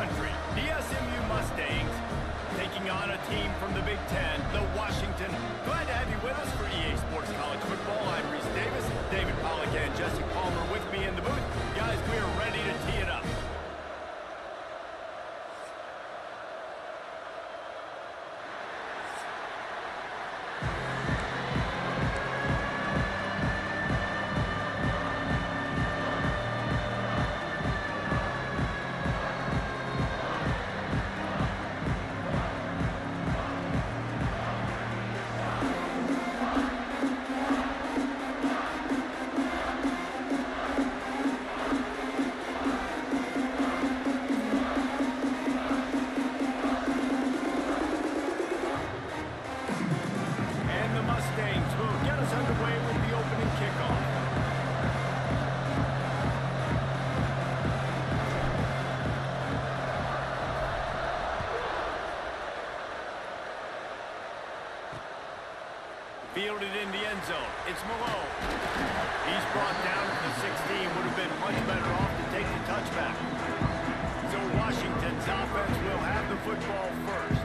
country, the SMU Mustangs, taking on a team from the Big Ten, the Washington. Glad to have you with us for EA Sports College Football. I'm Reese Davis, David Pollack and Jesse Palmer with me in the booth. Guys, we are ready to tee it up. Fielded in the end zone. It's Malone. He's brought down to the 16. Would have been much better off to take the touchback. So Washington's offense will have the football first.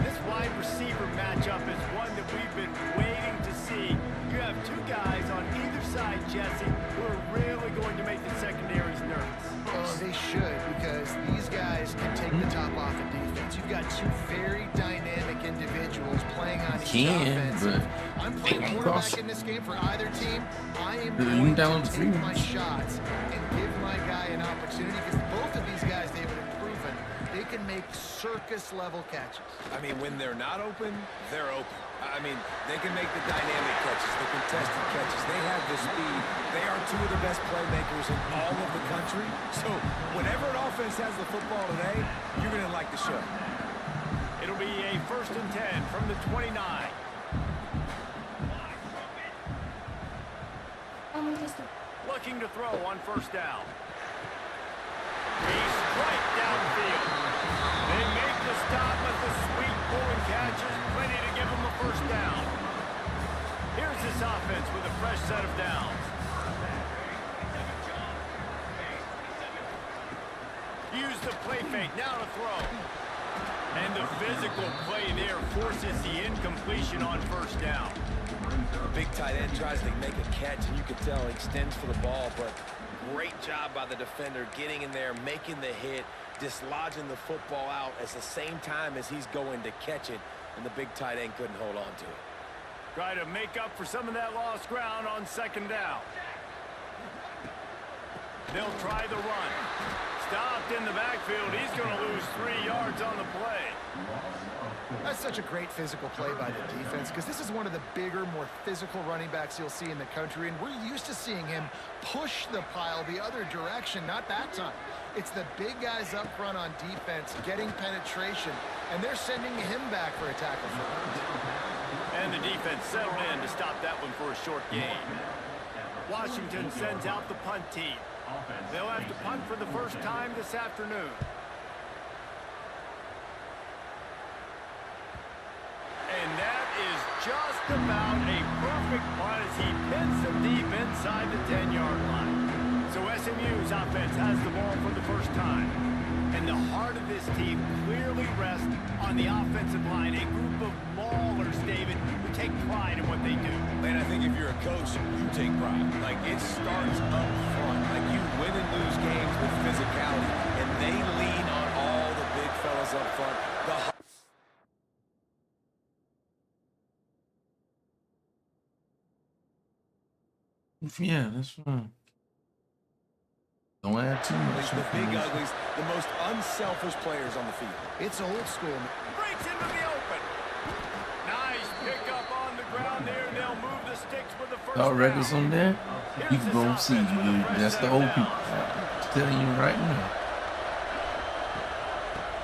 This wide receiver matchup is one that we've been waiting to see. You have two guys on either side, Jesse, who are really going to make the secondaries nervous. Oh, they should, because these guys can take the top off of defense. You've got two very dynamic individuals playing on each offense. But I'm playing quarterback in this game for either team. I am you going to take my shots and give my guy an opportunity, because both of these guys, David, have proven they can make circus-level catches. I mean, when they're not open, they're open. I mean, they can make the dynamic catches, the contested catches. They have the speed. They are two of the best playmakers in all of the country. So whenever an offense has the football today, you're going to like the show. It'll be a 1st and 10 from the 29. Looking to throw on 1st down. He's right downfield. They make the stop with the sweet pulling catches, plenty to give them a 1st down. Here's this offense with a fresh set of downs. Use the play fake, now to throw. And the physical play there forces the incompletion on 1st down. The big tight end tries to make a catch, and you can tell he extends for the ball, but great job by the defender getting in there, making the hit, dislodging the football out at the same time as he's going to catch it, and the big tight end couldn't hold on to it. Try to make up for some of that lost ground on 2nd down. They'll try the run. Stopped in the backfield. He's going to lose 3 yards on the play. That's such a great physical play by the defense, because this is one of the bigger, more physical running backs you'll see in the country, and we're used to seeing him push the pile the other direction. Not that time. It's the big guys up front on defense getting penetration, and they're sending him back for a tackle. And the defense settled in to stop that one for a short gain. Washington sends out the punt team. They'll have to punt for the first time this afternoon. And that is just about a perfect punt as he pins them deep inside the 10-yard line. So SMU's offense has the ball for the first time. And the heart of this team clearly rests on the offensive line, a group of maulers, David, who take pride in what they do. Man, I think if you're a coach, you take pride. Like, it starts up front. Like, you win and lose games with physicality, and they lean on all the big fellas up front. Yeah, that's fine. Don't add too much. The big uglies, the most unselfish players on the field. It's old school. Breaks into the open. Nice pickup on the ground there. They'll move the sticks with the first All down. records on there. You can go see. That's the old people. I'm telling you right now.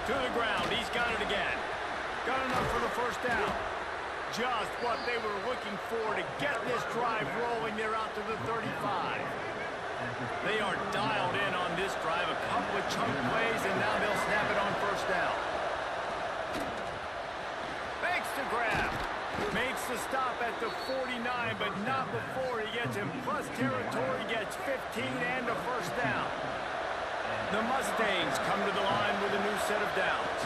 To the ground. He's got it again. Got enough for the 1st down. Just what they were looking for to get this drive rolling. They're out to the 35. They are dialed in on this drive. A couple of chunk plays, and now they'll snap it on 1st down. Makes the grab. Makes the stop at the 49, but not before he gets in plus territory, gets 15 and a 1st down. The Mustangs come to the line with a new set of downs.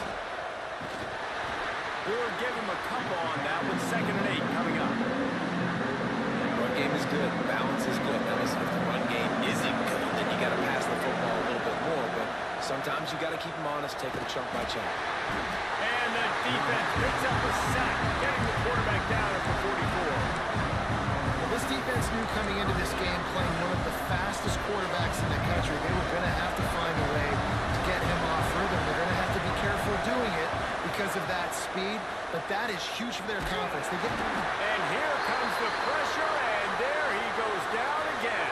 We'll give him a couple on that with 2nd and 8 coming up. Run game is good. Balance is good. Now listen, if the run game isn't good, then you got to pass the football a little bit more. But sometimes you got to keep them honest, take them chunk by chunk. And the defense picks up a sack, getting the quarterback down at the 44. Well, this defense knew coming into this game, playing one of the fastest quarterbacks in the country, they were going to have to find a way to get him off rhythm. They're going to have to be careful doing it because of that speed, but that is huge for their confidence. And here comes the pressure, and there he goes down again.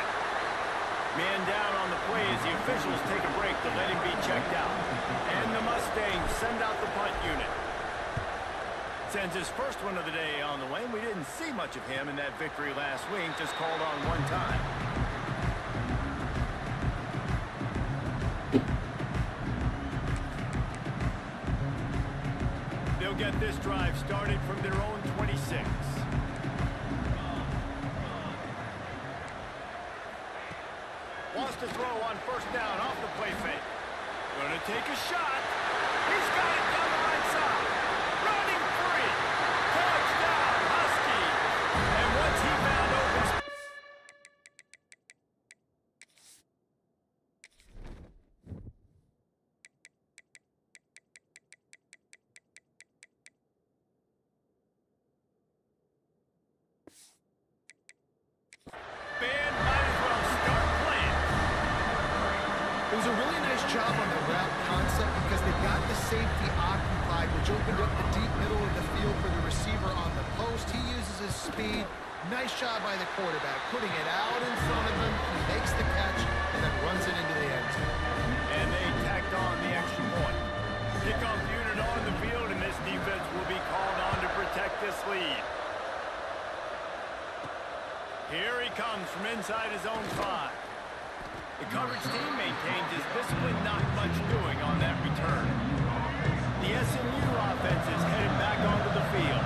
Man down on the play as the officials take a break to let him be checked out. And the Mustangs send out the punt unit. Sends his first one of the day on the way. We didn't see much of him in that victory last week, just called on one time. They'll get this drive started from their own 26. Wants to throw on 1st down off the play fake. Gonna take a shot. He's got it down the right side. Running free. Touchdown, Husky. And once he found open space. Band might as well start playing. It was a really nice job on the route concept because they got the safety occupied, which opened up the deep middle of the field for the receiver on the post. He uses his speed. Nice job by the quarterback, putting it out in front of him. He makes the catch and then runs it into the end zone. And they tacked on the extra point. Kickoff unit on the field, and this defense will be called on to protect this lead. Here he comes from inside his own 5. The coverage team maintains his discipline, not much doing on that return. The SMU offense is headed back onto the field.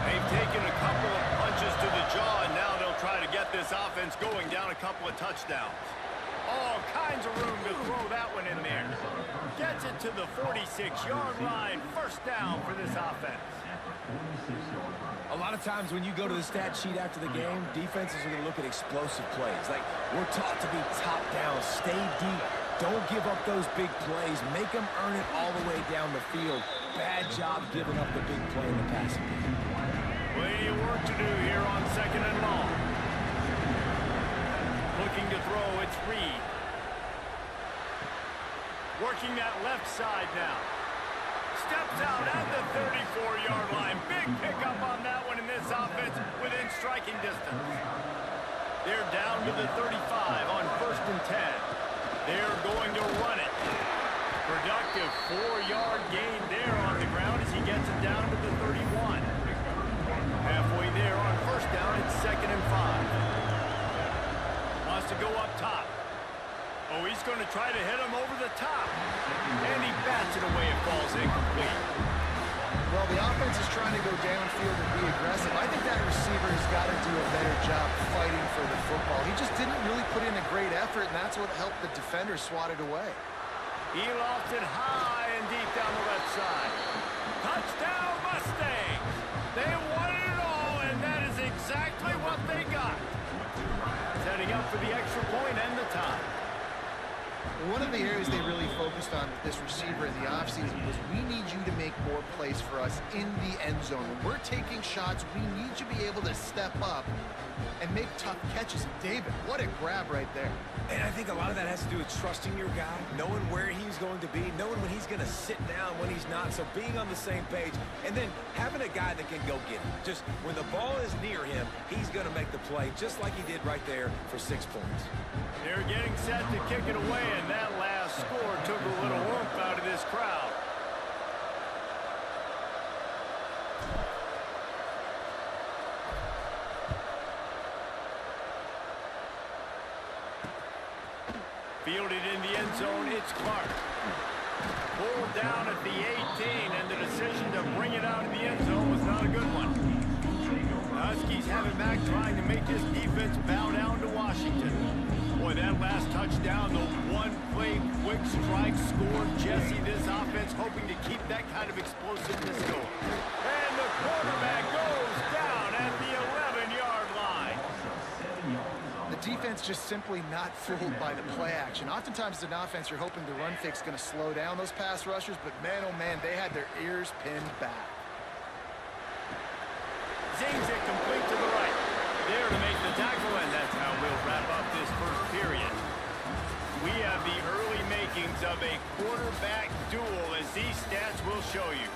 They've taken a couple of punches to the jaw, and now they'll try to get this offense going down a couple of touchdowns. All kinds of room to throw that one in there. Gets it to the 46-yard line. 1st down for this offense. A lot of times when you go to the stat sheet after the game, defenses are going to look at explosive plays. Like, we're taught to be top down, stay deep, don't give up those big plays, make them earn it all the way down the field. Bad job giving up the big play in the passing game. Plenty of work to do here on 2nd and long. Looking to throw, it's Reed. Working that left side now. Steps out at the 34-yard line. Big pickup on that one in this offense within striking distance. They're down to the 35 on 1st and 10. They're going to run it. Productive 4-yard gain there on the ground as he gets it down to the 31. Halfway there on 1st down, it's 2nd and 5. Wants to go up top. Oh, he's going to try to hit him over the top. And he bats it away. It falls incomplete. Well, the offense is trying to go downfield and be aggressive. I think that receiver has got to do a better job fighting for the football. He just didn't really put in a great effort, and that's what helped the defender swat it away. He lofts it high and deep down the left side. Touchdown, Mustangs! They won it all, and that is exactly what they got. Setting up for the extra point and the tie. One of the areas they really focused on with this receiver in the offseason was we need you to make more plays for us in the end zone. When we're taking shots, we need you to be able to step up and make tough catches. And David, what a grab right there. And I think a lot of that has to do with trusting your guy, knowing where he's going to be, knowing when he's going to sit down, when he's not. So being on the same page, and then having a guy that can go get him. Just when the ball is near him, he's going to make the play, just like he did right there for 6 points. They're getting set to kick it away, and that last score took a little oomph out of this crowd. Fielded in the end zone, it's Clark. Pulled down at the 18, and the decision to bring it out of the end zone was not a good one. The Huskies have it back, trying to make this defense bow down to Washington. Boy, that last touchdown, the one-play quick strike scored Jesse this offense. defense hoping to keep that kind of explosiveness going. And the quarterback goes down at the 11-yard line. The defense just simply not fooled by the play action. Oftentimes as an offense, you're hoping the run fix going to slow down those pass rushers, but man, oh man, they had their ears pinned back. Zings it complete to the right. There to make the tackle, and that's how we'll wrap up this first period. We have the early makings of a quarterback duel, as these stats will show you.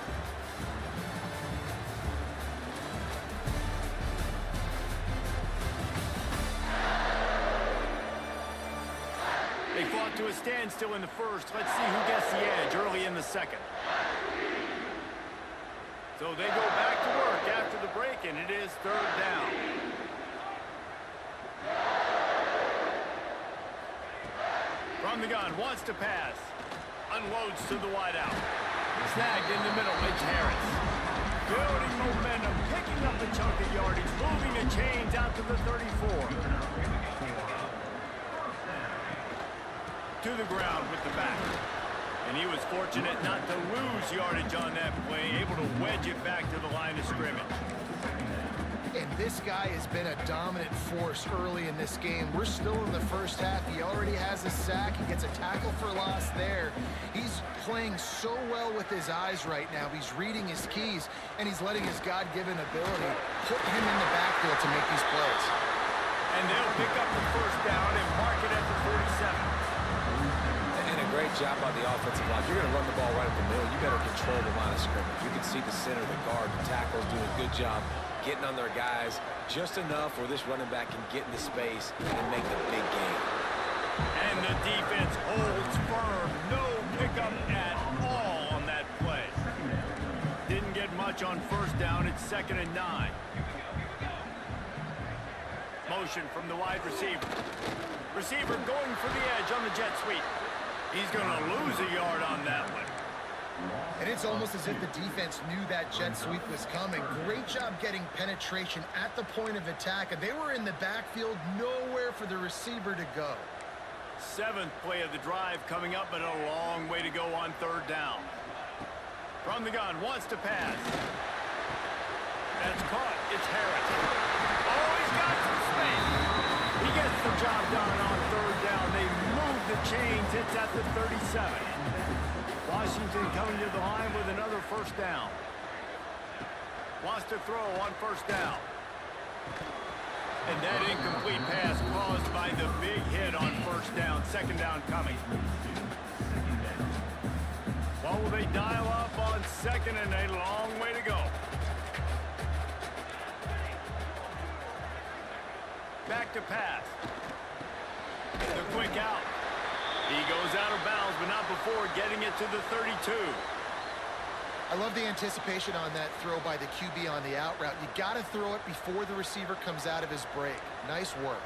They fought to a standstill in the first. Let's see who gets the edge early in the second. So they go back to work after the break, and it is third down. From the gun, wants to pass. Unloads to the wideout. Snagged in the middle, Mitch Harris. Building momentum, picking up a chunk of yardage, moving the chains out to the 34. To the ground with the back. And he was fortunate not to lose yardage on that play, able to wedge it back to the line of scrimmage. And this guy has been a dominant force early in this game. We're still in the first half. He already has a sack. He gets a tackle for loss there. He's playing so well with his eyes right now. He's reading his keys, and he's letting his God-given ability put him in the backfield to make these plays. And they'll pick up the first down and mark it at the 47. Great job by the offensive line. You're going to run the ball right up the middle. You better control the line of scrimmage. You can see the center, the guard, the tackles doing a good job getting on their guys just enough where this running back can get into space and make the big game. And the defense holds firm. No pickup at all on that play. Didn't get much on first down. It's 2nd and 9. Motion from the wide receiver. Receiver going for the edge on the jet sweep. He's going to lose a yard on that one. And it's almost as if the defense knew that jet sweep was coming. Great job getting penetration at the point of attack. And they were in the backfield, nowhere for the receiver to go. 7th play of the drive coming up, but a long way to go on third down. From the gun, wants to pass. That's caught. It's Harris. Oh, he's got some space. He gets the job done on third down. They move the chains. It's at the 37. Washington coming to the line with another first down. Wants to throw on first down. And that incomplete pass caused by the big hit on first down. 2nd down coming. What will they dial up on 2nd, and a long way to go. Back to pass. The quick out. He goes out of bounds, but not before getting it to the 32. I love the anticipation on that throw by the QB on the out route. You got to throw it before the receiver comes out of his break. Nice work.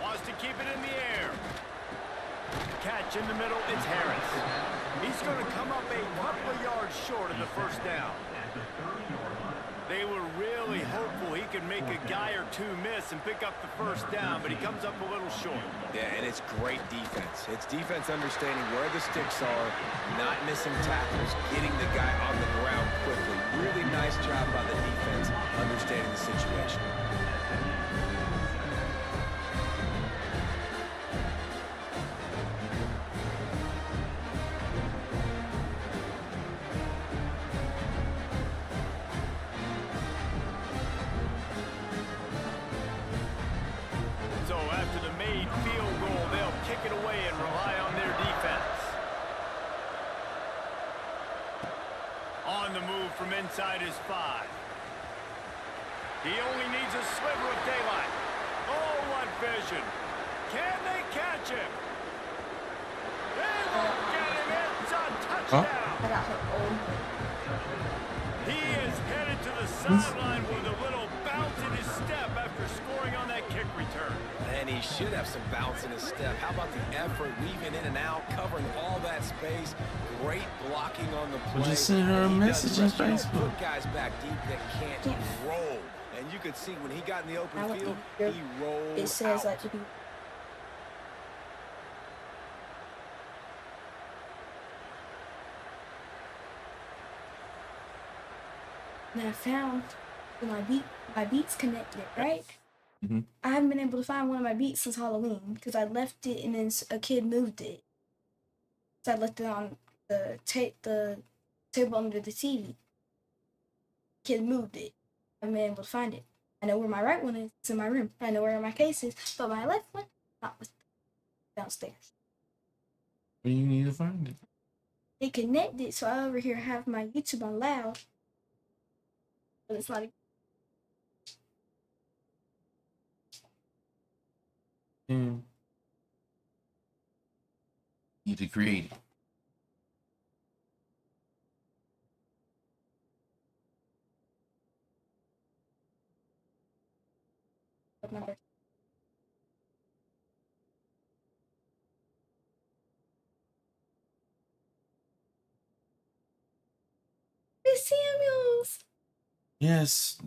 Wants to keep it in the air. Catch in the middle, it's Harris. He's going to come up a couple of yards short of the first down. They were really hopeful he could make a guy or two miss and pick up the first down, but he comes up a little short. Yeah, and it's great defense. It's defense understanding where the sticks are, not missing tackles, getting the guy on the ground quickly. Really nice job by the defense understanding the situation. So after the made field goal, they'll kick it away and rely on their defense. On the move from inside his 5. He only needs a sliver of daylight. Oh, what vision. Can they catch him? They won't get him. It's a touchdown. He is headed to the sideline with a little bounce in his step after scoring on that kick return. And he should have some bounce in his step. How about the effort, weaving in and out, covering all that space. Great blocking on the play. Just send her a message on You don't Facebook. put guys back deep that can't roll. And you could see when he got in the open field, he rolled It says out. like to be. and I found my Beats connected, right? Mhm. I haven't been able to find one of my Beats since Halloween because I left it and then a kid moved it. So I left it on the table under the TV. Kid moved it. I haven't been able to find it. I know where my right one is. It's in my room. I know where my case is, but my left one, not with downstairs. But you need to find it. It connected, so I over here have my YouTube on loud, but it's not. And you need to create it. Number. Miss Samuels. Yes.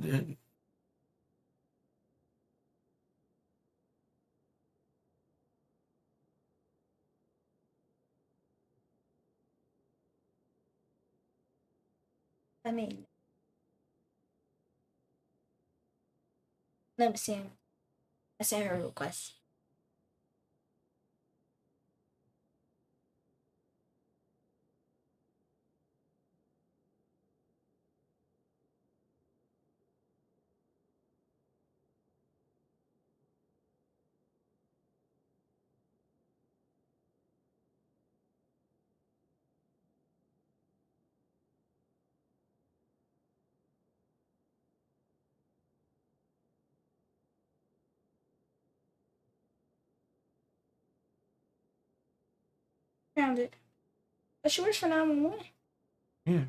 I mean, let me see. I sent her a request. Found it. But she works for 911. Yeah.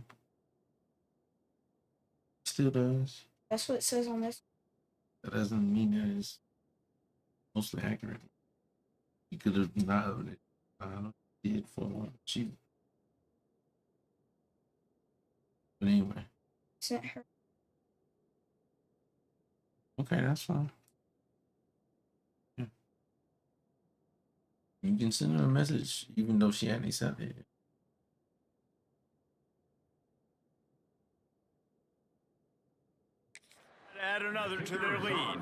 Still does. That's what it says on this. That doesn't mean that it's mostly accurate. You could have not did for she. But anyway. Sent her. Okay, that's fine. Yeah. You can send her a message even though she hadn't accepted it. Add another to their lead.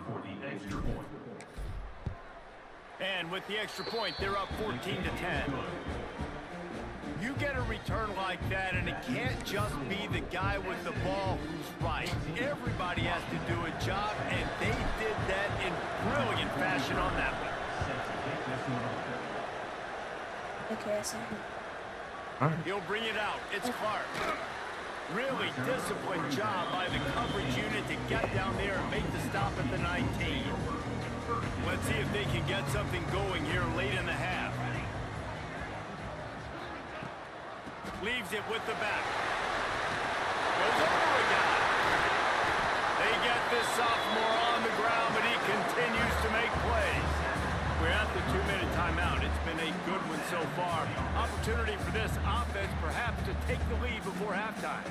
And with the extra point, they're up 14-10. You get a return like that, and it can't just be the guy with the ball who's right. Everybody has to do a job, and they did that in brilliant fashion on that one. Okay, I sent her. All right. He'll bring it out. It's Clark. Really disciplined job by the coverage unit to get down there and make the stop at the 19. Let's see if they can get something going here late in the half. Leaves it with the back. Goes over a guy. They get this sophomore on the ground, but he continues to make plays. We're at the 2-minute timeout. It's been a good one so far. Opportunity for this offense perhaps to take the lead before halftime.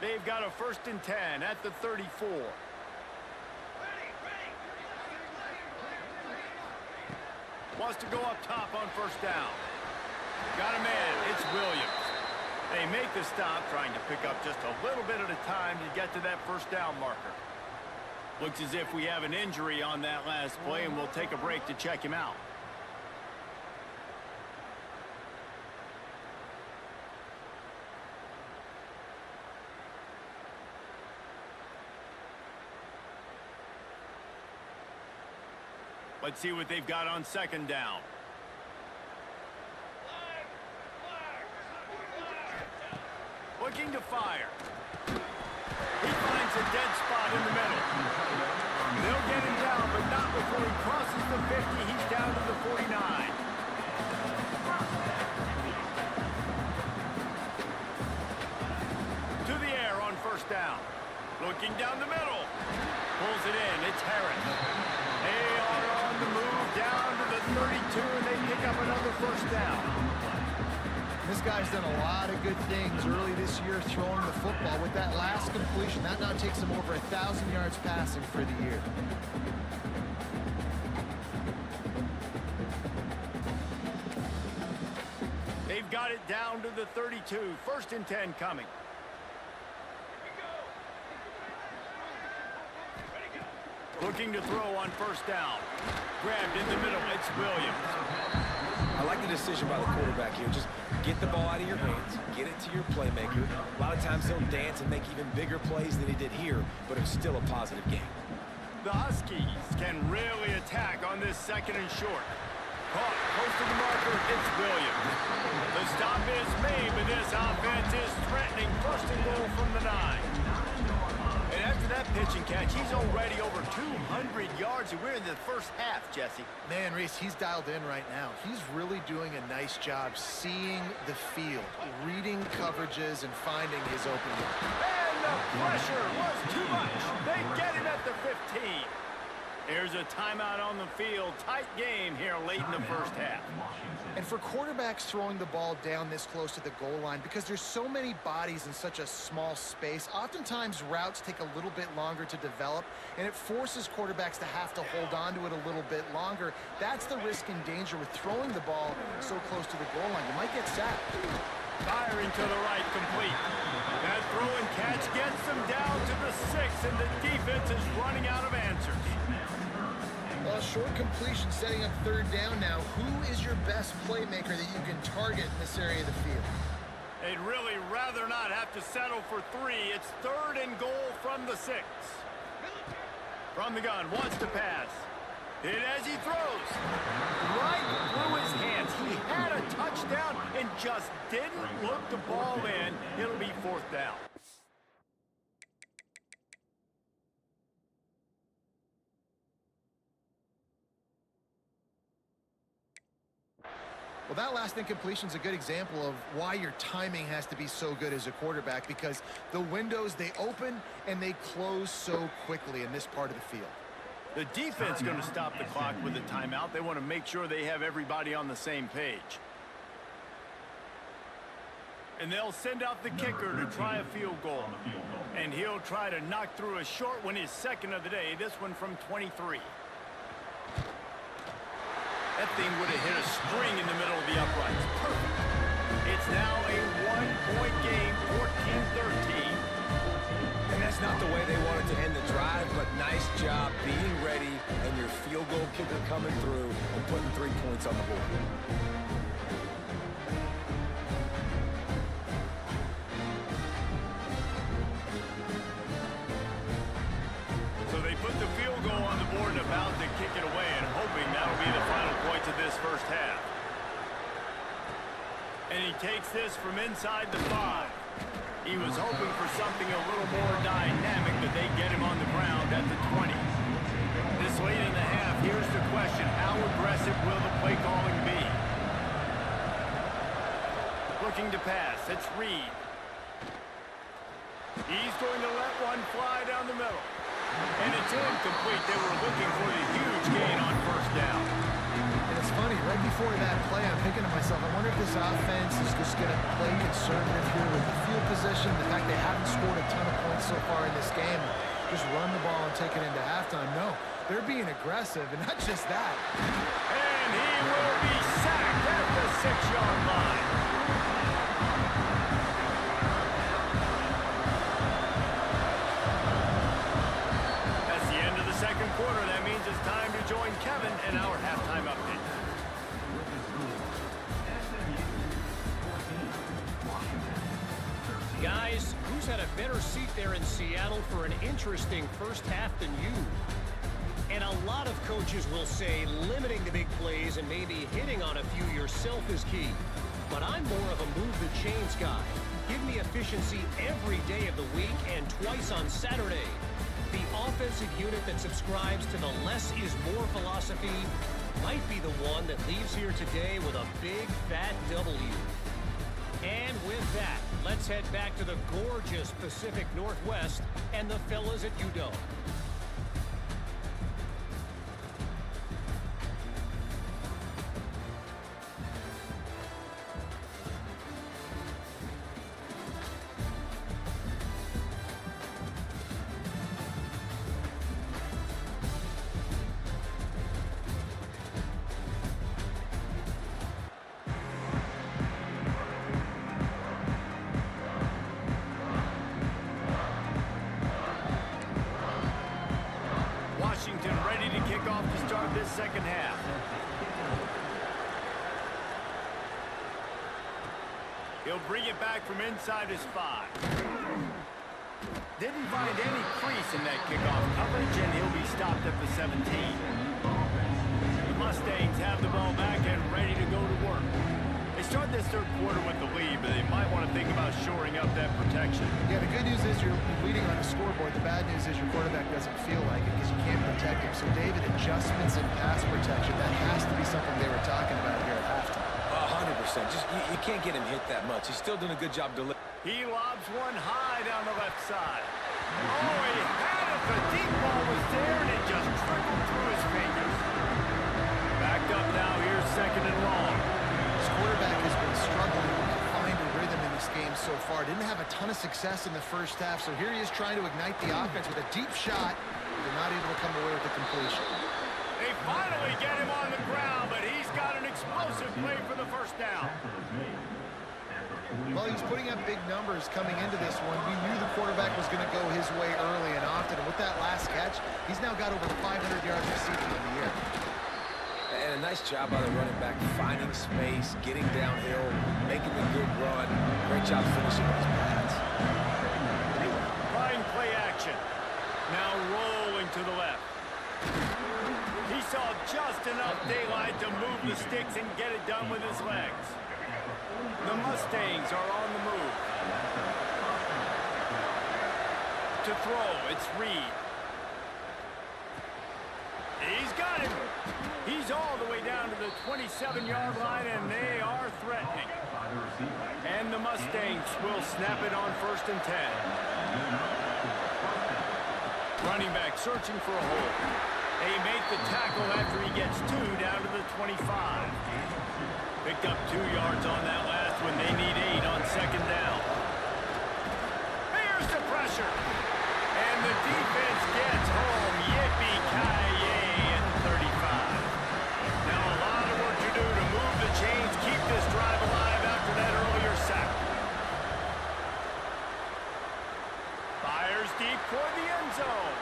They've got a 1st and 10 at the 34. Wants to go up top on 1st down. Got a man. It's Williams. They make the stop, trying to pick up just a little bit at a time to get to that 1st down marker. Looks as if we have an injury on that last play, and we'll take a break to check him out. Let's see what they've got on 2nd down. Looking to fire. He finds a dead spot in the middle. They'll get him down, but not before he crosses the 50. He's down to the 49. To the air on 1st down. Looking down the middle. Pulls it in. It's Harris. They are on the move down to the 32, and they pick up another 1st down. This guy's done a lot of good things early this year throwing the football. With that last completion, that now takes him over 1,000 yards passing for the year. got it down to the 32. 1st and 10 coming. Looking to throw on 1st down. Grabbed in the middle. It's Williams. I like the decision by the quarterback here. Just get the ball out of your hands, get it to your playmaker. A lot of times he'll dance and make even bigger plays than he did here, but it's still a positive game. The Huskies can really attack on this 2nd and short. Caught close to the marker. It's Williams. The stop is made, but this offense is threatening. 1st and goal from the 9. And after that pitch and catch, he's already over 200 yards, and we're in the 1st half, Jesse. Man, Reese, he's dialed in right now. He's really doing a nice job seeing the field, reading coverages, and finding his opening. And the pressure was too much. They get it at the 15. There's a timeout on the field. Tight game here late in the 1st half. And for quarterbacks throwing the ball down this close to the goal line, because there's so many bodies in such a small space, oftentimes routes take a little bit longer to develop, and it forces quarterbacks to have to hold on to it a little bit longer. That's the risk and danger with throwing the ball so close to the goal line. You might get sacked. Firing to the right, complete. That throw and catch gets them down to the 6, and the defense is running out of answers. Well, short completion setting up 3rd down now. Who is your best playmaker that you can target in this area of the field? They'd really rather not have to settle for 3. It's 3rd and goal from the 6. From the gun, wants to pass. Hit as he throws. Right through his hands. He had a touchdown and just didn't look the ball in. It'll be 4th down. Well, that last incompletion is a good example of why your timing has to be so good as a quarterback, because the windows, they open and they close so quickly in this part of the field. The defense going to stop the clock with a timeout. They want to make sure they have everybody on the same page. And they'll send out the kicker to try a field goal. And he'll try to knock through a short one, his 2nd of the day, this one from 23. That thing would have hit a string in the middle of the uprights. Perfect. It's now a 1-point game, 14-13. And that's not the way they wanted to end the drive, but nice job being ready and your field goal kicker coming through and putting 3 points on the board. So they put the field goal on the board and about to kick it away, and hoping that'll be the final points of this 1st half. And he takes this from inside the 5. He was hoping for something a little more dynamic, but they get him on the ground at the 20. This late in the half, here's the question: how aggressive will the play calling be? Looking to pass, it's Reed. He's going to let one fly down the middle. And it's incomplete. They were looking for the huge gain on 1st down. And it's funny, right before that play, I'm thinking to myself, I wonder if this offense is just going to play conservative here with the field position, the fact they haven't scored a ton of points so far in this game, just run the ball and take it into halftime. No, they're being aggressive, and not just that. And he will be sacked at the 6-yard line. That's the end of the 2nd quarter. That means it's time to join Kevin in our halftime update. Guys, who's had a better seat there in Seattle for an interesting 1st half than you? And a lot of coaches will say limiting the big plays and maybe hitting on a few yourself is key. But I'm more of a move the chains guy. Give me efficiency every day of the week and twice on Saturday. The offensive unit that subscribes to the less is more philosophy might be the one that leaves here today with a big fat W. And with that, let's head back to the gorgeous Pacific Northwest and the fellas at UW. second half. He'll bring it back from inside his 5. Didn't find any crease in that kickoff coverage, and he'll be stopped at the 17. The Mustangs have the ball back and ready to go to work. They start this third quarter with the lead, but they might want to think about shoring up that protection. Yeah, the good news is you're leading on the scoreboard. The bad news is your quarterback doesn't feel like it because you can't protect him. So, David, adjustments in pass protection, that has to be something they were talking about here at halftime. 100%. Just you can't get him hit that much. He's still doing a good job delivering. He lobs one high down the left side. Oh, he had it. The deep ball was there, and it just trickled through his fingers. Backed up now. Here's second and long. This quarterback has been struggling to find a rhythm in this game so far. Didn't have a ton of success in the first half, so here he is trying to ignite the offense with a deep shot. They're not able to come away with the completion. They finally get him on the ground, but he's got an explosive play for the first down. Well, he's putting up big numbers coming into this one. We knew the quarterback was going to go his way early and often. And with that last catch, he's now got over 500 yards receiving in the year. And a nice job by the running back, finding space, getting downhill, making a good run. Great job finishing with his pads. Trying play action. Now rolling to the left. He saw just enough daylight to move the sticks and get it done with his legs. The Mustangs are on the move. To throw, it's Reed. He's got him. He's all the way down to the 27-yard line, and they are threatening. And the Mustangs will snap it on 1st and 10. Running back searching for a hole. They make the tackle after he gets 2 down to the 25. Picked up 2 yards on that last one. They need 8 on second down. Here's the pressure. And the defense gets home. Yippee-ki-yay at 35. Now a lot of work to do to move the chains, keep this drive alive after that earlier sack. Fires deep toward the end zone.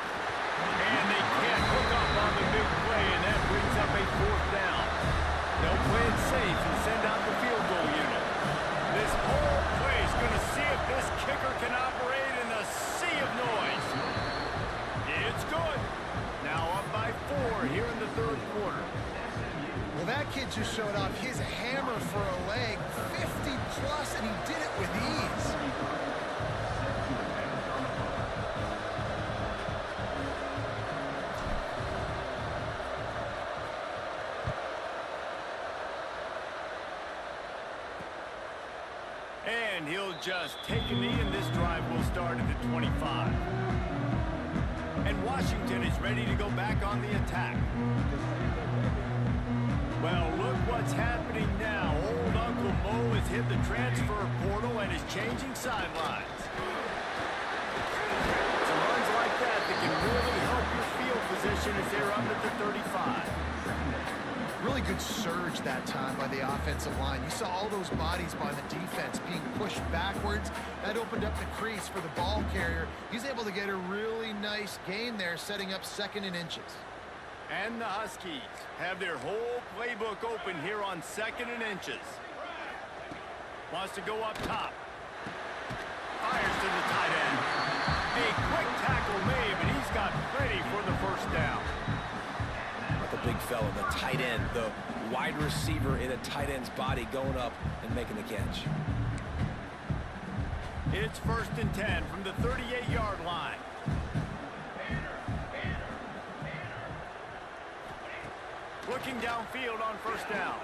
And they can't hook up on the big play, and that brings up a 4th down. They'll play it safe and send out the field goal unit. This whole play is going to see if this kicker can operate in a sea of noise. It's good. Now up by 4 here in the third quarter. Well, that kid just showed off his hammer for a leg, 50-plus, and he did it with ease. And he'll just take a knee, and this drive will start at the 25. And Washington is ready to go back on the attack. Well, look what's happening now. Old Uncle Mo has hit the transfer portal and is changing sidelines. It's runs like that that can really help your field position as they're up at the 35. Really good surge that time by the offensive line. You saw all those bodies by the defense being pushed backwards. That opened up the crease for the ball carrier. He's able to get a really nice gain there, setting up 2nd and inches. And the Huskies have their whole playbook open here on 2nd and inches. Wants to go up top. Fires to the tight end. A quick tackle made, but he's got plenty for the first down. The big fella, the tight end, the wide receiver in a tight end's body going up and making the catch. It's 1st and 10 from the 38-yard line. Looking downfield on 1st down.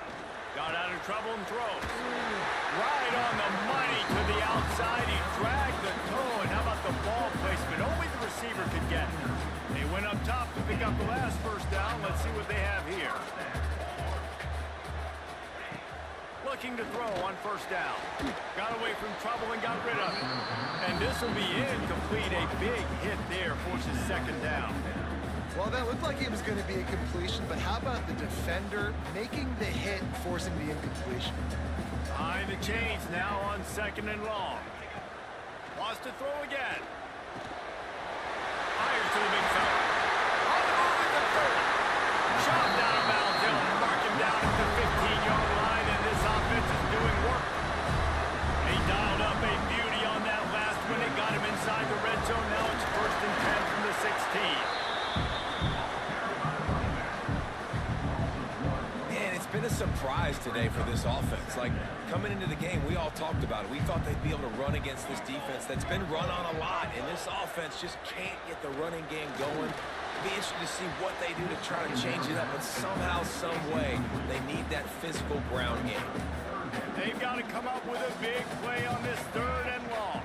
Got out of trouble and throws. Right on the money to the outside. He dragged the toe, and how about the ball placement? Only the receiver could get it. They went up top to pick up the last 1st down. Let's see what they have here. Looking to throw on 1st down. Got away from trouble and got rid of it. And this will be incomplete. A big hit there forces 2nd down. Well, that looked like it was going to be a completion, but how about the defender making the hit and forcing the incompletion? Behind the chains now on 2nd and long. Wants to throw again. Fires to the big fella. On the move at the 30. Shot down surprise today for this offense. Like, coming into the game, we all talked about it. We thought they'd be able to run against this defense that's been run on a lot, and this offense just can't get the running game going. It'll be interesting to see what they do to try to change it up, but somehow, some way, they need that physical ground game. They've got to come up with a big play on this 3rd and long.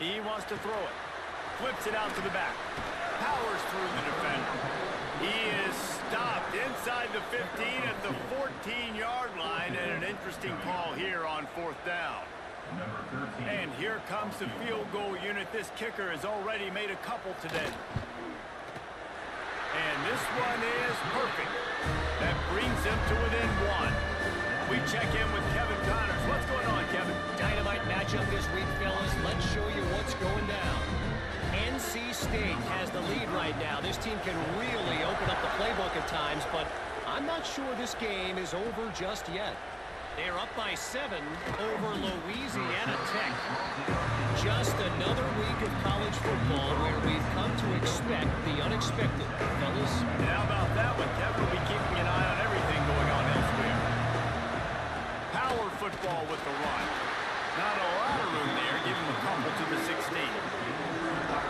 He wants to throw it. Flips it out to the back. Powers through the defender. He is stopped inside the 15 at the 14-yard line, and an interesting call here on 4th down. And here comes the field goal unit. This kicker has already made a couple today. And this one is perfect. That brings them to within 1. We check in with Kevin Connors. What's going on, Kevin? Dynamite matchup this week, fellas. Let's show you what's going down. NC State has the lead right now. This team can really open up the playbook at times, but I'm not sure this game is over just yet. They're up by 7 over Louisiana Tech. Just another week of college football where we've come to expect the unexpected. Fellas? And how about that one? Kevin will be keeping an eye on everything going on elsewhere. Power football with the run. Not a lot of room there. Give him a couple to the 16.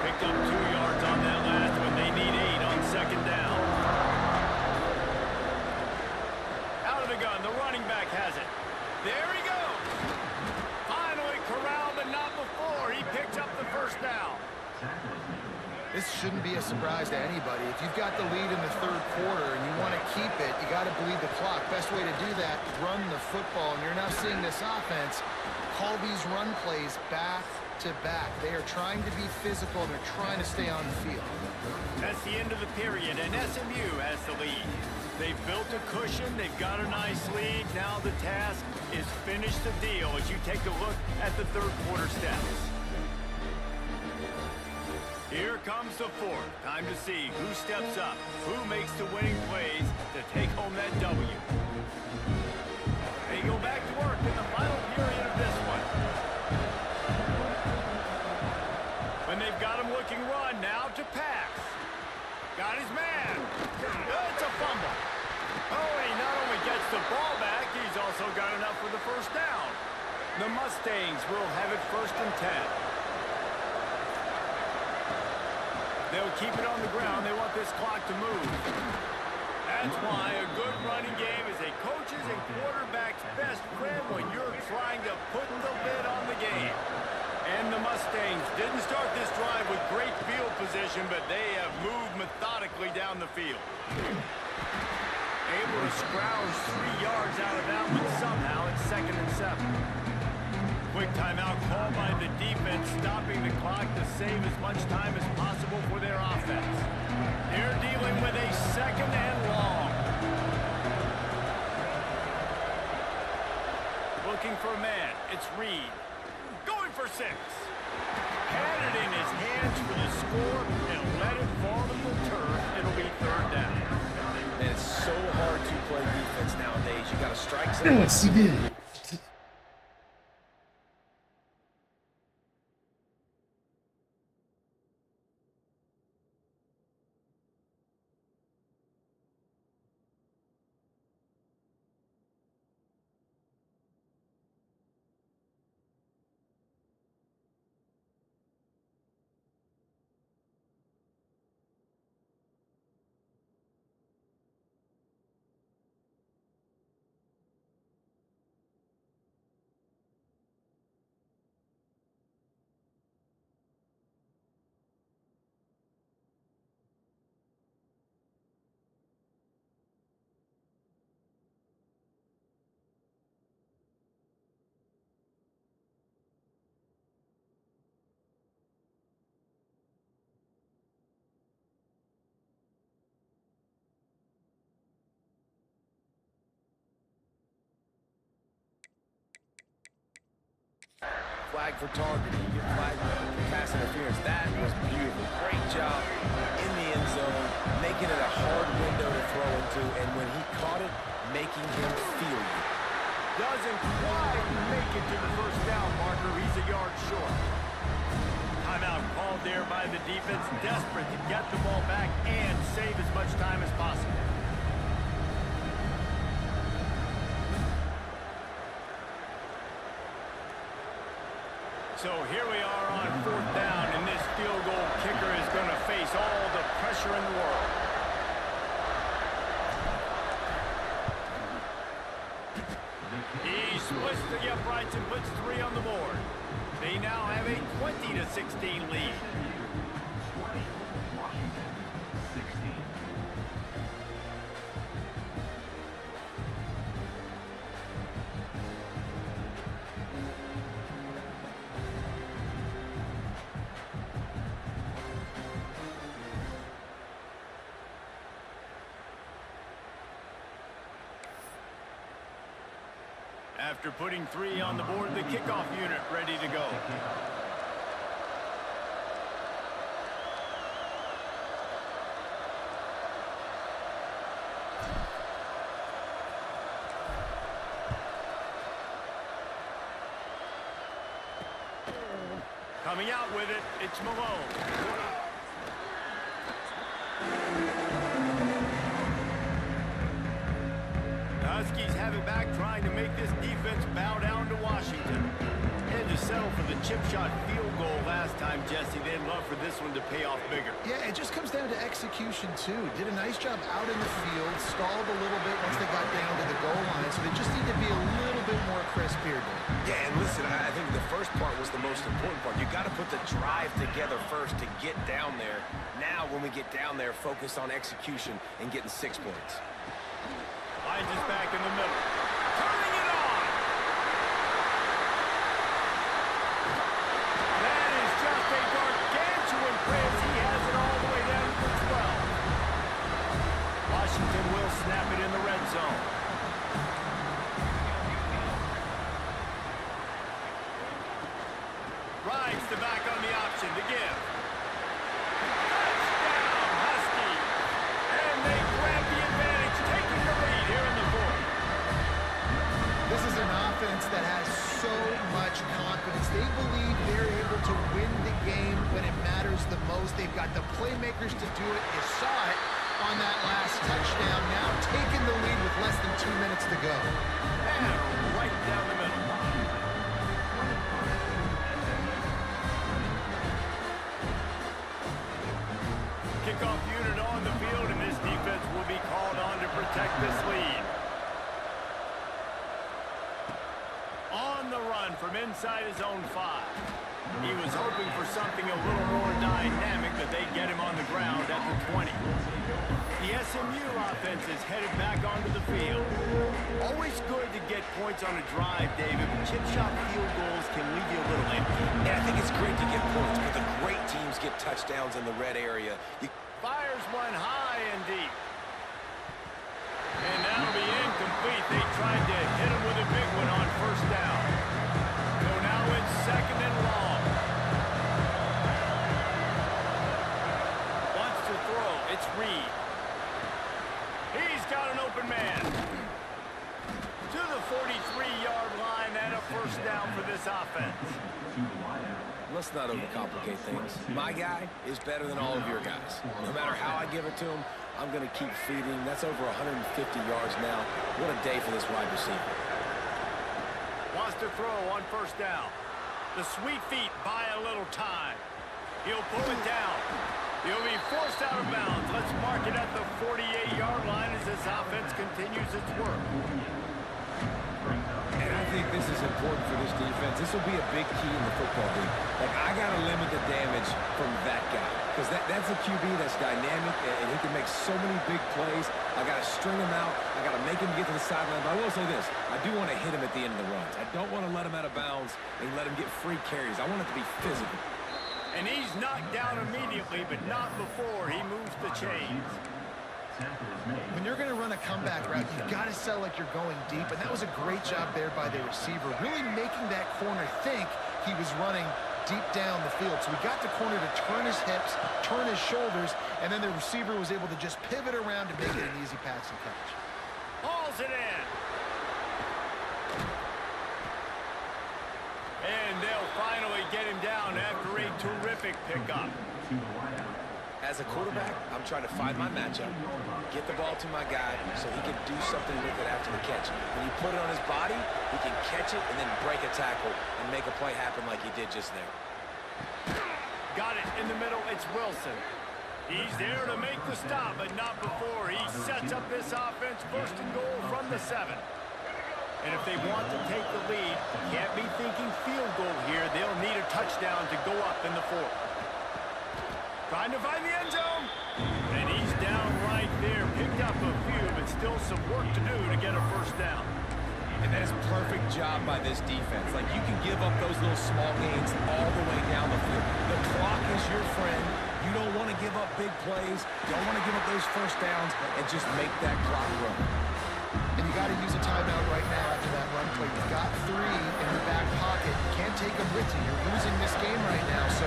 Picked up 2 yards on that last one. They need 8 on 2nd down. Out of the gun. The running back has it. There he goes. Finally corralled, but not before. He picked up the 1st down. This shouldn't be a surprise to anybody. If you've got the lead in the 3rd quarter and you want to keep it, you got to bleed the clock. Best way to do that, run the football. And you're now seeing this offense call these run plays back to back. They are trying to be physical, and they're trying to stay on the field. That's the end of the period, and SMU has the lead. They've built a cushion. They've got a nice lead. Now the task is finish the deal as you take a look at the 3rd quarter stats. Here comes the 4th. Time to see who steps up, who makes the winning plays to take home that W. They go back to work in the final period of this one. When they've got him looking run, now to pass. Got his man. It's a fumble. Oh, and he not only gets the ball back, he's also got enough for the 1st down. The Mustangs will have it 1st and 10. They'll keep it on the ground. They want this clock to move. That's why a good running game is a coach's and quarterback's best friend when you're trying to put the lid on the game. And the Mustangs didn't start this drive with great field position, but they have moved methodically down the field. Able to scrounge 3 yards out of that one somehow. It's 2nd and 7. Quick timeout called by the defense, stopping the clock to save as much time as possible for their offense. They're dealing with a 2nd and long. Looking for a man. It's Reed. Going for 6. Had it in his hands for the score and let it fall to the turf. It'll be 3rd down. And it's so hard to play defense nowadays. You got to strike something. Yes, he did. Flag for targeting. You get flag for pass interference. That was beautiful. Great job in the end zone, making it a hard window to throw into, and when he caught it, making him feel it. Doesn't quite make it to the 1st down marker. He's a yard short. Timeout called there by the defense, desperate to get the ball back and save as much time as possible. So here we are on 4th down, and this field goal kicker is going to face all the pressure in the world. He splits the uprights and puts 3 on the board. They now have a 20-16 lead. After putting 3 on the board, the kickoff unit ready to go. Coming out with it, it's Malone. Huskies have it back, trying to make this defense bow down to Washington. Had to settle for the chip shot field goal last time, Jesse. They'd love for this one to pay off bigger. Yeah, it just comes down to execution, too. Did a nice job out in the field, stalled a little bit once they got down to the goal line, so they just need to be a little bit more crisp here, Dave. Yeah, and listen, I think the first part was the most important part. You got to put the drive together first to get down there. Now, when we get down there, focus on execution and getting 6 points. Finds us back in the middle. Turning it on! That is just a gargantuan press. He has it all the way down for 12. Washington will snap it in the red zone. Rides the back on the option to give. Touchdown, Huskies! And they grab the advantage, taking the lead here in the 4th. This is an offense that has so much confidence. They believe they're able to win the game when it matters the most. They've got the playmakers to do it. You saw it on that last touchdown. Now taking the lead with less than 2 minutes to go. And right down the middle. Kickoff unit on the field, and this defense will be called on to protect this lead. On the run from inside his own 5. He was hoping for something a little more dynamic, but they get him on the ground at the 20. The SMU offense is headed back onto the field. Always good to get points on a drive, David, but chip shot field goals can leave you a little empty. And I think it's great to get points, but the great teams get touchdowns in the red area. Fires one high and deep. And that'll be incomplete. They tried to hit him with a big one on 1st down. So now it's 2nd and long. Wants to throw. It's Reed. He's got an open man. To the 43-yard line and a 1st down for this offense. Let's not overcomplicate things. My guy is better than all of your guys. No matter how I give it to him, I'm going to keep feeding. That's over 150 yards now. What a day for this wide receiver. Wants to throw on 1st down. The sweet feet buy a little time. He'll pull it down. He'll be forced out of bounds. Let's mark it at the 48-yard line as this offense continues its work. And I think this is important for this defense. This will be a big key in the football game. Like, I got to limit the damage from that guy. Because that's a QB that's dynamic, and he can make so many big plays. I got to string him out. I got to make him get to the sideline. But I will say this. I do want to hit him at the end of the runs. I don't want to let him out of bounds and let him get free carries. I want it to be physical. And he's knocked down immediately, but not before he moves the chains. When you're going to run a comeback route, you've got to sell like you're going deep, and that was a great job there by the receiver, really making that corner think he was running deep down the field. So we got the corner to turn his hips, turn his shoulders, and then the receiver was able to just pivot around to make it an easy pass and catch. Hauls it in. And they'll finally get him down after a terrific pickup. As a quarterback, I'm trying to find my matchup, get the ball to my guy so he can do something with it after the catch. When you put it on his body, he can catch it and then break a tackle and make a play happen like he did just there. Got it in the middle. It's Wilson. He's there to make the stop, but not before. He sets up this offense, 1st and goal from the 7. And if they want to take the lead, can't be thinking field goal here. They'll need a touchdown to go up in the 4th. Trying to find the end zone. And he's down right there. Picked up a few, but still some work to do to get a 1st down. And that is a perfect job by this defense. Like, you can give up those little small gains all the way down the field. The clock is your friend. You don't want to give up big plays. You don't want to give up those 1st downs and just make that clock run. And you got to use a timeout right now after that run play. You've got 3 in your back pocket. You can't take them with you. You're losing this game right now, so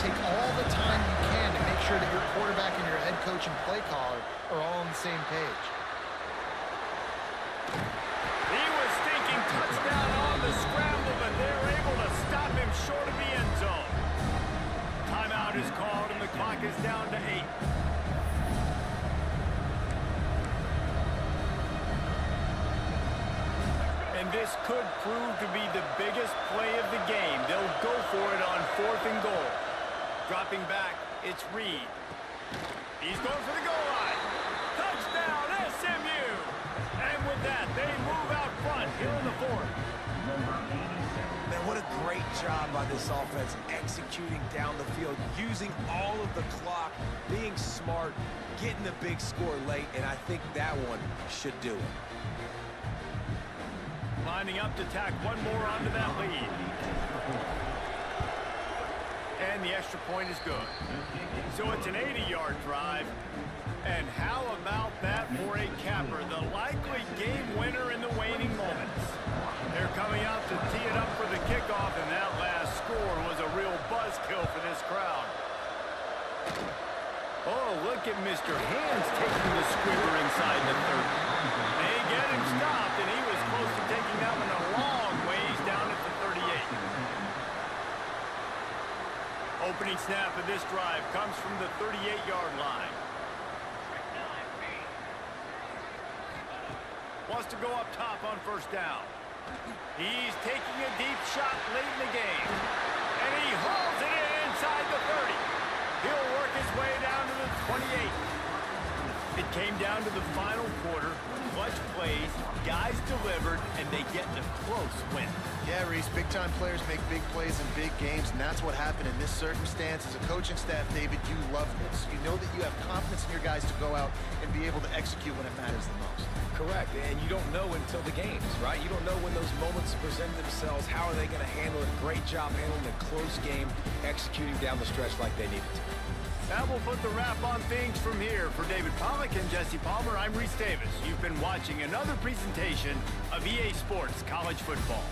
take all the time you can to make sure that your quarterback and your head coach and play caller are all on the same page. He was thinking touchdown on the scramble, but they're able to stop him short of the end zone. Timeout is called, and the clock is down to 8. And this could prove to be the biggest play of the game. They'll go for it on 4th and goal. Dropping back, it's Reed. He's going for the goal line. Touchdown, SMU! And with that, they move out front here in the 4th. Man, what a great job by this offense executing down the field, using all of the clock, being smart, getting the big score late, and I think that one should do it. Lining up to tack one more onto that lead. And the extra point is good. So it's an 80-yard drive. And how about that for a capper? The likely game winner in the waning moments. They're coming out to tee it up for the kickoff, and that last score was a real buzzkill for this crowd. Oh, look at Mr. Hands taking the squibber inside the 30. They get him stopped, and he was close to taking that one a long ways down at the 38. Opening snap of this drive comes from the 38-yard line. Wants to go up top on 1st down. He's taking a deep shot late in the game. And he hauls it in inside the 30. He'll work his way down to the 28. It came down to the final quarter. Clutch plays, guys delivered, and they get a close win. Yeah, Reese, big-time players make big plays in big games, and that's what happened in this circumstance. As a coaching staff, David, you love this. You know that you have confidence in your guys to go out and be able to execute when it matters the most. Correct, and you don't know until the games, right? You don't know when those moments present themselves. How are they going to handle it? Great job handling a close game, executing down the stretch like they needed to. That will put the wrap on things from here. For David Pollack and Jesse Palmer, I'm Reese Davis. You've been watching another presentation of EA Sports College Football.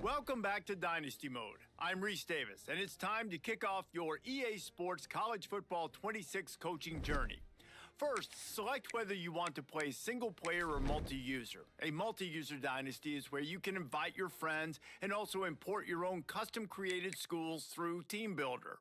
Welcome back to Dynasty Mode. I'm Reese Davis, and it's time to kick off your EA Sports College Football 26 coaching journey. First, select whether you want to play single-player or multi-user. A multi-user dynasty is where you can invite your friends and also import your own custom-created schools through Team Builder.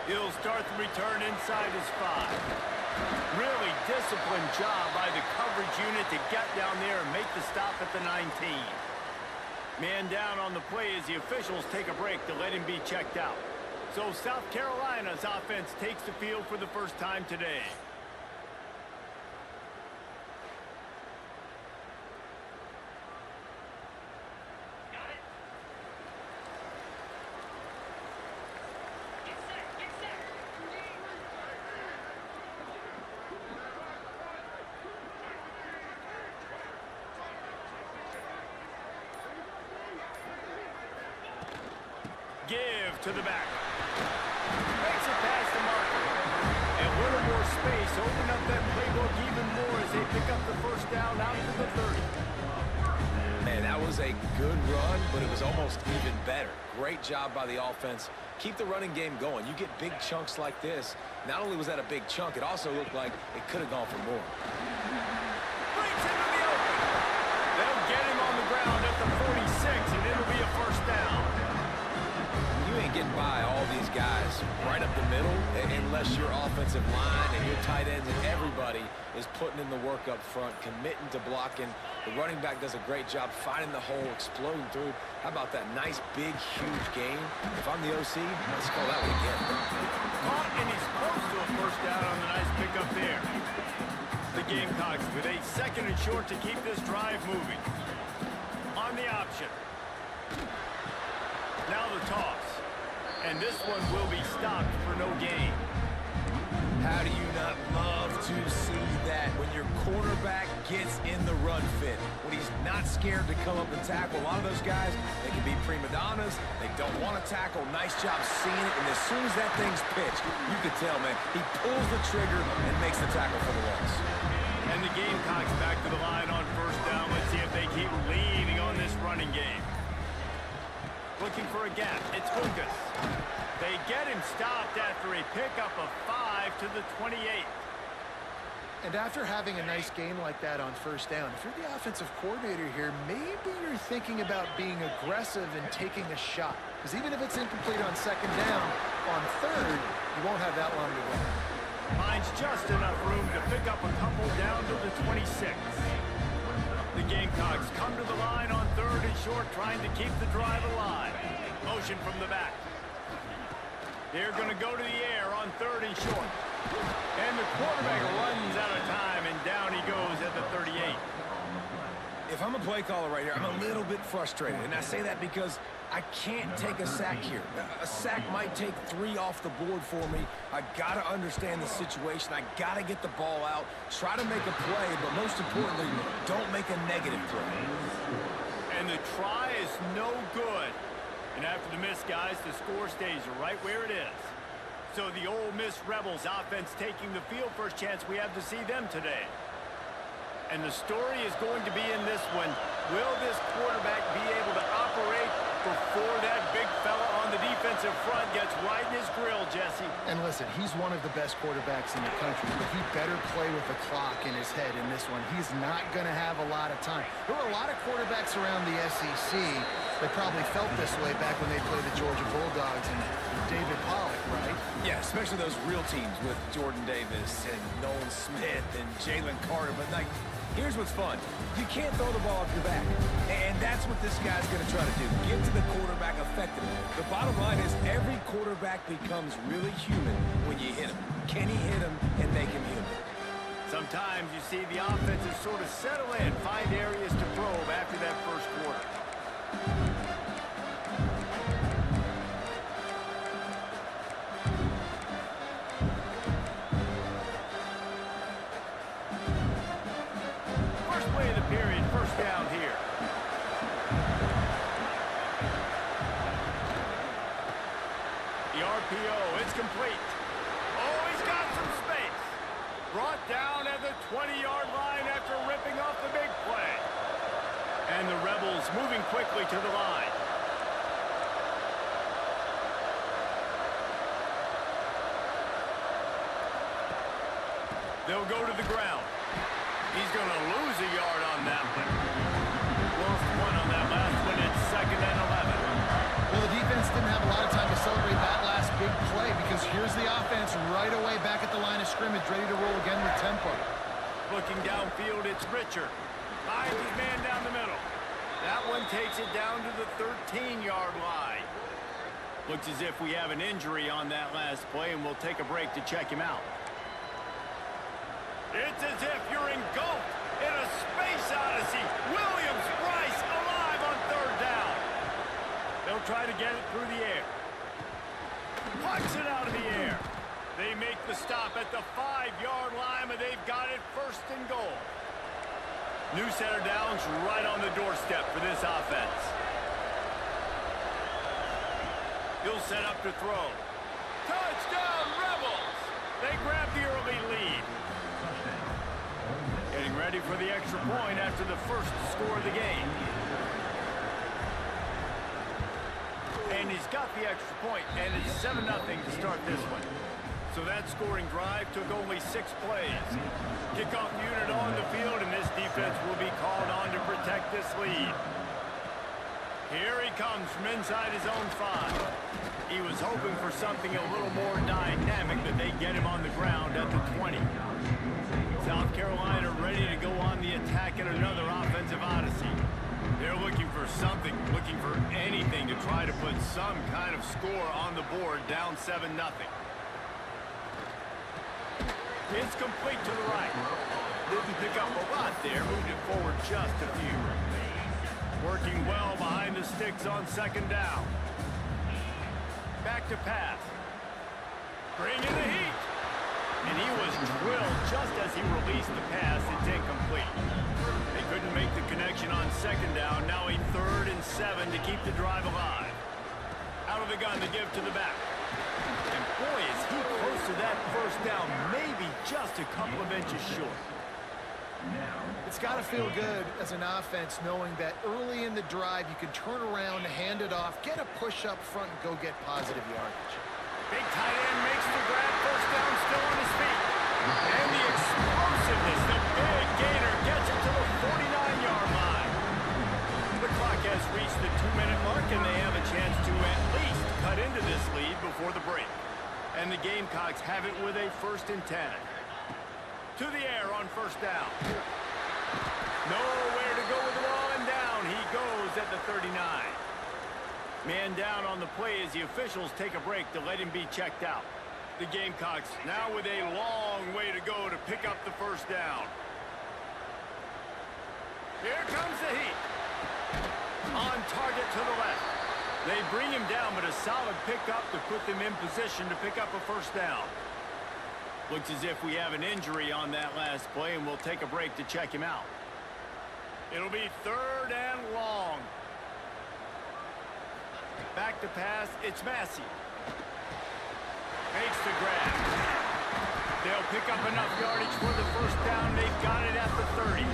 He'll start the return inside his 5. Really disciplined job by the coverage unit to get down there and make the stop at the 19. Man down on the play as the officials take a break to let him be checked out. So South Carolina's offense takes the field for the first time today. Give to the back. Makes it past the marker. And a little more space. Open up that playbook even more as they pick up the first down out to the 30. Man, that was a good run, but it was almost even better. Great job by the offense. Keep the running game going. You get big chunks like this. Not only was that a big chunk, it also looked like it could have gone for more. Breaks into the open. They'll get him on the ground at the 46, and it'll be a first down. You ain't getting by all these guys right up the middle unless your offensive line and your tight ends and everybody is putting in the work up front, committing to blocking. The running back does a great job finding the hole, exploding through. How about that nice, big, huge gain? If I'm the OC, let's call that one again. Caught, and he's close to a first down on the nice pickup there. The Gamecocks with a 2nd and short to keep this drive moving. On the option. Now the toss. And this one will be stopped for no gain. How do you not love to see that when your quarterback gets in the run fit, when he's not scared to come up and tackle? A lot of those guys, they can be prima donnas. They don't want to tackle. Nice job seeing it. And as soon as that thing's pitched, you can tell, man, he pulls the trigger and makes the tackle for the loss. And the Gamecocks back to the line on first down. Let's see if they keep leaning on this running game. Looking for a gap. It's Lucas. They get him stopped after a pickup of 5 to the 28. And after having a nice game like that on first down, if you're the offensive coordinator here, maybe you're thinking about being aggressive and taking a shot. Because even if it's incomplete on 2nd down, on 3rd, you won't have that long to go. Finds just enough room to pick up a couple down to the 26. The Gamecocks come to the line on 3rd and short, trying to keep the drive alive. Motion from the back. They're going to go to the air on 3rd and short. And the quarterback runs out of time, and down he goes at the 38. If I'm a play caller right here, I'm a little bit frustrated. And I say that because I can't take a sack here. A sack might take 3 off the board for me. I got to understand the situation. I got to get the ball out, try to make a play, but most importantly, don't make a negative play. And the try is no good. And after the miss, guys, the score stays right where it is. So the Ole Miss Rebels offense taking the field. First chance we have to see them today. And the story is going to be in this one. Will this quarterback be able to operate before that big fella on the defensive front gets right in his grill, Jesse? And listen, he's one of the best quarterbacks in the country, but he better play with the clock in his head in this one. He's not going to have a lot of time. There were a lot of quarterbacks around the SEC that probably felt this way back when they played the Georgia Bulldogs and David Pollock, right? Yeah, especially those real teams with Jordan Davis and Nolan Smith and Jalen Carter. But, like, here's what's fun. You can't throw the ball off your back. And that's what this guy's going to try to do. Get to the quarterback effectively. The bottom line is every quarterback becomes really human when you hit him. Can he hit him and make him human? Sometimes you see the offenses sort of settle in, find areas to probe after that first quarter. First play of the period, first down here. The RPO, it's complete. Oh, he's got some space. Brought down at the 20-yard line after ripping off the big play. And the Rebels moving quickly to the line. They'll go to the ground. He's going to lose a yard on that one. Lost 1 on that last one. It's 2nd and 11. Well, the defense didn't have a lot of time to celebrate that last big play because here's the offense right away back at the line of scrimmage, ready to roll again with tempo. Looking downfield, it's Richard. Finds his man down the middle. That one takes it down to the 13-yard line. Looks as if we have an injury on that last play, and we'll take a break to check him out. It's as if you're engulfed in a space odyssey. Williams-Brice alive on 3rd down. They'll try to get it through the air. Pucks it out of the air. They make the stop at the 5-yard line, but they've got it 1st and goal. New center downs right on the doorstep for this offense. He'll set up to throw. Touchdown, Rebels! They grab the early lead. Getting ready for the extra point after the first score of the game. And he's got the extra point, and it's 7-0 to start this one. So that scoring drive took only 6 plays. Kickoff unit on the field, and this defense will be called on to protect this lead. Here he comes from inside his own 5. He was hoping for something a little more dynamic, that they get him on the ground at the 20. South Carolina ready to go on the attack in another offensive odyssey. They're looking for something, looking for anything to try to put some kind of score on the board, down 7-0. It's complete to the right. Didn't pick up a lot there, moved it forward just a few. Working well behind the sticks on 2nd down. Back to pass. Bring in the heat. And he was drilled just as he released the pass. It's incomplete. They couldn't make the connection on 2nd down. Now a 3rd and 7 to keep the drive alive. Out of the gun to give to the back. And boy, is he close to that 1st down. Maybe just a couple of inches short. It's got to feel good as an offense knowing that early in the drive you can turn around, hand it off, get a push up front, and go get positive yardage. Big tight end makes the grab, 1st down, still on his feet. And the explosiveness, the big gainer gets him to the 49-yard line. The clock has reached the 2-minute mark, and they have a chance to at least cut into this lead before the break. And the Gamecocks have it with a 1st and 10. To the air on 1st down. Nowhere to go with the ball, and down he goes at the 39. Man down on the play as the officials take a break to let him be checked out. The Gamecocks now with a long way to go to pick up the 1st down. Here comes the heat. On target to the left. They bring him down, but a solid pickup to put them in position to pick up a 1st down. Looks as if we have an injury on that last play, and we'll take a break to check him out. It'll be 3rd and long. Back to pass, it's Massey. Makes the grab. They'll pick up enough yardage for the 1st down. They've got it at the 30.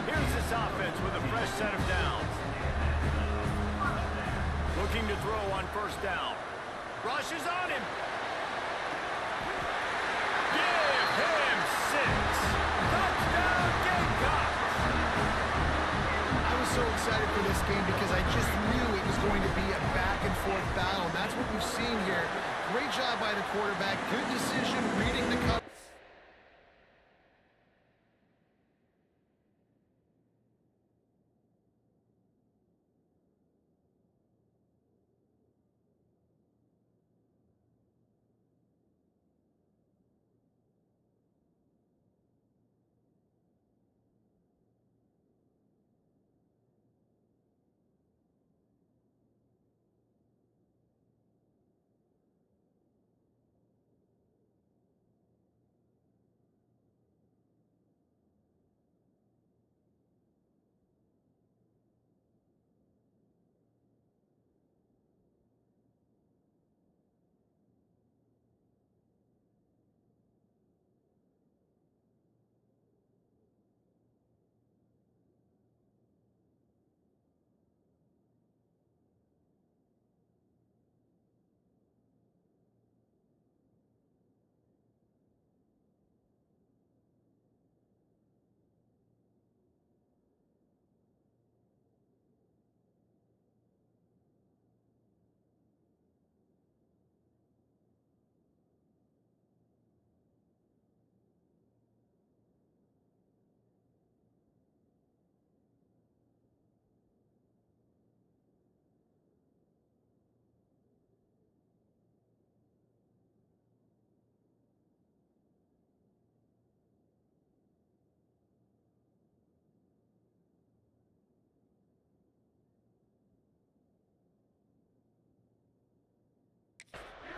Here's this offense with a fresh set of downs. Looking to throw on 1st down. Rushes on him. Give him 6. Touchdown, Gamecocks! I was so excited for this game because I just knew it was going to be a back-and-forth battle. And that's what we've seen here. Great job by the quarterback. Good decision reading the cover.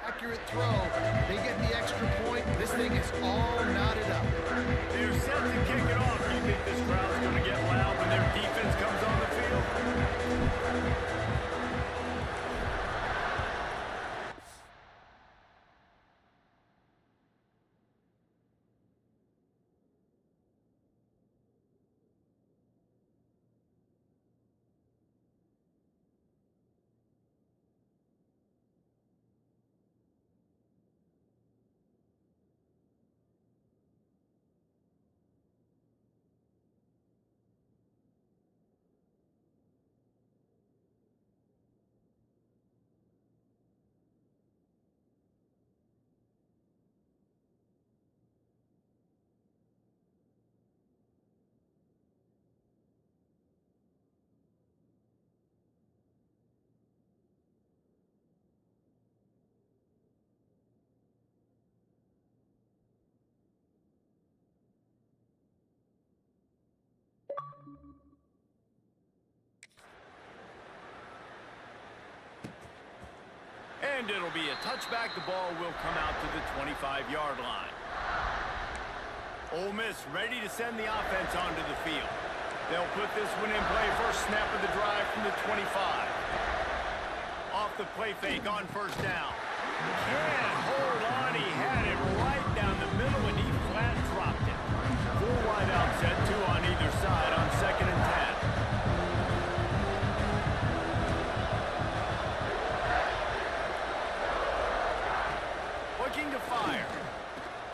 Accurate throw. They get the extra point. This thing is all knotted up. They're set to kick it off. You think this crowd's going to get loud when their defense comes on the field? And it'll be a touchback. The ball will come out to the 25-yard line. Ole Miss ready to send the offense onto the field. They'll put this one in play. First snap of the drive from the 25. Off the play fake on first down. Can't hold on. He had it right down the middle, and he flat dropped it. 4 wide out set, 2 on either side on 2nd and 10. Looking to fire.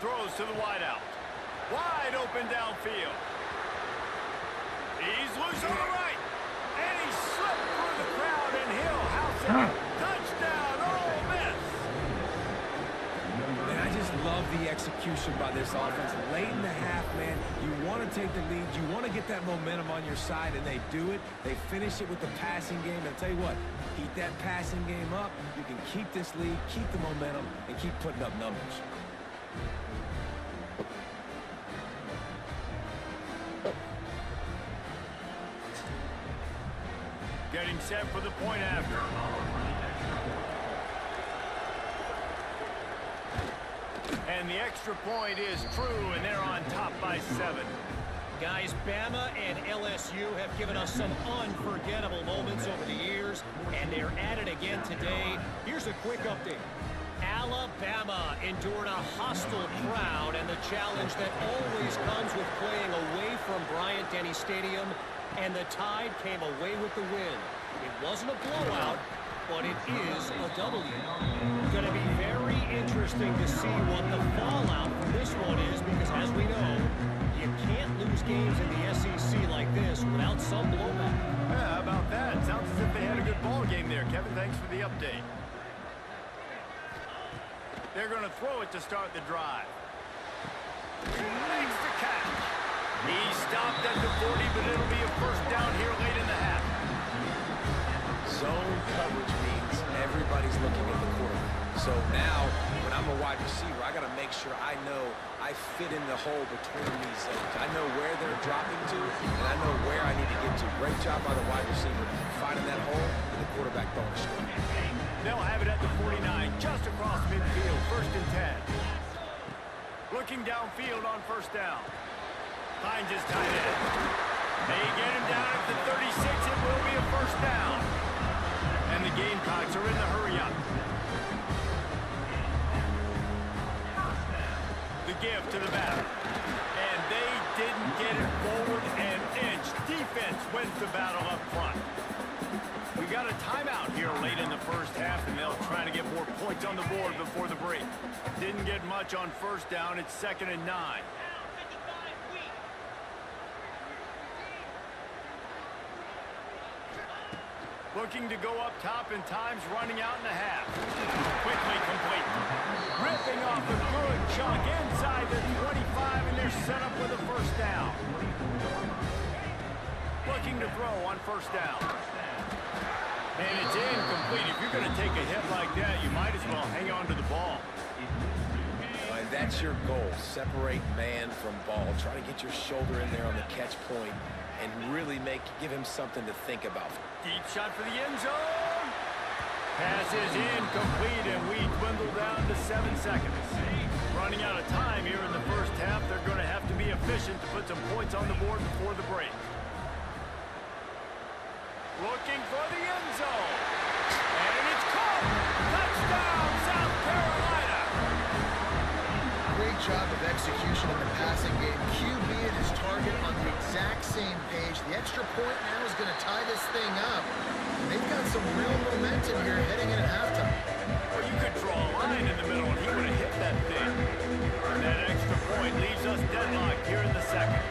Throws to the wide out. Wide open downfield. He's loose on the right. And he slipped through the crowd, and he'll house it. Touchdown, Ole Miss. Man, I just love the execution by this offense. Late in the half, man, you want to take the lead. You want to get that momentum on your side, and they do it. They finish it with the passing game. And I'll tell you what, keep that passing game up. You can keep this lead, keep the momentum, and keep putting up numbers. Getting set for the point after. And the extra point is true, and they're on top by 7. Guys, Bama and LSU have given us some unforgettable moments over the years, and they're at it again today. Here's a quick update. Alabama endured a hostile crowd and the challenge that always comes with playing away from Bryant-Denny Stadium, and the Tide came away with the win. It wasn't a blowout, but it is a W. Going to be very interesting to see what the fallout from this one is, because as we know, you can't lose games in the SEC like this without some blowback. Yeah, how about that? Sounds as if they had a good ball game there. Kevin, thanks for the update. They're going to throw it to start the drive. Makes the catch. He stopped at the 40, but it'll be a first down here late in the half. Zone coverage means everybody's looking at the quarterback. So now, when I'm a wide receiver, I got to make sure I know I fit in the hole between these zones. I know where they're dropping to, and I know where I need to get to. Great job by the wide receiver finding that hole, and the quarterback throwing a straight. They'll have it at the 49, just across midfield, 1st and 10. Looking downfield on first down. Finds his tight end. They get him down at the 36. It will be a first down. And the Gamecocks are in the hurry-up. The give to the batter. And they didn't get it forward an inch. Defense wins the battle up front. We got a timeout here late in the first half, and they'll try to get more points on the board before the break. Didn't get much on first down. It's 2nd and 9. Looking to go up top, and time's running out in the half. Quickly complete. Ripping off a good chunk inside the 25, and they're set up with a first down. Looking to throw on first down. And it's incomplete. If you're going to take a hit like that, you might as well hang on to the ball. And that's your goal. Separate man from ball. Try to get your shoulder in there on the catch point and really give him something to think about. Deep shot for the end zone. Pass is incomplete, and we dwindle down to 7 seconds. Running out of time here in the first half. They're going to have to be efficient to put some points on the board before the break. Looking for the end zone. And it's caught. Touchdown, South Carolina. Great job of execution in the passing game. QB and his target on the exact same page. The extra point now is going to tie this thing up. And they've got some real momentum here heading into halftime. Well, you could draw a line in the middle, and he would have hit that thing. And that extra point leaves us deadlocked here in the second.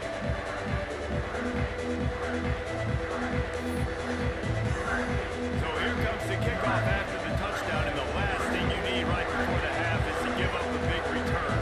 So here comes the kickoff after the touchdown, and the last thing you need right before the half is to give up a big return.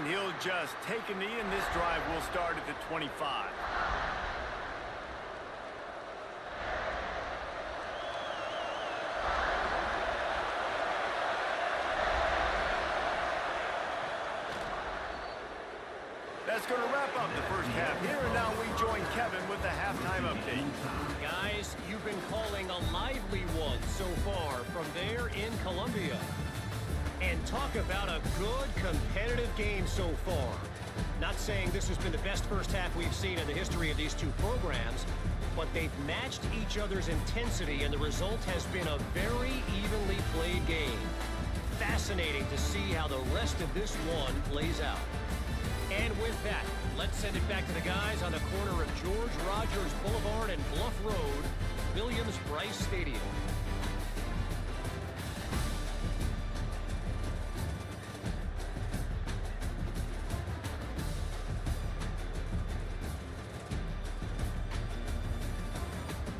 And he'll just take a knee, and this drive will start at the 25. That's going to wrap up the first half here, and now we join Kevin with the halftime update. Guys, you've been calling a lively one so far from there in Columbia. And talk about a good competitive game so far. Not saying this has been the best first half we've seen in the history of these two programs, but they've matched each other's intensity, and the result has been a very evenly played game. Fascinating to see how the rest of this one plays out. And with that, let's send it back to the guys on the corner of George Rogers Boulevard and Bluff Road, Williams-Brice Stadium.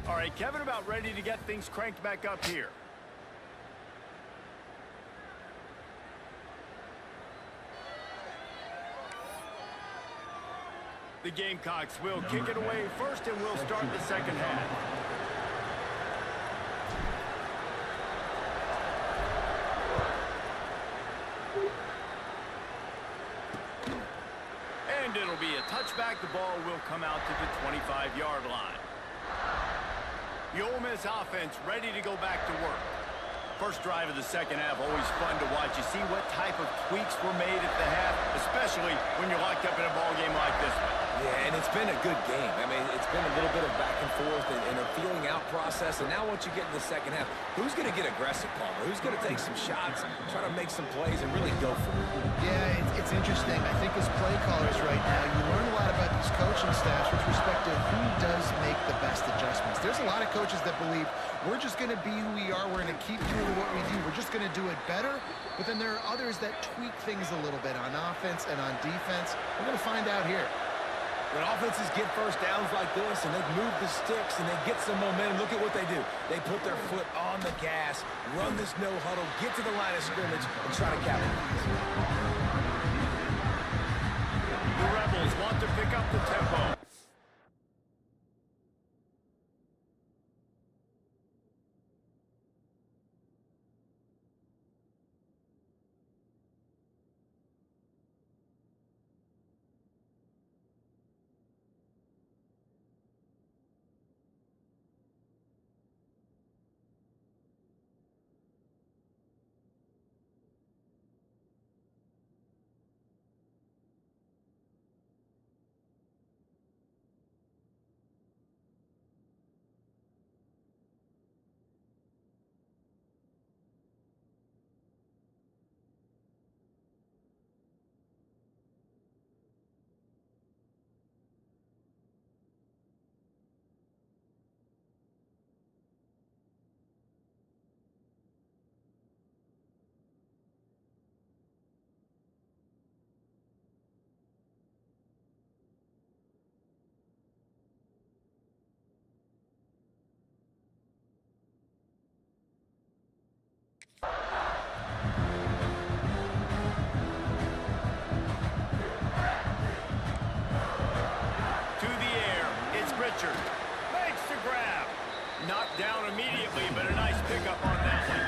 All right, Kevin, about ready to get things cranked back up here. The Gamecocks will kick it away first, and we'll start the second half. And it'll be a touchback. The ball will come out to the 25-yard line. The Ole Miss offense ready to go back to work. First drive of the second half, always fun to watch. You see what type of tweaks were made at the half, especially when you're locked up in a ball game like this one. Yeah, and it's been a good game. I mean, it's been a little bit of back and forth and a feeling out process. And now once you get in the second half, who's going to get aggressive, Palmer? Who's going to take some shots, try to make some plays, and really go for it? Yeah, it's interesting. I think as play callers right now, you learn a lot about these coaching staffs with respect to who does make the best adjustments. There's a lot of coaches that believe we're just going to be who we are. We're going to keep doing what we do. We're just going to do it better. But then there are others that tweak things a little bit on offense and on defense. We're going to find out here. When offenses get first downs like this and they move the sticks and they get some momentum, look at what they do. They put their foot on the gas, run this no huddle, get to the line of scrimmage, and try to capitalize. The Rebels want to pick up the tempo. Richard makes the grab. Knocked down immediately, but a nice pickup on that one.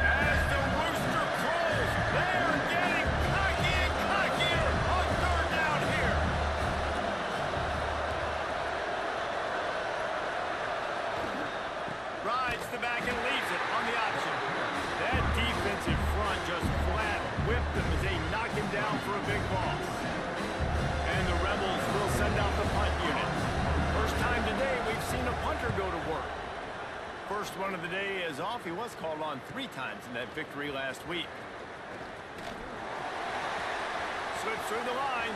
As the rooster crows, they are getting cocky and cockier on third down here. Rides the back and leaves it on the option. That defensive front just flat whipped them as they knock him down for a big loss. And the Rebels will send out the punt unit. First time today we've seen a punter go to work. First one of the day is off. He was called on 3 times in that victory last week. Slips through the line.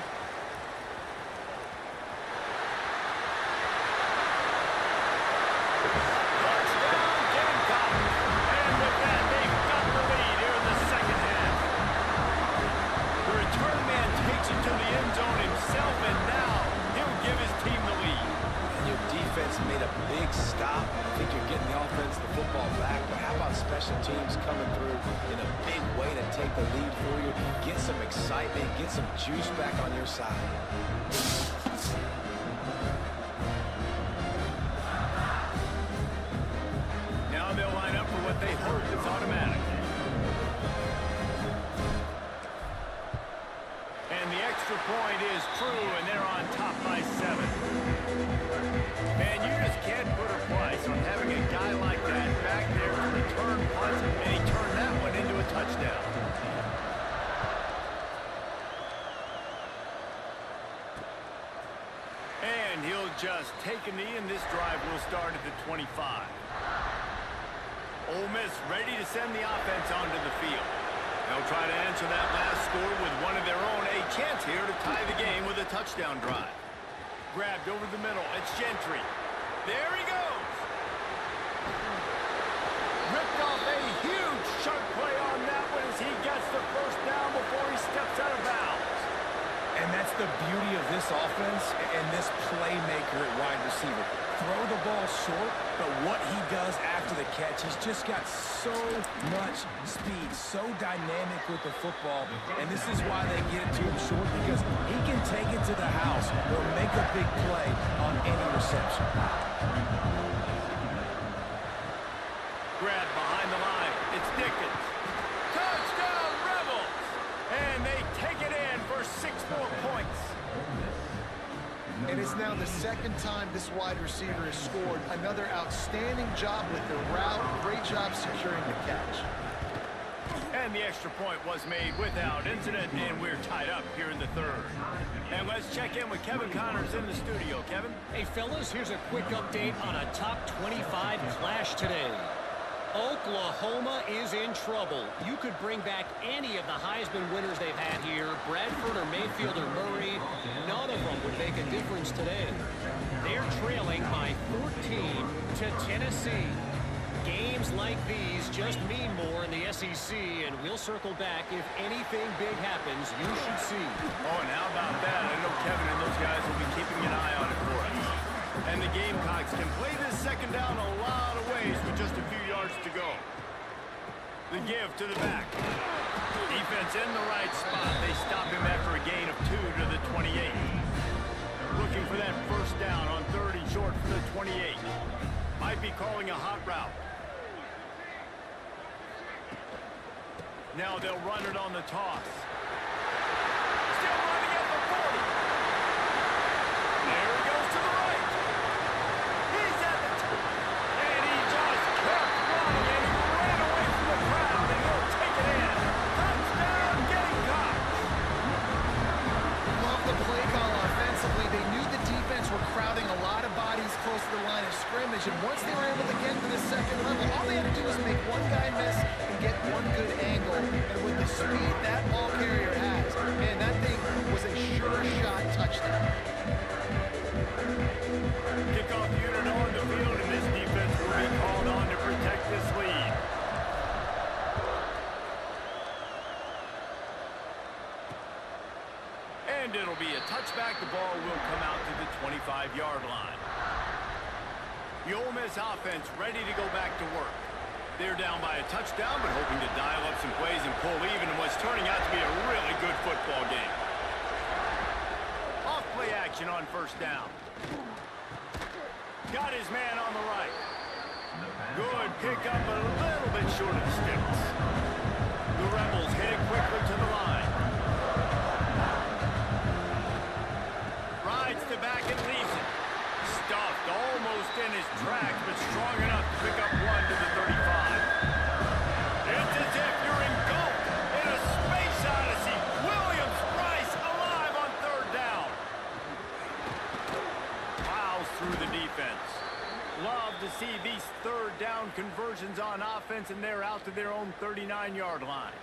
Touchdown, Gamecocks. And with that, they've got the lead here in the second half. The return man takes it to the end zone himself, and now he'll give his team the lead. Your defense made a big stop. I think you're getting the offense the football back, but how about about special teams coming through in a big way to take the lead for you, get some excitement, get some juice back on your side. Now they'll line up for what they hope is automatic. And the extra point is true, and they're on top by 7. And you just can't put a price on having a guy like that back there to return punts, and he turned that one into a touchdown. And he'll just take a knee, and this drive will start at the 25. Ole Miss ready to send the offense onto the field. They'll try to answer that last score with one of their own. A chance here to tie the game with a touchdown drive. Grabbed over the middle. It's Gentry. There he goes. Ripped off a huge sharp play on that one as he gets the first down before he steps out of bounds. And that's the beauty of this offense and this playmaker at wide receiver. Throw the ball short, but what he does after the catch, he's just got so much speed, so dynamic with the football. And this is why they get it to him short, because he can take it to the house or make a big play on any reception. Grabbed behind the line. It's Dickens. Touchdown, Rebels! And they take it in for 6 more points. And it's now the second time this wide receiver has scored. Another outstanding job with the route. Great job securing the catch. And the extra point was made without incident, and we're tied up here in the third. And let's check in with Kevin Connors in the studio. Kevin? Hey, fellas, here's a quick update on a top 25 clash today. Oklahoma is in trouble. You could bring back any of the Heisman winners they've had here, Bradford or Mayfield or Murray. None of them would make a difference today. They're trailing by 14 to Tennessee. Games like these just mean more in the SEC, and we'll circle back if anything big happens. You should see. Oh, and how about that? I know Kevin and those guys will be keeping an eye on it for us. And the Gamecocks can play this second down a lot of ways with just a few yards to go. The give to the back. Defense in the right spot. They stop him after a gain of 2 to the 28. Looking for that first down on 3rd and short from the 28. Might be calling a hot route. Now they'll run it on the toss. Still running at the 40. There he goes to the right. He's at the top. And he just kept running, and he ran away from the crowd, and he'll take it in. Touchdown, Gamecocks. Love the play call offensively. They knew the defense were crowding a lot of bodies close to the line of scrimmage, and once they were able to get to the second level, all they had to do was make one guy miss and get one good angle. And with the speed that ball carrier has, man, that thing was a sure shot touchdown. Kickoff unit on the field, and this defense will be called on to protect this lead. And it'll be a touchback. The ball will come out to the 25-yard line. The Ole Miss offense ready to go back to work. They're down by a touchdown, but hoping to dial up some plays and pull even in what's turning out to be a really good football game. Off play action on first down. Got his man on the right. Good pick up, a little bit short of the sticks. The Rebels hit it quickly to the line. Rides to back and leaves it. Stuffed almost in his tracks, but strong enough to pick up 1 to the 35. It's as if you're engulfed in a space odyssey. Williams-Brice alive on 3rd down. Plows through the defense. Love to see these 3rd down conversions on offense, and they're out to their own 39-yard line.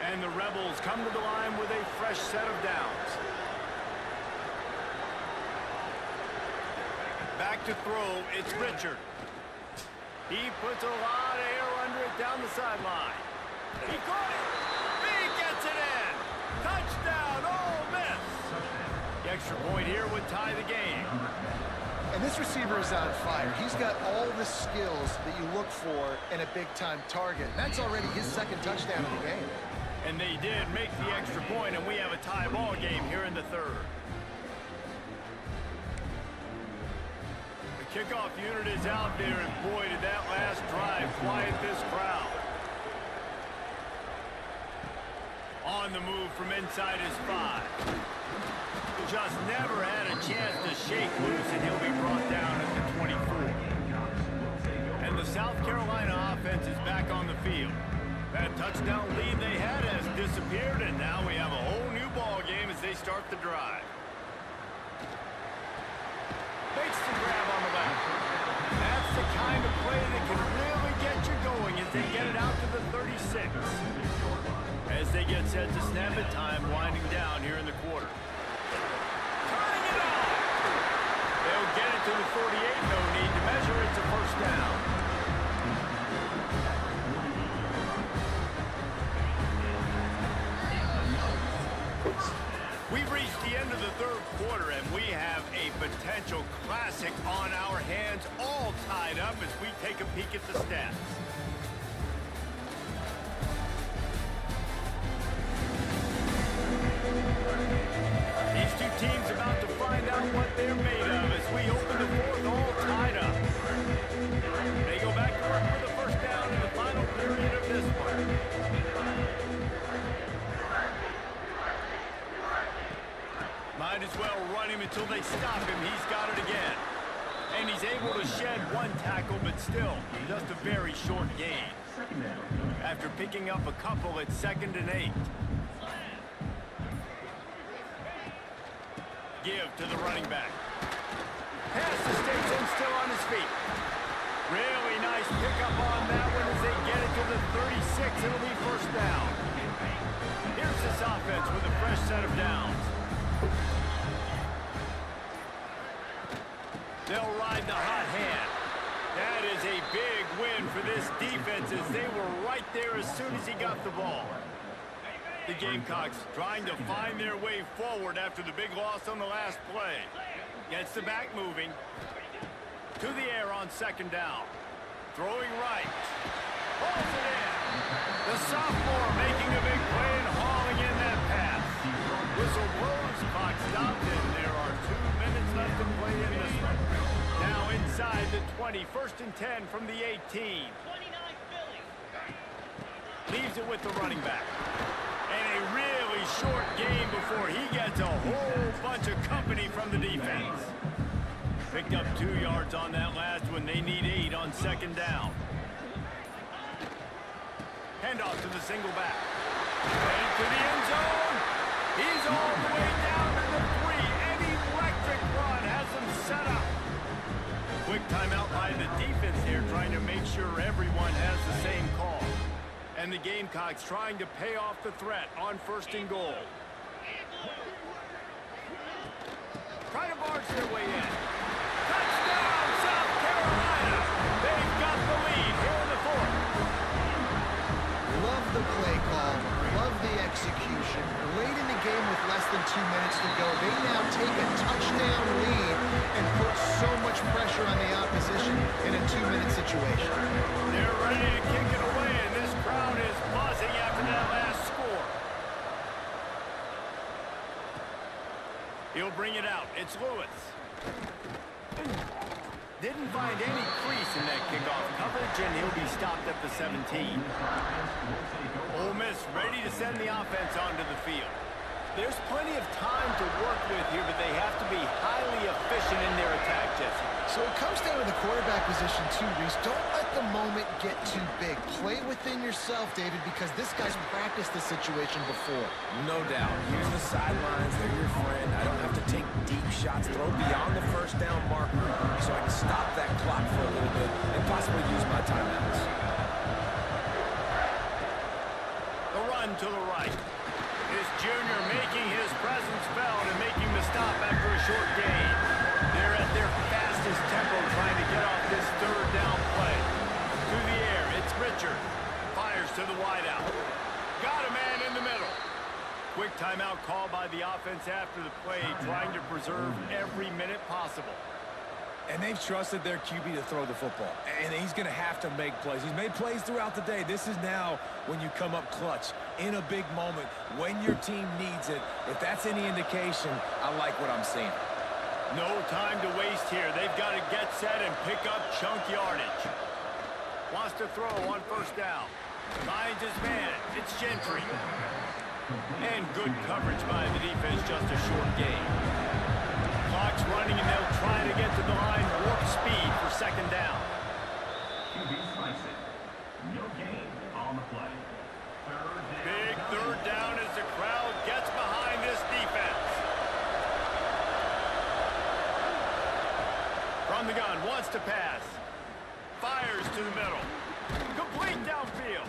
And the Rebels come to the line with a fresh set of downs. Back to throw, it's Richard. He puts a lot of air under it down the sideline. He caught it. He gets it in. Touchdown, Ole Miss. Yeah, extra point here would tie the game. And this receiver is on fire. He's got all the skills that you look for in a big-time target. And that's already his second touchdown of the game. And they did make the extra point, and we have a tie ball game here in the third. The kickoff unit is out there, and boy, did that last drive quiet this crowd. On the move from inside his 5. Just never had a chance to shake loose, and he'll be brought down at the 24. And the South Carolina offense is back on the field. That touchdown lead they had has disappeared, and now we have a whole new ball game as they start the drive. Makes the grab on the left. That's the kind of play that can really get you going as they get it out to the 36. As they get set to snap it, time winding down here in the quarter. Turning it on! They'll get it to the 48, no need to measure. It's a first down. We've reached the end of the third quarter, and we have a potential classic on our hands, all tied up as we take a peek at the stats. These two teams about to find out what they're made of as we open the fourth, all tied up. They go back to work for the first down in the final period of this one. Might as well run him until they stop him. He's got it again. And he's able to shed one tackle, but still, just a very short gain. After picking up a couple, it's 2nd and 8. Give to the running back. Pass to Stetson, still on his feet. Really nice pickup on that one as they get it to the 36. It'll be first down. Here's this offense with a fresh set of downs. They'll ride the hot hand. That is a big win for this defense as they were right there as soon as he got the ball. The Gamecocks trying to find their way forward after the big loss on the last play. Gets the back moving. To the air on 2nd down. Throwing right. Pulls it in. The sophomore making a big play and hauling in that pass. Whistle blows, clock stopped, and there are 2 minutes left to play in this one. Now inside the 20, 1st and 10 from the 18. Leaves it with the running back. And a really short game before he gets a whole bunch of company from the defense. Picked up 2 yards on that last one. They need 8 on 2nd down. Handoff to the single back. And to the end zone. He's all the way down to the 3. An electric run has him set up. Quick timeout by the defense here, trying to make sure everyone has the same call. And the Gamecocks trying to pay off the threat on 1st and goal. Trying to barge their way in. Touchdown, South Carolina! They've got the lead here in the 4th. Love the play call. Love the execution. Late in the game with less than 2 minutes to go, they now take a touchdown lead and put so much pressure on the opposition in a 2-minute situation. They're ready to kick it away, and this crowd is buzzing after that last score. He'll bring it out. It's Lewis. Didn't find any crease in that kickoff coverage, and he'll be stopped at the 17. Ole Miss ready to send the offense onto the field. There's plenty of time to work with here, but they have to be highly efficient in their attack, Jesse. So it comes down to the quarterback position too, Reese. Don't let the moment get too big. Play within yourself, David, because this guy's practiced this situation before. No doubt. Use the sidelines. They're your friend. I don't have to take deep shots. Throw beyond the first down marker so I can stop that clock for a little bit and possibly use my timeouts. The run to the right. This junior making his presence felt and making the stop after a short gain. They're at their fastest tempo trying to get off this 3rd down play. To the air, it's Richard. Fires to the wideout. Got a man in the middle. Quick timeout call by the offense after the play, trying to preserve every minute possible. And they've trusted their QB to throw the football. And he's going to have to make plays. He's made plays throughout the day. This is now when you come up clutch in a big moment when your team needs it. If that's any indication, I like what I'm seeing. No time to waste here. They've got to get set and pick up chunk yardage. Wants to throw on first down. Finds his man. It's Gentry. And good coverage by the defense, just a short gain. Clock's running, and they'll try to get to the line. Warp speed for second down. No gain on the play. Big third down as the crowd gets behind this defense. From the gun, wants to pass. Fires to the middle. Complete downfield.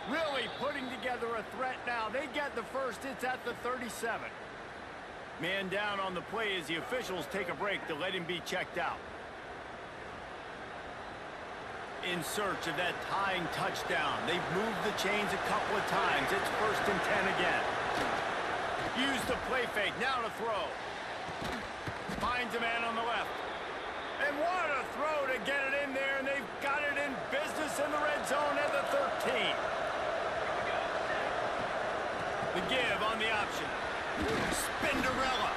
Really putting together a threat now. They get the first. It's at the 37. Man down on the play as the officials take a break to let him be checked out. In search of that tying touchdown. They've moved the chains a couple of times. It's 1st and 10 again. Use the play fake. Now to throw. Finds a man on the left. And what a throw to get it in there. And they've got it in business in the red zone at the 13. The give on the option. Spinderella.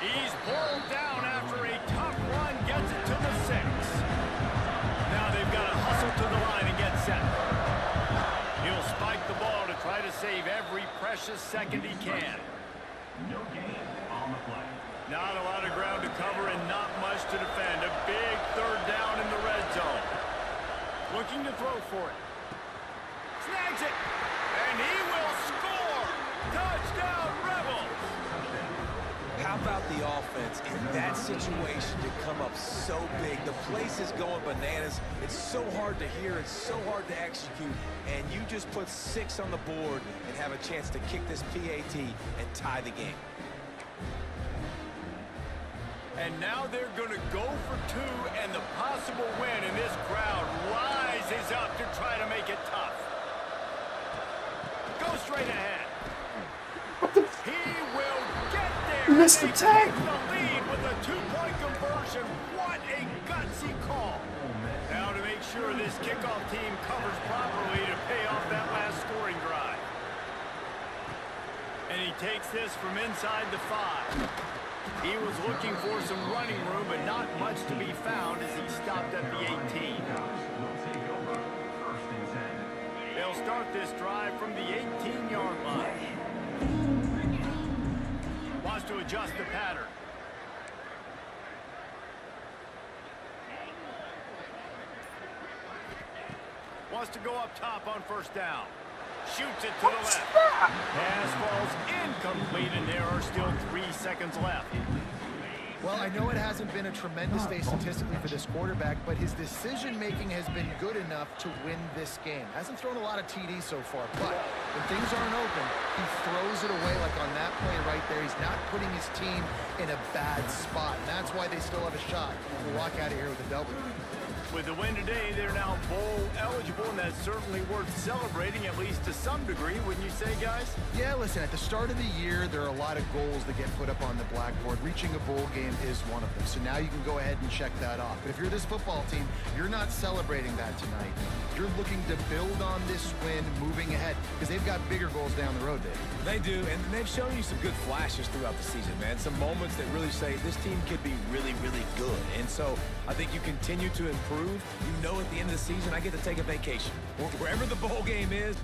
He's pulled down after a tough run. Gets it to the 6. Now they've got to hustle to the line and get set. He'll spike the ball to try to save every precious second he can. No gain on the play. Not a lot of ground to cover and not much to defend. A big third down in the red zone. Looking to throw for it. Snags it. And he will score. Touchdown, Rebels. How about the offense in that situation to come up so big? The place is going bananas. It's so hard to hear. It's so hard to execute. And you just put 6 on the board and have a chance to kick this PAT and tie the game. And now they're going to go for 2 and the possible win. And this crowd rises up to try to make it tough. Go straight ahead. He will get there. Missed the tag. The lead with a 2-point conversion. What a gutsy call. Now to make sure this kickoff team covers properly to pay off that last scoring drive. And he takes this from inside the 5. He was looking for some running room, but not much to be found as he stopped at the 18. They'll start this drive from the 18-yard line. Wants to adjust the pattern. Wants to go up top on first down. Shoots it to the left. Pass falls incomplete, and there are still 3 seconds left. Well, I know it hasn't been a tremendous day statistically for this quarterback, but his decision-making has been good enough to win this game. Hasn't thrown a lot of TDs so far, but when things aren't open, he throws it away like on that play right there. He's not putting his team in a bad spot, and that's why they still have a shot to walk out of here with a W. With the win today, they're now bowl eligible, and that's certainly worth celebrating, at least to some degree, wouldn't you say, guys? Yeah, listen, at the start of the year, there are a lot of goals that get put up on the blackboard. Reaching a bowl game is one of them, so now you can go ahead and check that off. But if you're this football team, you're not celebrating that tonight. You're looking to build on this win moving ahead, because they've got bigger goals down the road, Dave. They do, and they've shown you some good flashes throughout the season, man. Some moments that really say this team could be really, really good. And so I think you continue to improve. You know at the end of the season, I get to take a vacation. Wherever the bowl game is.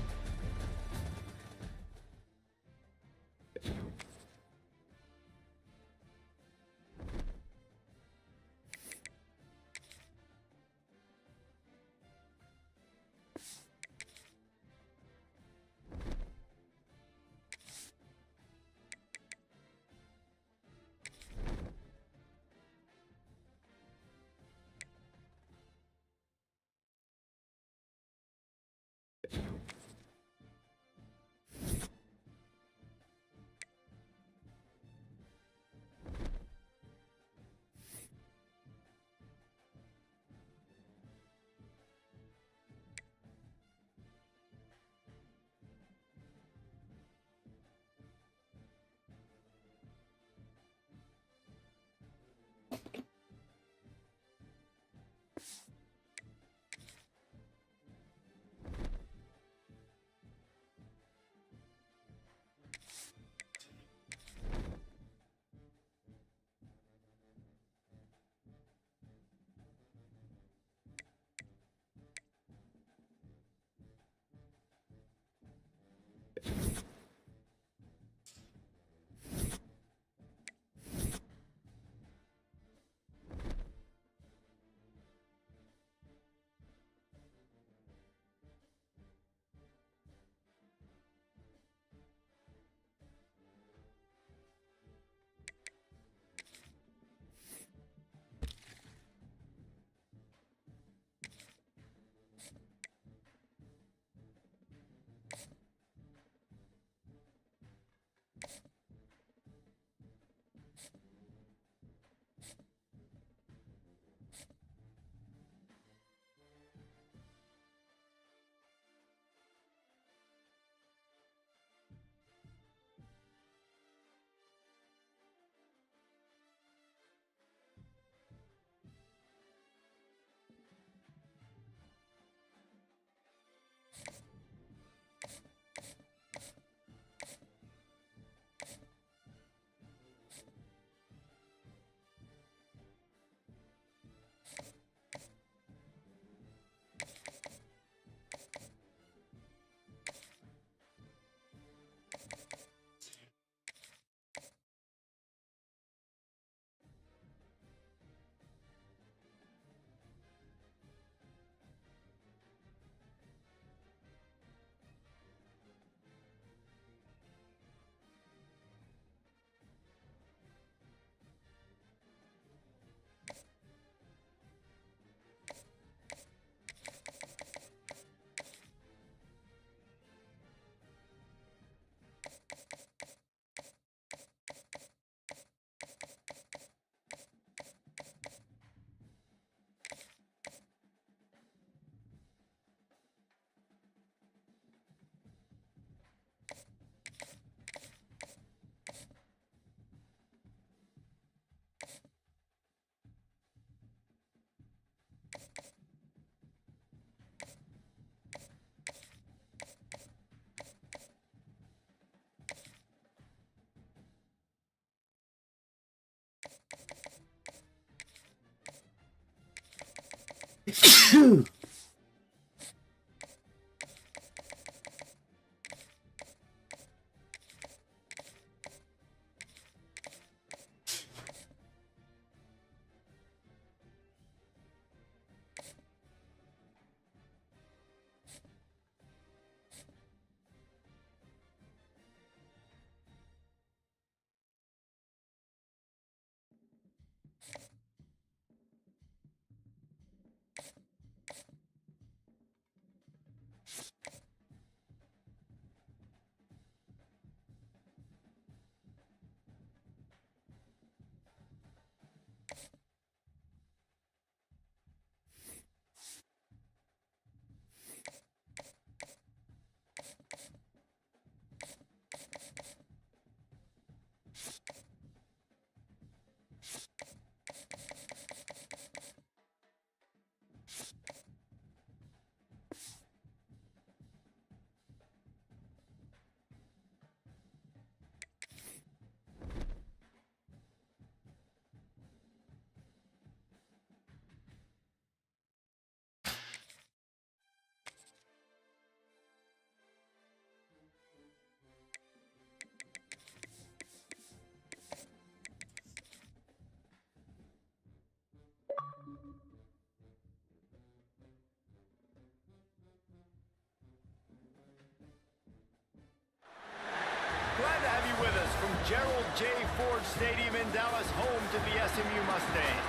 Glad to have you with us from Gerald J. Ford Stadium in Dallas, home to the SMU Mustangs.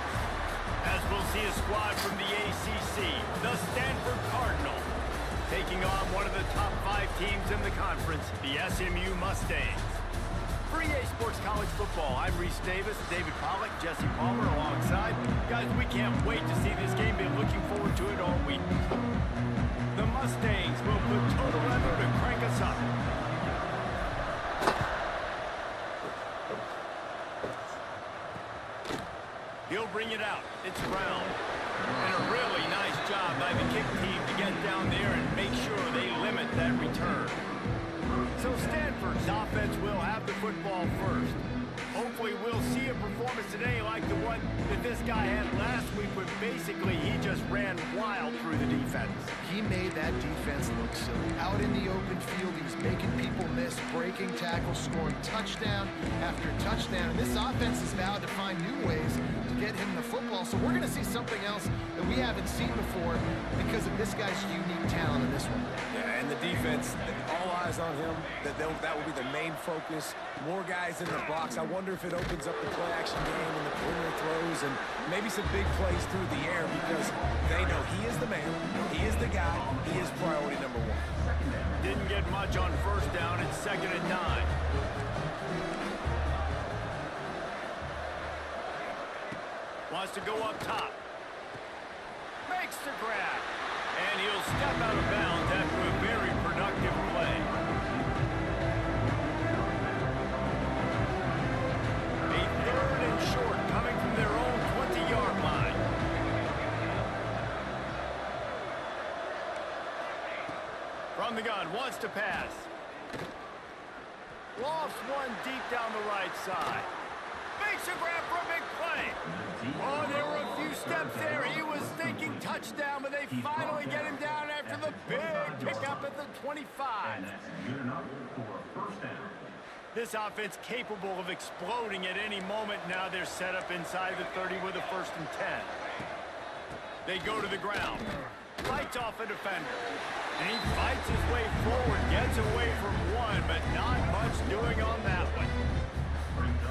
As we'll see a squad from the ACC, the Stanford Cardinal, taking on one of the top 5 teams in the conference, the SMU Mustangs. For EA Sports College Football, I'm Reese Davis, David Pollack, Jesse Palmer alongside. Guys, we can't wait to see this game. Been looking forward to it all week. The Mustangs will put total leather to crank us up. He'll bring it out. It's Brown. And a really nice job by the kick team to get down there and make sure they limit that return. So Stanford's offense will have the football first. Hopefully we'll see a performance today like the one that this guy had last week when basically he just ran wild through the defense. He made that defense look silly. Out in the open field, he's making people miss, breaking tackles, scoring touchdown after touchdown. And this offense has vowed to find new ways to get him the football. So we're going to see something else that we haven't seen before because of this guy's unique talent in this one. Yeah, and the defense, all eyes on him. That will be the main focus. More guys in the box. I wonder if it opens up the play-action game and the perimeter throws and maybe some big plays through the air because they know he is the man, he is the guy, he is priority number 1. Didn't get much on first down. It's 2nd and 9. Wants to go up top. Makes the grab. And he'll step out of bounds after a very productive play. A 3rd and short coming from their own 20-yard line. From the gun, wants to pass. Lofts one deep down the right side. Makes a grab for a big play. Oh, there were a few steps there. He was thinking touchdown, but they finally get him down after the big pickup at the 25. And that's good enough for a first down. This offense capable of exploding at any moment. Now they're set up inside the 30 with a 1st and 10. They go to the ground. Fights off a defender. And he fights his way forward, gets away from one, but not much doing on that one.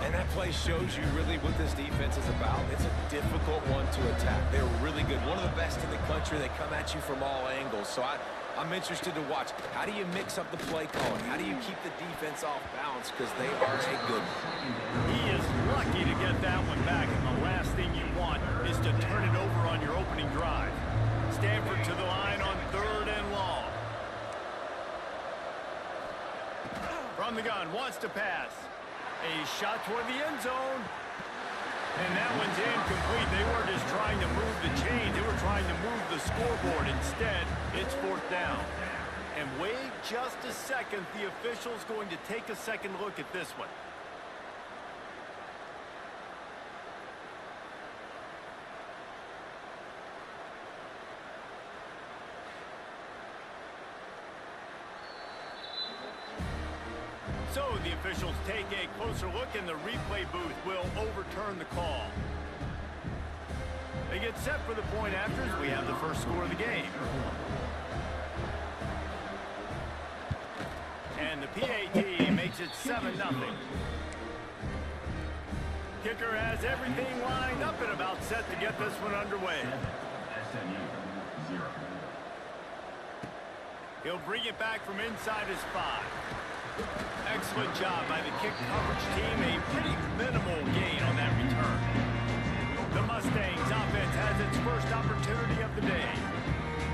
And that play shows you really what this defense is about. It's a difficult one to attack. They're really good. One of the best in the country. They come at you from all angles. So I'm interested to watch. How do you mix up the play calling? How do you keep the defense off balance? Because they are a good one. He is lucky to get that one back, and the last thing you want is to turn it over on your opening drive. Stanford to the line on 3rd and long. From the gun, wants to pass. A shot toward the end zone. And that one's incomplete. They weren't just trying to move the chain. They were trying to move the scoreboard. Instead, it's 4th down. And wait just a second. The official's going to take a second look at this one. So the officials take a closer look, and the replay booth will overturn the call. They get set for the point afters. We have the first score of the game. And the PAT makes it 7-0. Kicker has everything lined up and about set to get this one underway. SMU 0. He'll bring it back from inside his 5. Excellent job by the kick coverage team. A pretty minimal gain on that return. The Mustangs offense has its first opportunity of the day.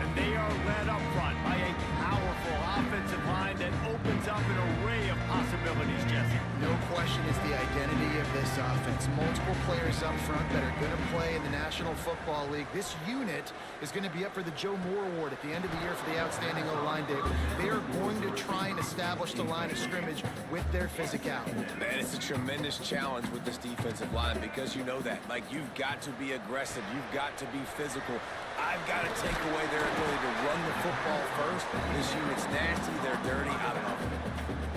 And they are led up front by a powerful offensive line that opens up an array of possibilities, Jesse. No question is the identity of this offense. Multiple players up front that are going to play in the National Football League. This unit is going to be up for the Joe Moore Award at the end of the year for the outstanding O-line, David. They are going to try and establish the line of scrimmage with their physicality. Man, it's a tremendous challenge with this defensive line because you know that. Like, you've got to be aggressive. You've got to be physical. I've got to take away their ability to run the football first. This unit's nasty. They're dirty. I don't know.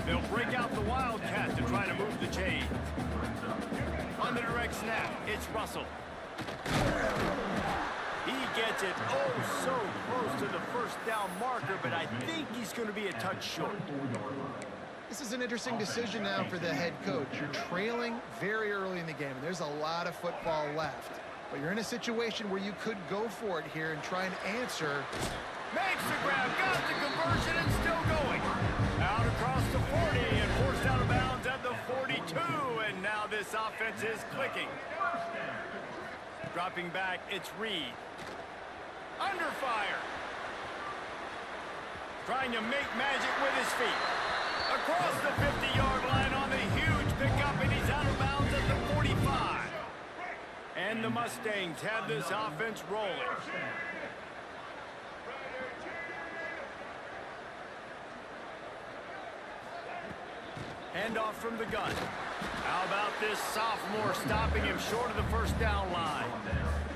They'll break out the Wildcat to try to move the chain. On the direct snap, it's Russell. He gets it so close to the first down marker, but I think he's going to be a touch short. This is an interesting decision now for the head coach. You're trailing very early in the game, and there's a lot of football left. But you're in a situation where you could go for it here and try and answer. Makes the grab, got the conversion, and still going. Out across the 40 and forced out of bounds at the 42, and now this offense is clicking. Dropping back, it's Reed. Under fire. Trying to make magic with his feet. Across the 50-yard line on the huge pickup, and he's out of bounds at the 45. And the Mustangs have this offense rolling. Handoff from the gun. How about this sophomore stopping him short of the first down line?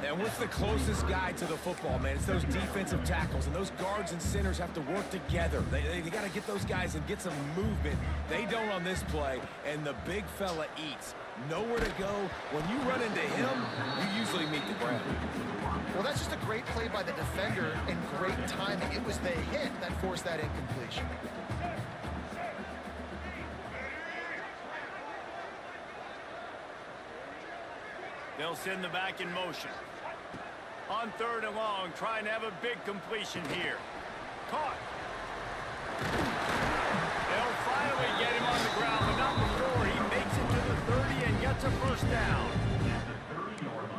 And what's the closest guy to the football, man? It's those defensive tackles, and those guards and centers have to work together. They got to get those guys and get some movement. They don't on this play, and the big fella eats. Nowhere to go. When you run into him, you usually meet the ground. Well, that's just a great play by the defender and great timing. It was the hit that forced that incompletion. They'll send the back in motion. On 3rd and long, trying to have a big completion here. Caught. They'll finally get him on the ground, but not before he makes it to the 30 and gets a first down.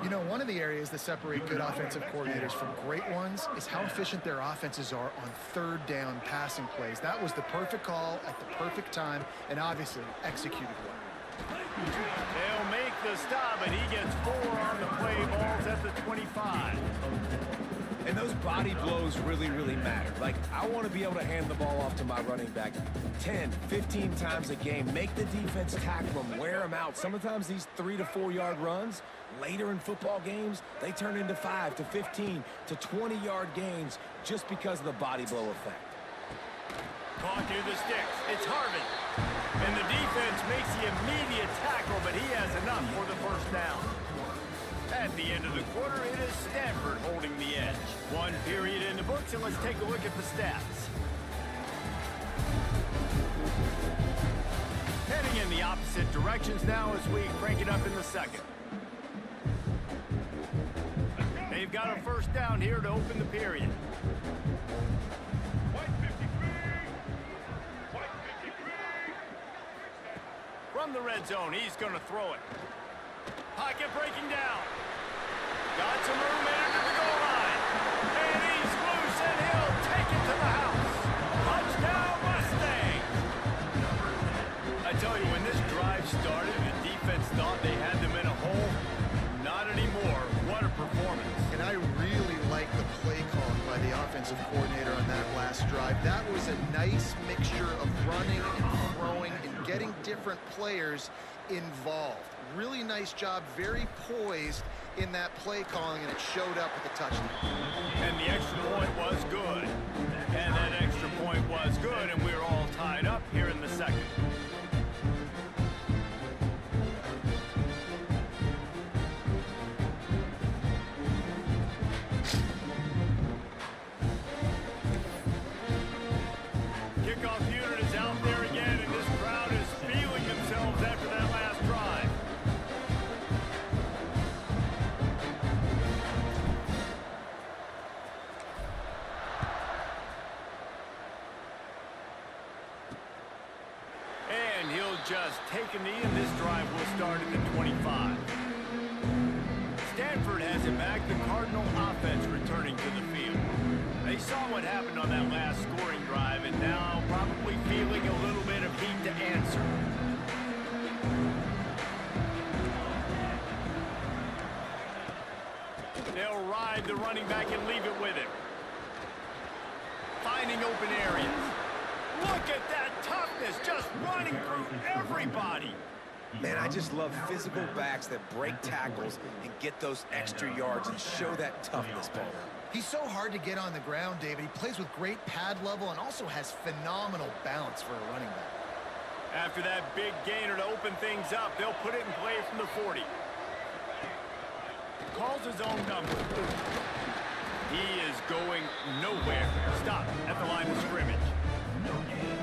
You know, one of the areas that separate good offensive coordinators from great ones is how efficient their offenses are on 3rd down passing plays. That was the perfect call at the perfect time and obviously executed well. They'll make the stop, and he gets 4 on the play. Balls at the 25. And those body blows really, really matter. Like, I want to be able to hand the ball off to my running back 10, 15 times a game. Make the defense tackle them, wear them out. Sometimes these 3 to 4 yard runs, later in football games, they turn into 5 to 15 to 20-yard gains just because of the body blow effect. Caught near the sticks. It's Harvin. And the defense makes the immediate tackle, but he has enough for the first down. At the end of the quarter, it is Stanford holding the edge. 1 period in the books, and let's take a look at the stats. Heading in the opposite directions now as we crank it up in the second. They've got a first down here to open the period. From the red zone, he's going to throw it. Pocket breaking down. Got some room after the goal line. And he's loose, and he'll take it to the house. Touchdown, Mustang! I tell you, when this drive started, the defense thought they had them in a hole. Not anymore. What a performance. And I really like the play call by the offensive coordinator on that last drive. That was a nice mixture of running and throwing and getting different players involved. Really nice job, very poised in that play calling, and it showed up with a touchdown. And the extra point was good. And that extra point was good, and we're all tied up here in the second. just taken the end. This drive will start at the 25. Stanford has it back. The Cardinal offense returning to the field. They saw what happened on that last scoring drive and now probably feeling a little bit of heat to answer. They'll ride the running back and leave it with him. Finding open areas. Look at that toughness, just running through everybody. Man, I just love physical backs that break tackles and get those extra yards and show that toughness, Paul. He's so hard to get on the ground, David. He plays with great pad level and also has phenomenal balance for a running back. After that big gainer to open things up, they'll put it in play from the 40. Calls his own number. He is going nowhere. Stop at the line of scrimmage.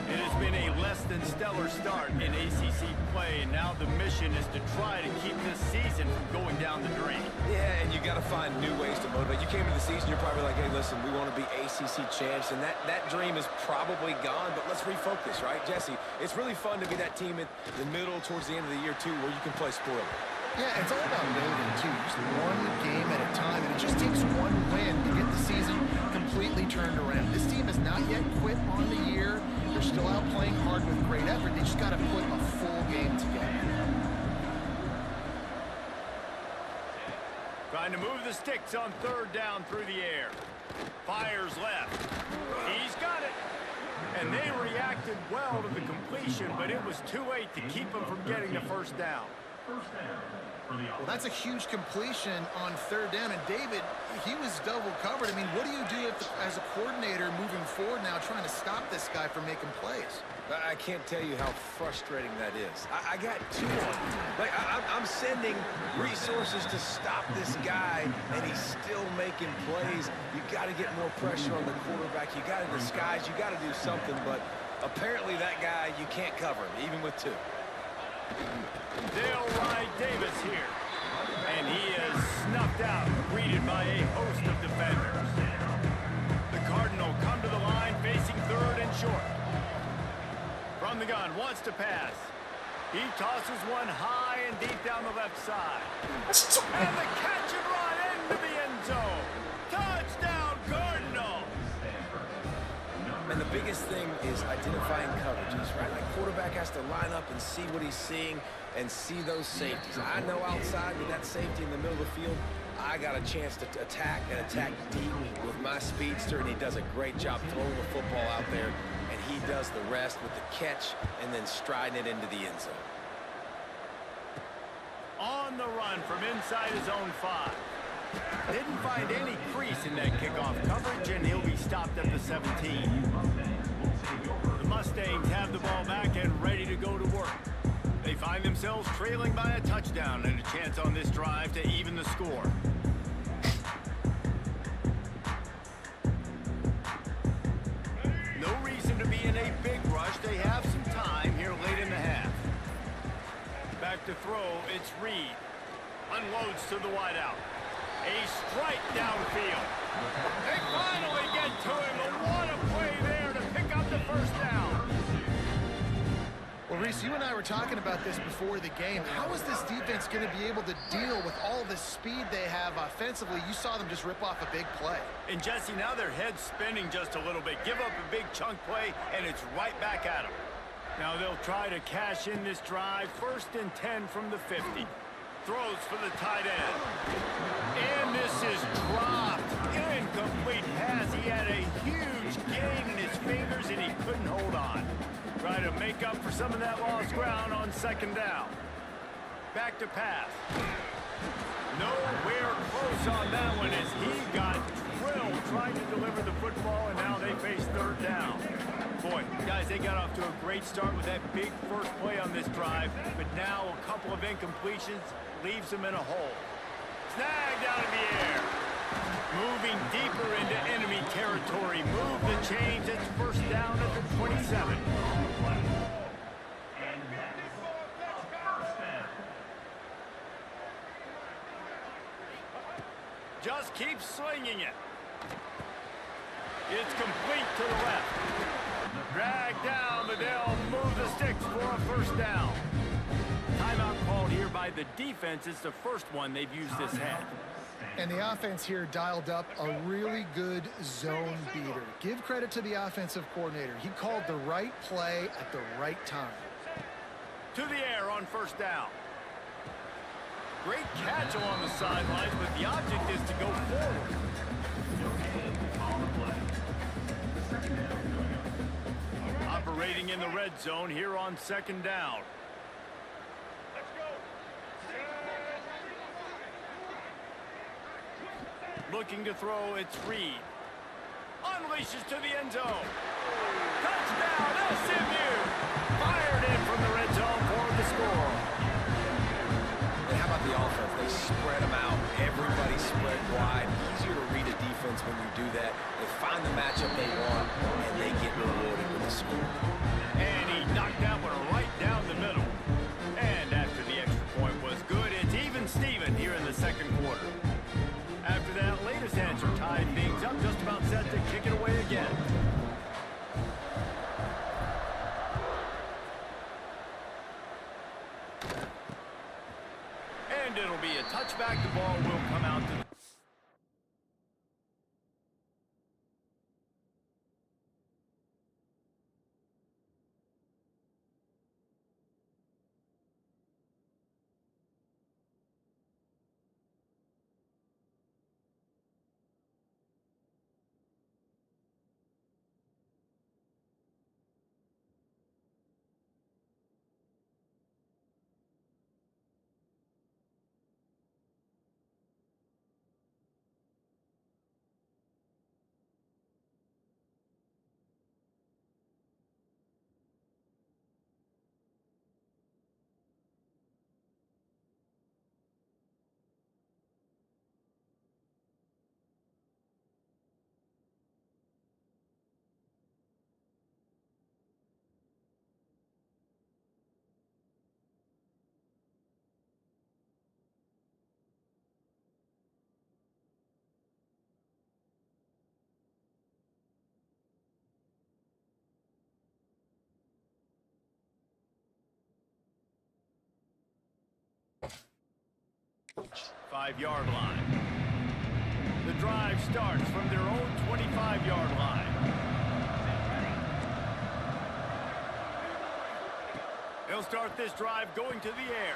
It has been a less than stellar start in ACC play, and now the mission is to try to keep this season from going down the drain. Yeah, and you got to find new ways to motivate. You came into the season, you're probably like, hey, listen, we want to be ACC champs, and that dream is probably gone, but let's refocus, right, Jesse? It's really fun to be that team in the middle towards the end of the year, too, where you can play spoiler. Yeah, it's all about building, too. Just one game at a time, and it just takes one win to get the season completely turned around. This team has not yet quit on the year. They're still out playing hard with great effort. They just got to put a full game together. Trying to move the sticks on third down through the air. Fires left. He's got it. And they reacted well to the completion, but it was too late to keep them from getting the first down. Well, that's a huge completion on third down. And David, he was double covered. I mean, what do you do as a coordinator moving forward now trying to stop this guy from making plays? I can't tell you how frustrating that is. I got two on him. Like, I'm sending resources to stop this guy, and he's still making plays. You got to get more pressure on the quarterback. You got to disguise. You got to do something. But apparently that guy, you can't cover him, even with two. They'll ride Davis here. And he is snuffed out, greeted by a host of defenders. The Cardinal come to the line, facing third and short. From the gun, wants to pass. He tosses one high and deep down the left side. And the catch and run into the end zone. Touchdown, Cardinal! And the biggest thing is identifying coverages, right? Like, quarterback has to line up and see what he's seeing and see those safeties. I know outside with that safety in the middle of the field, I got a chance to attack and attack deep with my speedster, and he does a great job throwing the football out there, and he does the rest with the catch and then striding it into the end zone. On the run from inside his own 5. Didn't find any crease in that kickoff coverage, and he'll be stopped at the 17. The Mustangs have the ball back and ready to go to work. They find themselves trailing by a touchdown and a chance on this drive to even the score. No reason to be in a big rush. They have some time here late in the half. Back to throw, it's Reed. Unloads to the wideout. A strike downfield. They finally get to him, but what a play there to pick up the first down. Well, Reese, you and I were talking about this before the game. How is this defense going to be able to deal with all the speed they have offensively? You saw them just rip off a big play. And Jesse, now their head's spinning just a little bit. Give up a big chunk play, and it's right back at them. Now they'll try to cash in this drive. 1st and 10 from the 50. Throws for the tight end. And this is dropped. Incomplete pass. He had a huge gain in his fingers, and he couldn't hold on. Try to make up for some of that lost ground on 2nd down. Back to pass. Nowhere close on that one as he got drilled trying to deliver the football, and now they face 3rd down. Boy, guys, they got off to a great start with that big first play on this drive, but now a couple of incompletions leaves them in a hole. Snagged out of the air. Moving deeper into enemy territory. Move the chains. It's 1st down at the 27. Just keep slinging it. It's complete to the left. Dragged down, but they'll move the sticks for a first down. Timeout called here by the defense. It's the first one they've used this half. And the offense here dialed up a really good zone beater. Give credit to the offensive coordinator. He called the right play at the right time. To the air on first down. Great catch along the sidelines, but the object is to go forward. Operating in the red zone here on second down. Looking to throw, it's Reed. Unleashes to the end zone. Touchdown, SMU! Fired in from the red zone for the score. And how about the offense? They spread them out. Everybody spread wide. Easier to read a defense when you do that. They find the matchup they want, and they get rewarded with a score. And he knocked that one right down the middle. And after the extra point was good, it's even Steven here in the second quarter. After that latest answer tied things up, just about set to kick it away again. And it'll be a touchback. The ball will come out to the 5-yard line. The drive starts from their own 25-yard line. They'll start this drive going to the air.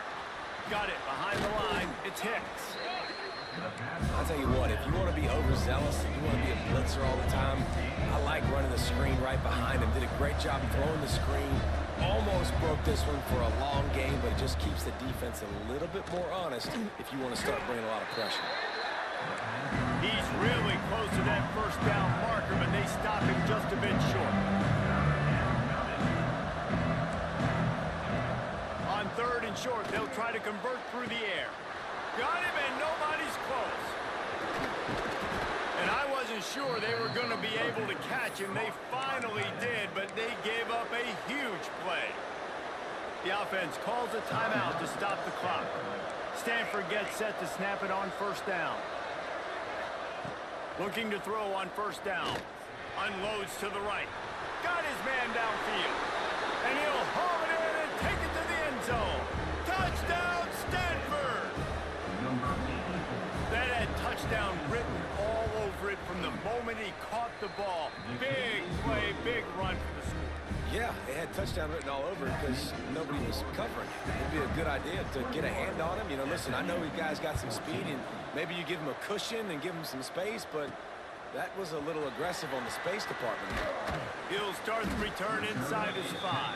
Got it behind the line. It's Hicks. I'll tell you what, if you want to be overzealous and you want to be a blitzer all the time, I like running the screen right behind him. Did a great job throwing the screen. Almost broke this one for a long game, but it just keeps the defense a little bit more honest if you want to start bringing a lot of pressure. He's really close to that first down marker, but they stop him just a bit short. On third and short, they'll try to convert through the air. Got him, and nobody's close. And I wasn't sure they were going to be able to catch him. They finally did, but they gave up a huge play. The offense calls a timeout to stop the clock. Stanford gets set to snap it on first down. Looking to throw on first down. Unloads to the right. Got his man downfield. And he'll haul it in and take it to the end zone. Touchdown, Stanford! That had touchdown written all over it from the moment he caught the ball. Big play, big run for the school. Yeah, it had touchdown written all over it because nobody was covering. It'd be a good idea to get a hand on him. You know, listen, I know you guys got some speed, and maybe you give him a cushion and give him some space, but that was a little aggressive on the space department. He'll start the return inside his 5.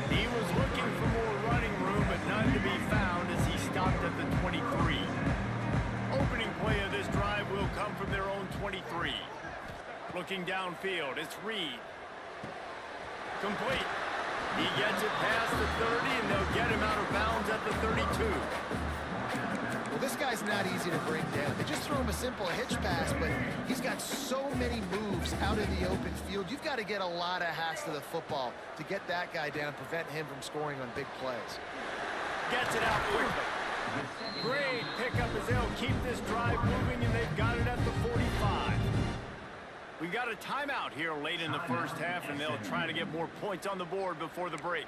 He was looking for more running room, but none to be found as he stopped at the 23. Opening play of this drive will come from their own 23. Looking downfield, it's Reed. Complete. He gets it past the 30, and they'll get him out of bounds at the 32. Well, this guy's not easy to bring down. They just throw him a simple hitch pass, but he's got so many moves out in the open field. You've got to get a lot of hats to the football to get that guy down, prevent him from scoring on big plays. Gets it out quickly. Great pickup as they'll keep this drive moving, and they've got it at the 45. We got a timeout here late in the first half, and they'll try to get more points on the board before the break.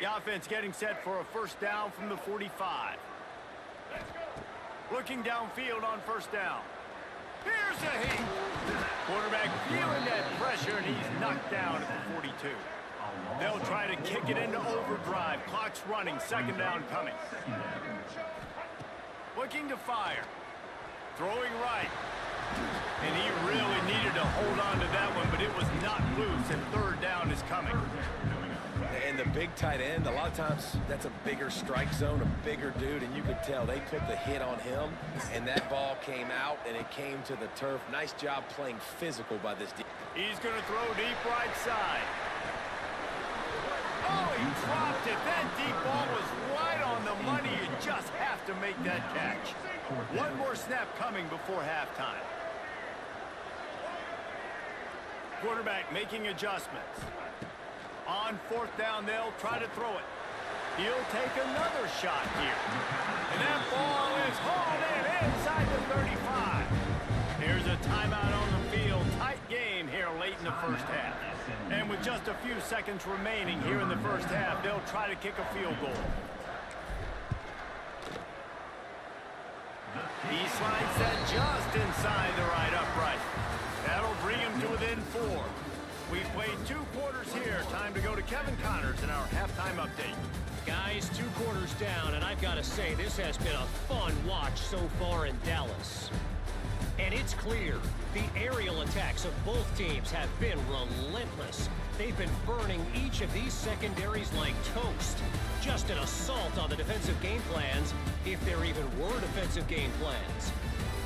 The offense getting set for a first down from the 45. Looking downfield on first down. Here's a heat. Quarterback feeling that pressure, and he's knocked down at the 42. They'll try to kick it into overdrive. Clock's running. Second down coming. Looking to fire. Throwing right. And he really needed to hold on to that one, but it was not loose, and third down is coming. And the big tight end, a lot of times that's a bigger strike zone, a bigger dude, and you could tell they took the hit on him, and that ball came out, and it came to the turf. Nice job playing physical by this defense. He's going to throw deep right side. Oh, he dropped it. That deep ball was right on the money. You just have to make that catch. One more snap coming before halftime. Quarterback making adjustments. On fourth down, they'll try to throw it. He'll take another shot here. And that ball is hauled in inside the 35. Here's a timeout on the field. Tight game here late in the first half. And with just a few seconds remaining here in the first half, they'll try to kick a field goal. He slides that just inside the right upright. That'll bring him to within 4. We've played 2 quarters here. Time to go to Kevin Connors in our halftime update. Guys, 2 quarters down, and I've got to say, this has been a fun watch so far in Dallas. And it's clear, the aerial attacks of both teams have been relentless. They've been burning each of these secondaries like toast. Just an assault on the defensive game plans, if there even were defensive game plans.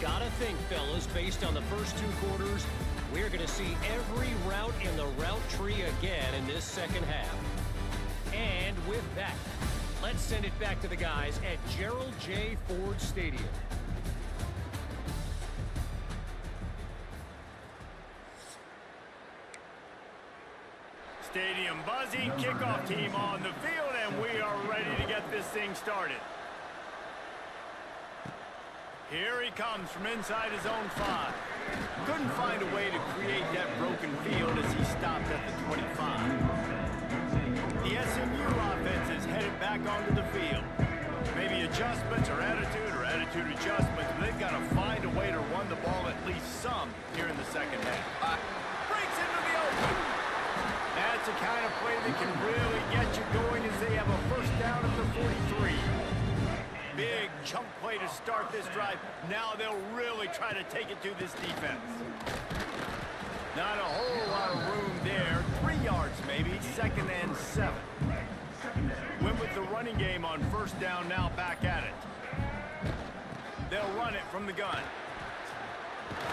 Gotta think, fellas, based on the first 2 quarters, we're going to see every route in the route tree again in this second half. And with that, let's send it back to the guys at Gerald J. Ford Stadium. Stadium buzzing, kickoff team on the field, and we are ready to get this thing started. Here he comes from inside his own 5. Couldn't find a way to create that broken field as he stopped at the 25. The SMU offense is headed back onto the field. Maybe adjustments or attitude adjustments, but they've got to find a way to run the ball at least some here in the second half. Breaks into the open. That's the kind of play that can really get you going as they have a first down at the 43. Big chunk play to start this drive. Now they'll really try to take it to this defense. Not a whole lot of room there. 3 yards maybe, second and 7. Went with the running game on first down, now back at it. They'll run it from the gun.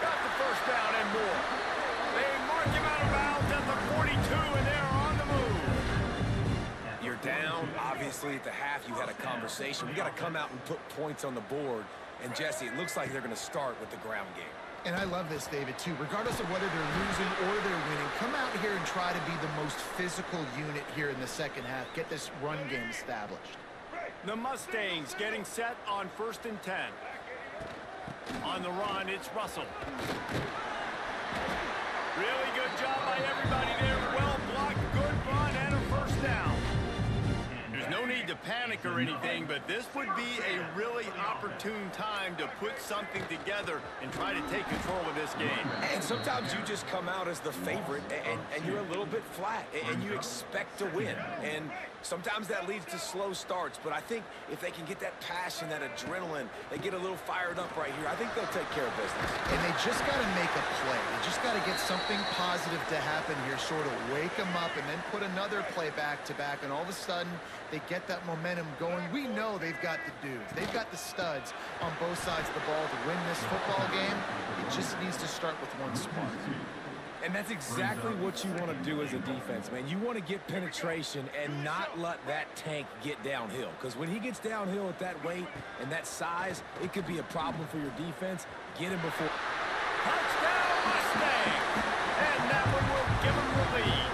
Got the first down and more. They mark him out of bounds at the 42, and they're on the move. You're down, obviously, at the half. You had a conversation. We got to come out and put points on the board. And, Jesse, it looks like they're going to start with the ground game. And I love this, David, too. Regardless of whether they're losing or they're winning, come out here and try to be the most physical unit here in the second half. Get this run game established. The Mustangs getting set on first and 10. On the run, it's Russell. Really good job by everybody there. Well blocked, good run, and a first down. There's no need to panic or anything, but this would be a really opportune time to put something together and try to take control of this game. And sometimes you just come out as the favorite, and you're a little bit flat, and you expect to win. And sometimes that leads to slow starts, but I think if they can get that passion, that adrenaline, they get a little fired up right here, I think they'll take care of business. And they just got to make a play. They just got to get something positive to happen here, sort of wake them up, and then put another play back-to-back, and all of a sudden, they get that momentum going. We know they've got the dudes. They've got the studs on both sides of the ball to win this football game. It just needs to start with one spark. And that's exactly what you want to do as a defense, man. You want to get penetration and not let that tank get downhill. Because when he gets downhill at that weight and that size, it could be a problem for your defense. Get him before. Touchdown, Mustang! And that one will give him the lead.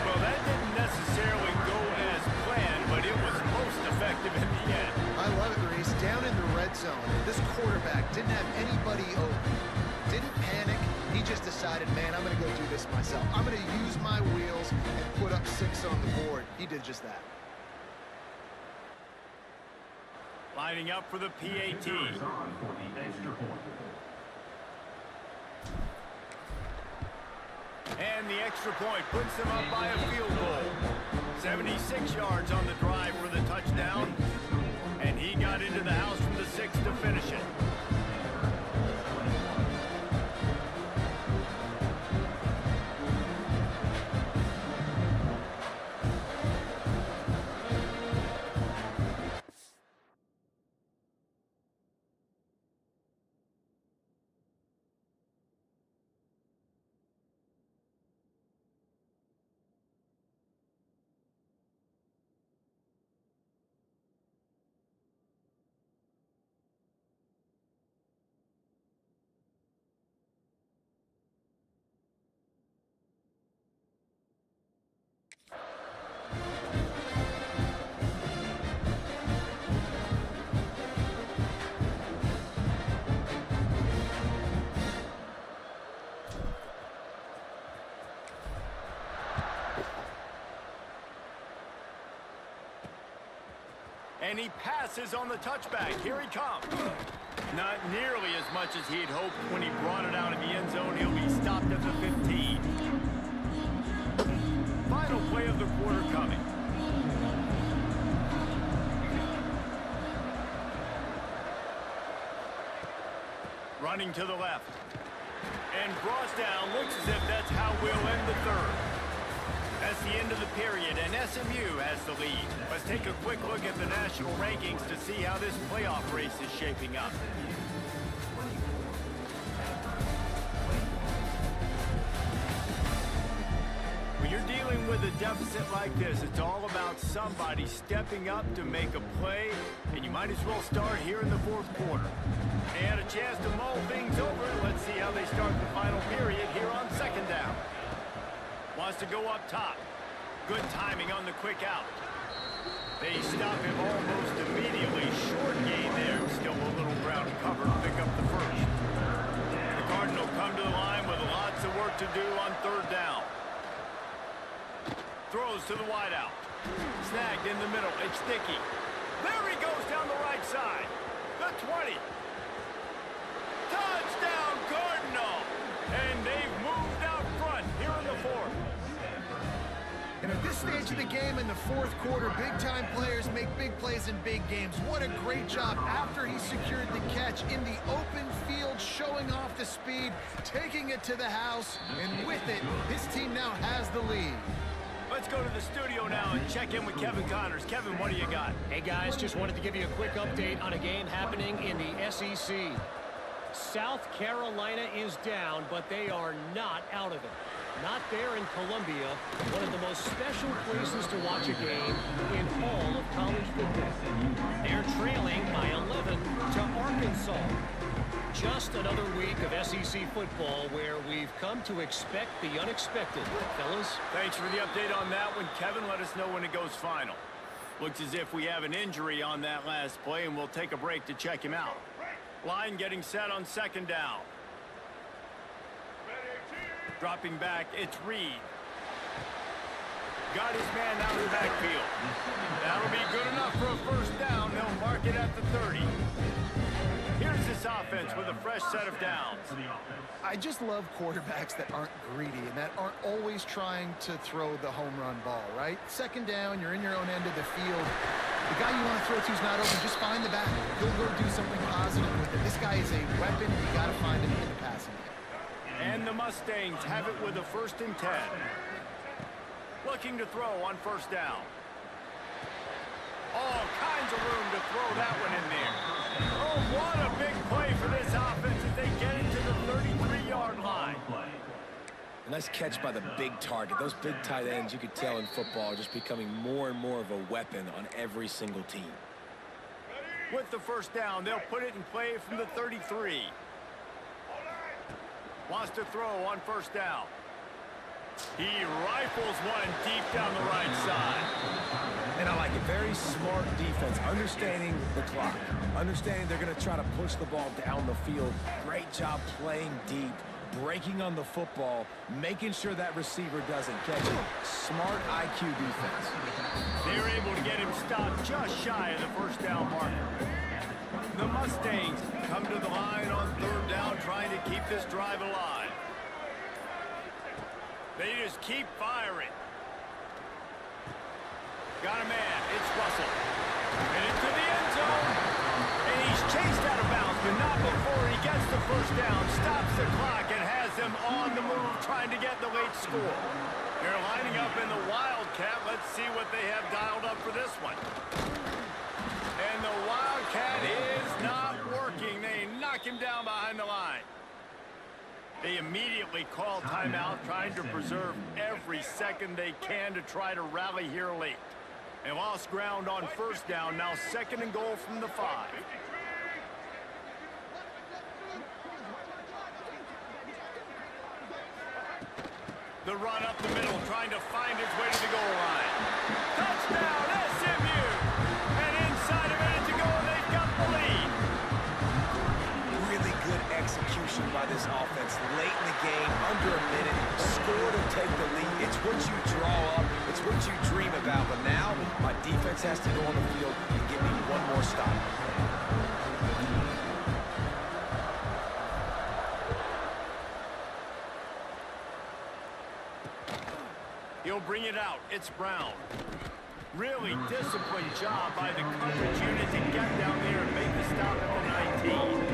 Well, that didn't necessarily go as planned, but it was most effective in the end. I love it, Reese. Down in the red zone, this quarterback didn't have anybody open. Didn't panic. He just decided decided, man, I'm going to go do this myself. I'm going to use my wheels and put up 6 on the board. He did just that. Lining up for the PAT. Is on for the extra point. And the extra point puts them up by a field goal. 76 yards on the drive for the touchdown. And he got into the house from the 6 to finish it. And he passes on the touchback. Here he comes. Not nearly as much as he had hoped when he brought it out of the end zone. He'll be stopped at the 15. Final play of the quarter coming. Running to the left. And draws down. Looks as if that's how we'll end the third. That's the end of the period, and SMU has the lead. Let's take a quick look at the national rankings to see how this playoff race is shaping up. When you're dealing with a deficit like this, it's all about somebody stepping up to make a play, and you might as well start here in the fourth quarter. They had a chance to mull things over. Let's see how they start the final period here on second down. Wants to go up top. Good timing on the quick out. They stop him almost immediately. Short gain there. Still a little ground to cover to pick up the first. The Cardinals come to the line with lots of work to do on third down. Throws to the wideout. Snagged in the middle. It's Dickey. There he goes down the right side. The 20. Touchdown, Cardinal! And they've moved out front here in the fourth. And at this stage of the game in the fourth quarter, big-time players make big plays in big games. What a great job after he secured the catch in the open field, showing off the speed, taking it to the house, and with it, his team now has the lead. Let's go to the studio now and check in with Kevin Connors. Kevin, what do you got? Hey guys, just wanted to give you a quick update on a game happening in the SEC. South Carolina is down, but they are not out of it. Not there in Columbia, one of the most special places to watch a game in all of college football. They're trailing by 11 to Arkansas. Just another week of SEC football where we've come to expect the unexpected, fellas. Thanks for the update on that one, Kevin. Let us know when it goes final. Looks as if we have an injury on that last play, and we'll take a break to check him out. Line getting set on second down. Dropping back, it's Reed. Got his man out in the backfield. That'll be good enough for a first down. They'll mark it at the 30. Here's this offense with a fresh set of downs. I just love quarterbacks that aren't greedy and that aren't always trying to throw the home run ball, right? Second down, you're in your own end of the field. The guy you want to throw to is not open. Just find the back. He'll go do something positive with it. This guy is a weapon. You got to find him in the passing game. And the Mustangs have it with a 1st and 10. Looking to throw on first down. All kinds of room to throw that one in there. Oh, what a big play for this offense as they get it to the 33-yard line. A nice catch by the big target. Those big tight ends, you could tell in football, are just becoming more and more of a weapon on every single team. With the first down, they'll put it in play from the 33. Wants to throw on first down. He rifles one deep down the right side. And I like it. Very smart defense. Understanding the clock. Understanding they're going to try to push the ball down the field. Great job playing deep. breaking on the football, making sure that receiver doesn't catch it. Smart IQ defense. They're able to get him stopped just shy of the first down marker. The Mustangs come to the line on third down, trying to keep this drive alive. They just keep firing. Got a man. It's Russell. And into the end zone. And he's chased out of bounds, but not before he gets the first down, stops the clock, and has them on the move trying to get the late score. They're lining up in the Wildcat. Let's see what they have dialed up for this one. And the Wildcat is not working. They knock him down behind the line. They immediately call timeout, trying to preserve every second they can to try to rally here late. They lost ground on first down, now 2nd and goal from the 5. The run up the middle, trying to find his way to the goal line. Touchdown, SMU! And inside a minute to go, and they've got the lead. Really good execution by this offense late in the game, under a minute, score to take the lead. It's what you draw up, it's what you dream about, but now my defense has to go on the field and give me one more stop. He'll bring it out. It's Brown. Really disciplined job by the coverage unit to get down there and make the stop at the 19.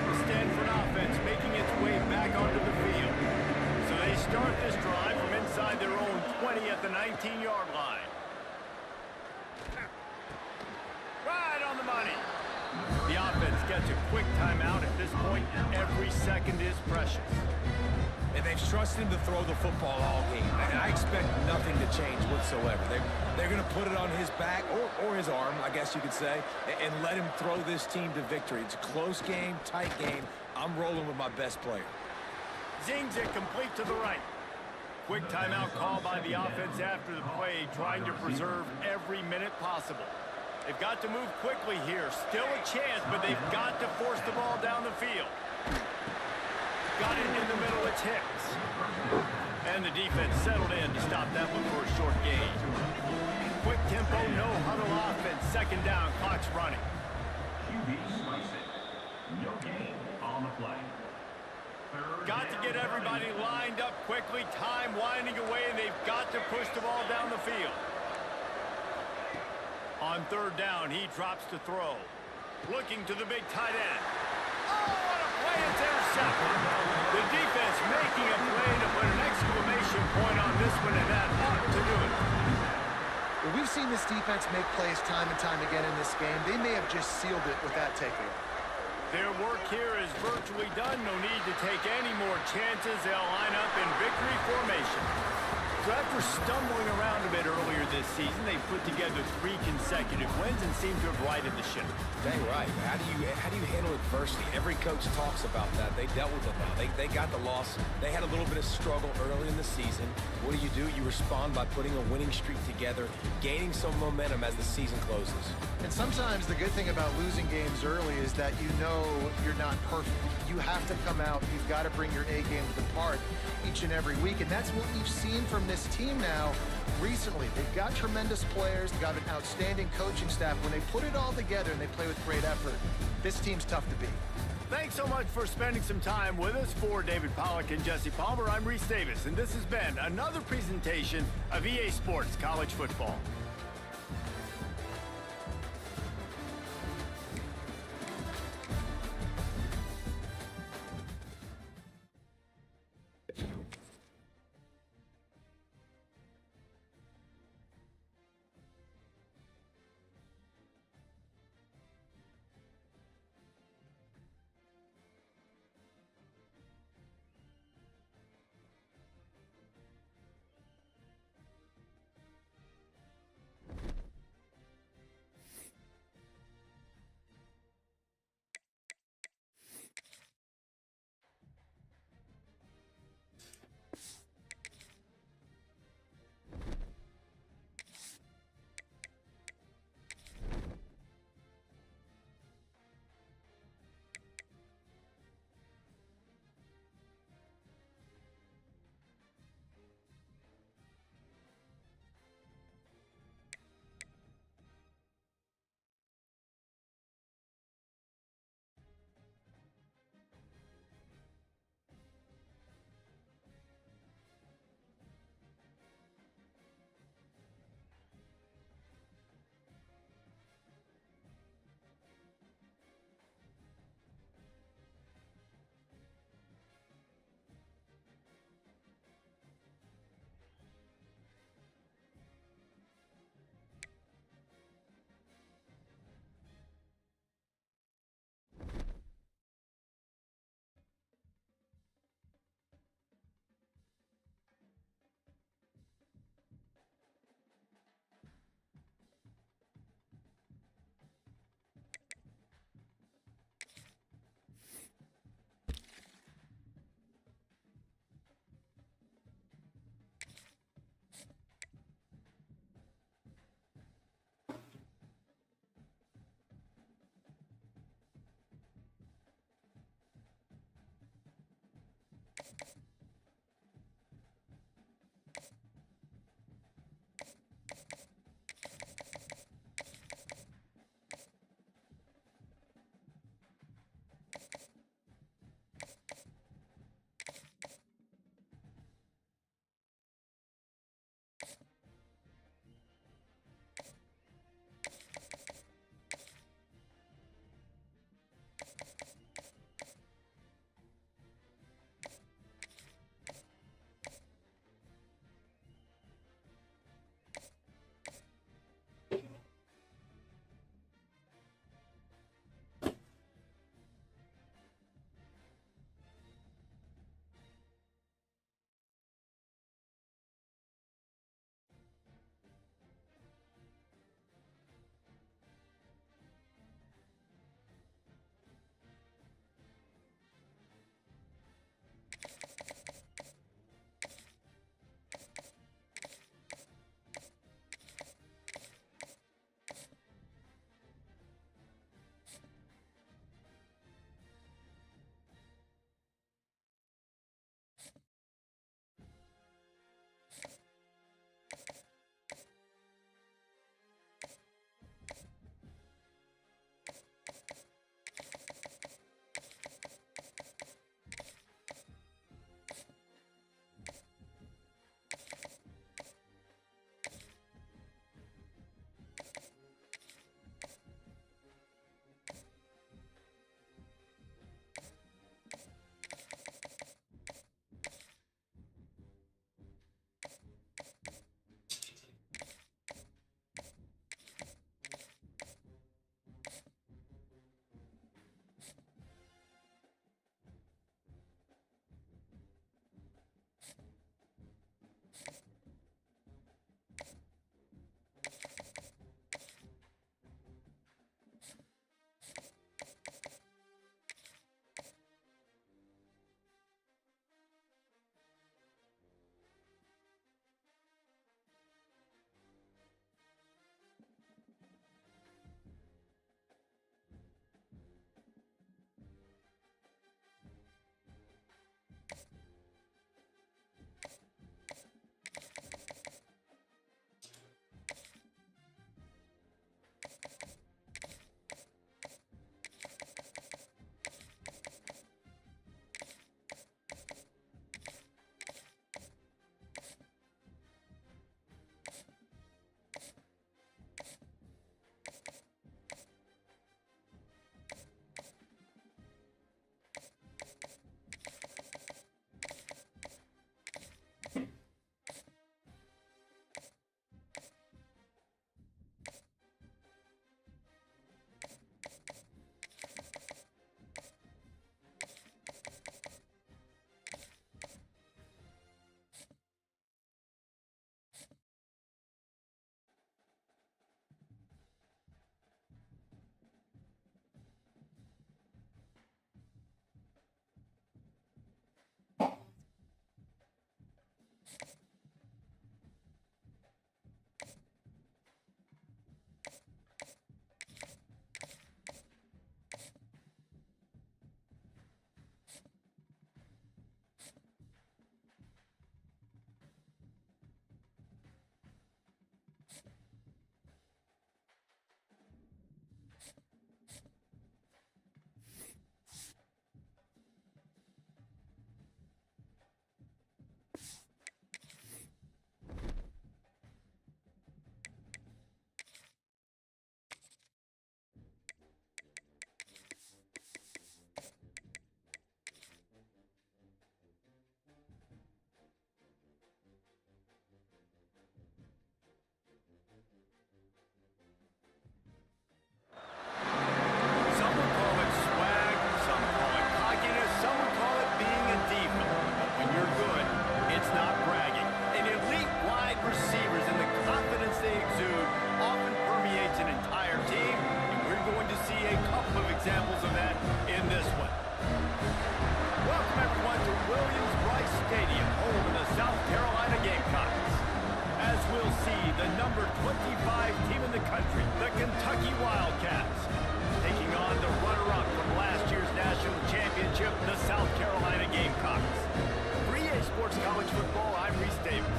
The Stanford offense making its way back onto the field. So they start this drive from inside their own 20 at the 19-yard line. Right on the money. The offense gets a quick timeout at this point. Every second is precious. And they've trusted him to throw the football all game. And I expect nothing to change whatsoever. They're going to put it on his back, or his arm, I guess you could say, and let him throw this team to victory. It's a close game, tight game. I'm rolling with my best player. Zings it complete to the right. Quick timeout call by the offense after the play, trying to preserve every minute possible. They've got to move quickly here. Still a chance, but they've got to force the ball down the field. Got it in the middle, it's Hicks. And the defense settled in to stop that one for a short gain. Quick tempo, no huddle offense. 2nd down, clock's running. QB slice it. No gain on the play. Got to get everybody lined up quickly. Time winding away, and they've got to push the ball down the field. On 3rd down, he drops to throw. Looking to the big tight end. Oh, what a play! It's intercepted. The defense making a play to put an exclamation point on this one, and that ought to do it. Well, we've seen this defense make plays time and time again in this game. They may have just sealed it with that takeaway. Their work here is virtually done. No need to take any more chances. They'll line up in victory formation. So after stumbling around a bit earlier this season, they put together 3 consecutive wins and seem to have righted the ship. Dang right. How do you handle adversity? Every coach talks about that. They dealt with it now. They got the loss. They had a little bit of struggle early in the season. What do? You respond by putting a winning streak together, gaining some momentum as the season closes. And sometimes the good thing about losing games early is that you know you're not perfect. You have to come out. You've got to bring your A game to the park each and every week. And that's what we've seen from this team now recently. They've got tremendous players. They've got an outstanding coaching staff. When they put it all together and they play with great effort, this team's tough to beat. Thanks so much for spending some time with us. For David Pollack and Jesse Palmer, I'm Reese Davis, and this has been another presentation of EA Sports College Football.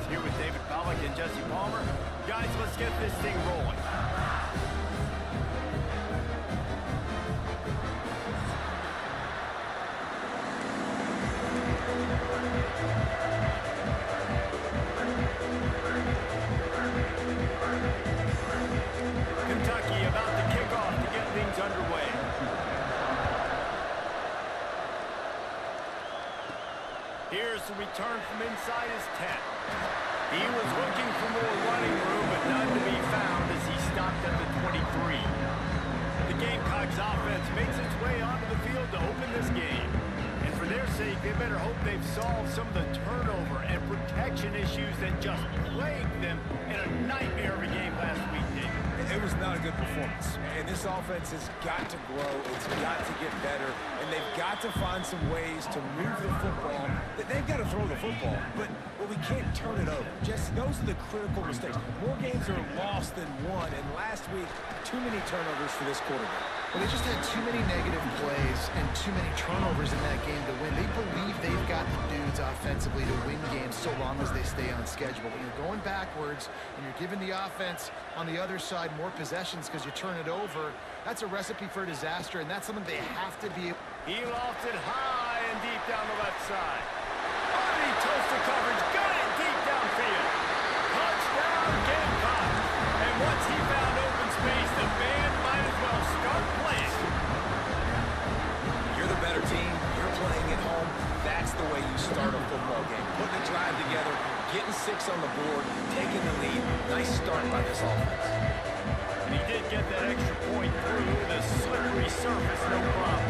here with David Pollack and Jesse Palmer. Guys, let's get this thing rolling. Kentucky about to kick off to get things underway. Here's the return from inside his 10. He was looking for more running room, but none to be found as he stopped at the 23. The Gamecocks offense makes its way onto the field to open this game. And for their sake, they better hope they've solved some of the turnover and protection issues that just plagued them in a nightmare of a game last week, David. It was not a good performance, and this offense has got to grow. It's got to get better, and they've got to find some ways to move the football. They've got to throw the football, but we can't turn it over. Just those are the critical mistakes. More games are lost than won, and last week, too many turnovers for this quarterback. Well, they just had too many negative plays and too many turnovers in that game to win. They believe they've got the dudes offensively to win games so long as they stay on schedule. When you're going backwards and you're giving the offense on the other side more possessions because you turn it over, that's a recipe for disaster, and that's something they have to be. He lofted high and deep down the left side. Oh, he toasted coverage. Got it deep downfield. Touchdown, Gamecocks. And once he found open space, the band might as well start playing. You're the better team. You're playing at home. That's the way you start a football game. Putting a drive together, getting 6 on the board, taking the lead. Nice start by this offense. And he did get that extra point through the slippery surface, no problem.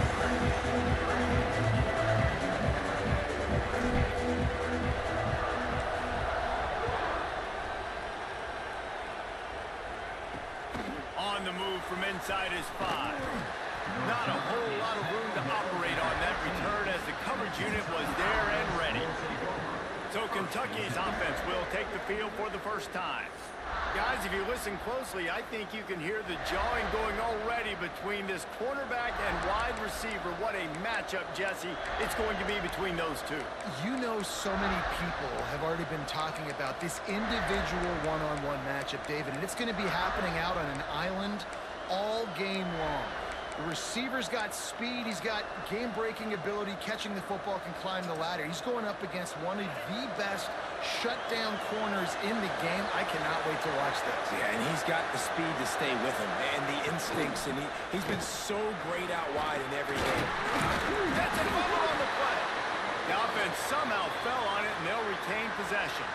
On the move from inside his 5. Not a whole lot of room to operate on that return as the coverage unit was there and ready. So Kentucky's offense will take the field for the first time. Guys, if you listen closely, I think you can hear the jawing going already between this cornerback and wide receiver. What a matchup, Jesse, it's going to be between those two. You know, so many people have already been talking about this individual one-on-one matchup, David, and it's going to be happening out on an island all game long. The receiver's got speed, he's got game-breaking ability, catching the football, can climb the ladder. He's going up against one of the best shutdown corners in the game. I cannot wait to watch this. Yeah, and he's got the speed to stay with him and the instincts, and he's been so great out wide in every game. That's a fumble on the play. The offense somehow fell on it, and they'll retain possession.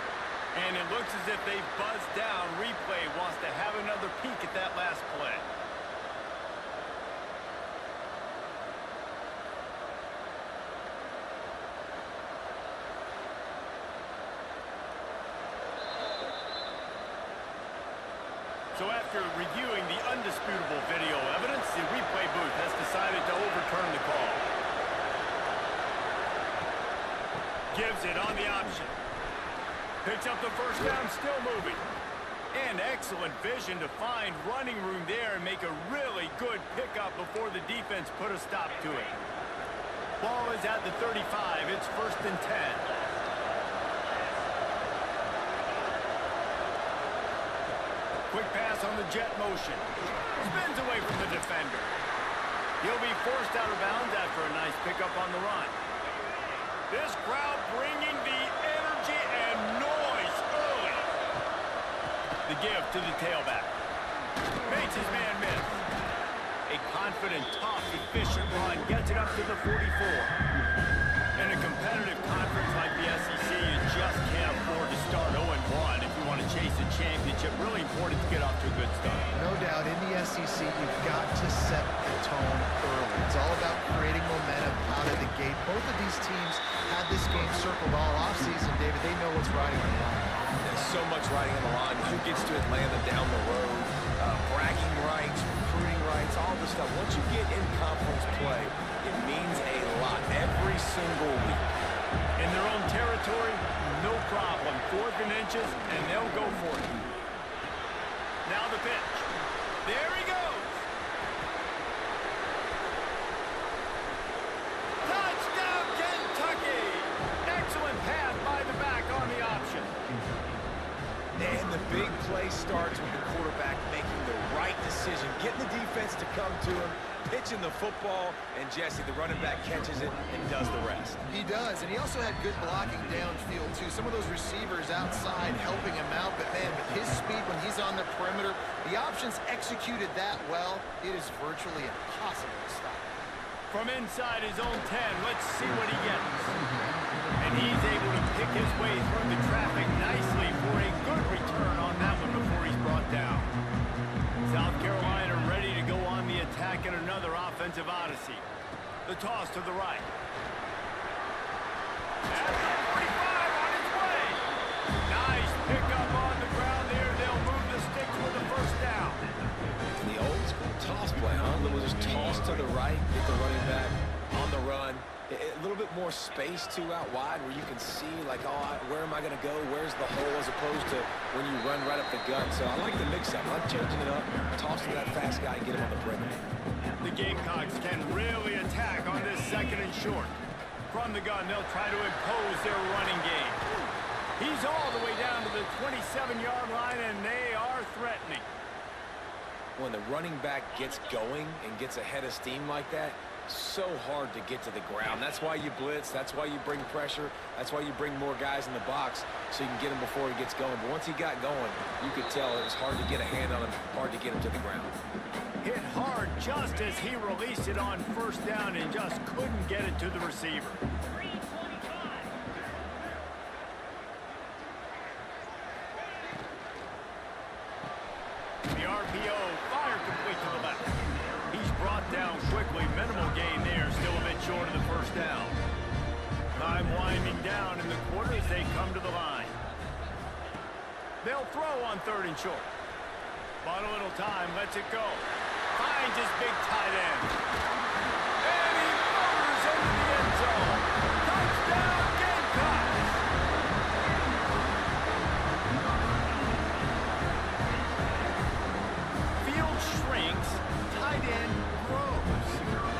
And it looks as if they've buzzed down. Replay wants to have another peek at that last play. So after reviewing the undisputable video evidence, the replay booth has decided to overturn the call. Gives it on the option. Picks up the first down, still moving. And excellent vision to find running room there and make a really good pickup before the defense put a stop to it. Ball is at the 35. It's 1st and 10. Quick pass on the jet motion. Spins away from the defender. He'll be forced out of bounds after a nice pickup on the run. This crowd bringing the energy and noise early. The give to the tailback. Makes his man miss. A confident, tough, efficient run gets it up to the 44. In a competitive conference like the SEC, you just can't afford to start 0-1 if you want to chase a championship. Really important to get off to a good start. No doubt, in the SEC, you've got to set the tone early. It's all about creating momentum out of the gate. Both of these teams had this game circled all offseason, David. They know what's riding on the line. There's so much riding on the line. Who gets to Atlanta down the road? Bragging rights, recruiting rights, all this stuff. Once you get in conference play, it means a lot every single week. In their own territory, no problem. 4th and inches, and they'll go for it. Now the pitch. There he goes. Touchdown, Kentucky! Excellent pass by the back on the option. play starts with the quarterback making the right decision, getting the defense to come to him, pitching the football, and Jesse, the running back, catches it and does the rest. He does, and he also had good blocking downfield, too. Some of those receivers outside helping him out, but, man, with his speed when he's on the perimeter, the options executed that well, it is virtually impossible to stop. From inside his own 10, let's see what he gets. And he's able to pick his way through the traffic nicely for a good return on that one before he's brought down. South Carolina ready to go on the attack in another offensive odyssey. The toss to the right. At the 45 on its way. Nice pickup on the ground there. They'll move the sticks with the first down. The old school toss play, huh? Little just toss to the right, get the running back on the run. A little bit more space, too, out wide where you can see, like, oh, where am I going to go? Where's the hole as opposed to when you run right up the gut. So I like the mix-up. I like changing it up, tossing to that fast guy and get him on the perimeter. The Gamecocks can really attack on this second and short. From the gun, they'll try to impose their running game. He's all the way down to the 27-yard line, and they are threatening. When the running back gets going and gets ahead of steam like that, so hard to get to the ground. That's why you blitz. That's why you bring pressure. That's why you bring more guys in the box so you can get him before he gets going. But once he got going, you could tell it was hard to get a hand on him, hard to get him to the ground. Hit hard just as he released it on first down and just couldn't get it to the receiver. The RPO, fire complete to the left. He's brought down quickly. Minimal gain there, still a bit short of the first down. Time winding down in the quarter as they come to the line. They'll throw on third and short. Bought a little time, lets it go. Finds his big tight end. And he motors into the end zone. Touchdown, Gamecocks! Field shrinks, tight end grows.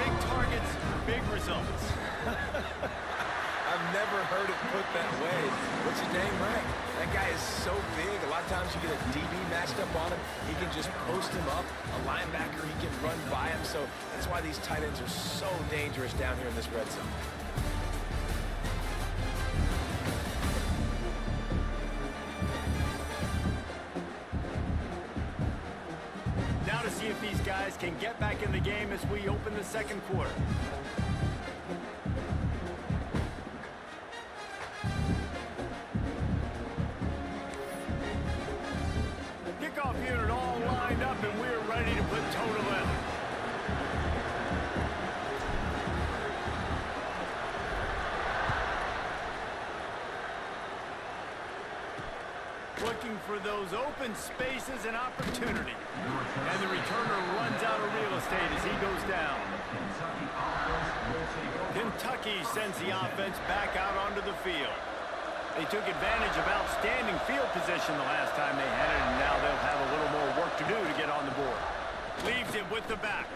Big targets, big results. I've never heard it put that way. What's your name, Mike? That guy is so big. A lot of times you get a DB matched up on him. He can just post him up. A linebacker, he can run by him. So that's why these tight ends are so dangerous down here in this red zone. Now to see if these guys can get back in the game as we open the second quarter. Kickoff unit all lined up, and we're ready to put toe to leather. Looking for those open spaces and opportunity. And the returner runs out of real estate as he goes down. Kentucky sends the offense back out onto the field. They took advantage of outstanding field position the last time they had it, and now they'll have a little more work to do to get on the board. Leaves it with the back.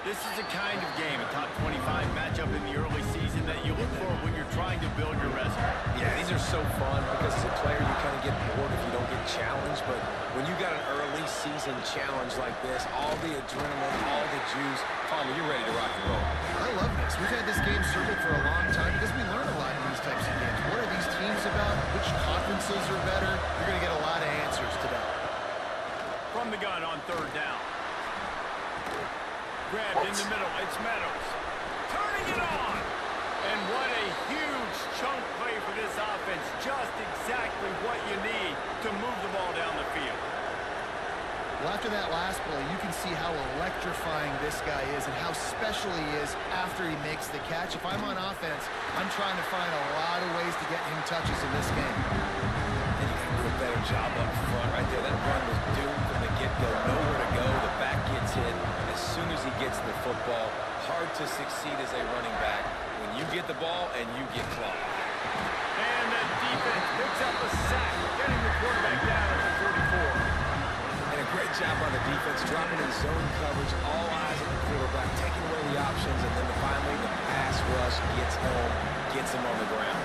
This is the kind of game, a top 25 matchup in the early season, that you look for when you're trying to build your resume. Yeah, these are so fun because as a player you kind of get bored if you don't get challenged, but when you got an early season challenge like this, all the adrenaline, all the juice, Palmer, you're ready to rock and roll. I love this. We've had this game circled for a long time because we learn a lot in these types of games. What are these teams about? Which conferences are better? You're going to get a lot of answers today. From the gun on third down. Grabbed in the middle, it's Meadows. Turning it on! And what a huge chunk play for this offense. Just exactly what you need to move the ball down the field. Well, after that last play, you can see how electrifying this guy is and how special he is after he makes the catch. If I'm on offense, I'm trying to find a lot of ways to get him touches in this game. And you can do a better job up front right there. That run was doomed from the get-go. Nowhere to go. The back gets hit as soon as he gets the football. Hard to succeed as a running back when you get the ball and you get clocked. And the defense picks up a sack, getting the quarterback down at the 34. And a great job on the defense, dropping in zone coverage, all eyes on the quarterback, taking away the options, and then finally the pass rush gets home, gets him on the ground.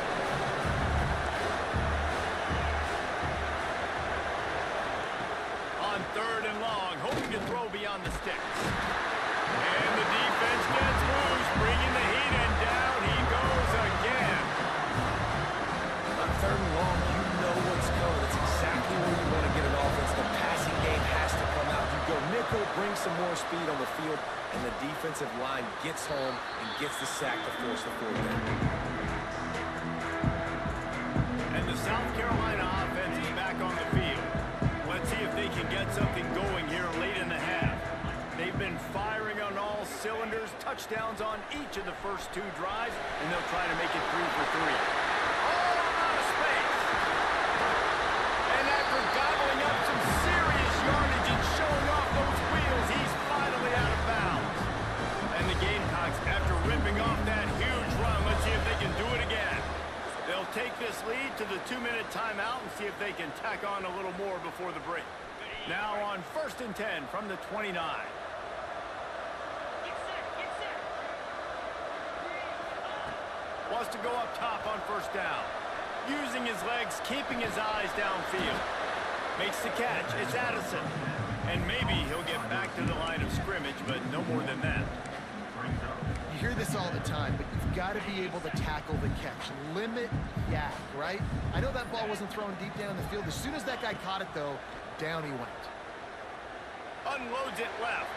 offensive line gets home and gets the sack to force the fourth down. And the South Carolina offense is back on the field. Let's see if they can get something going here late in the half. They've been firing on all cylinders, touchdowns on each of the first 2 drives, and they'll try to make it 3 for 3. Oh, out of space. And after gobbling up some serious yardage and showing off those wheels, he's finally out of bounds. And the Gamecocks, after ripping off that huge run, let's see if they can do it again. They'll take this lead to the 2-minute timeout and see if they can tack on a little more before the break. Now on 1st and 10 from the 29. Wants to go up top on 1st down. Using his legs, keeping his eyes downfield. Makes the catch. It's Addison. And maybe he'll get back to the line of scrimmage, but no more than that. You hear this all the time, but you've got to be able to tackle the catch. Limit yak, right? I know that ball wasn't thrown deep down the field. As soon as that guy caught it, though, down he went. Unloads it left.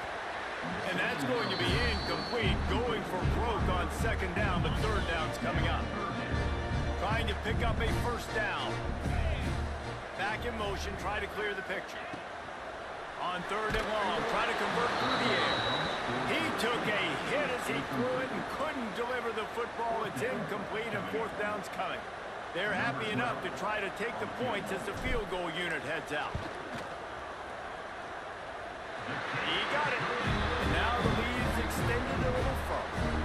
And that's going to be incomplete. Going for broke on 2nd down, but 3rd down's coming up. Trying to pick up a 1st down. Back in motion, try to clear the picture. On 3rd and long, try to convert through the air. He took a hit as he threw it and couldn't deliver the football. It's incomplete and 4th down's coming. They're happy enough to try to take the points as the field goal unit heads out. He got it. And now the lead is extended a little further.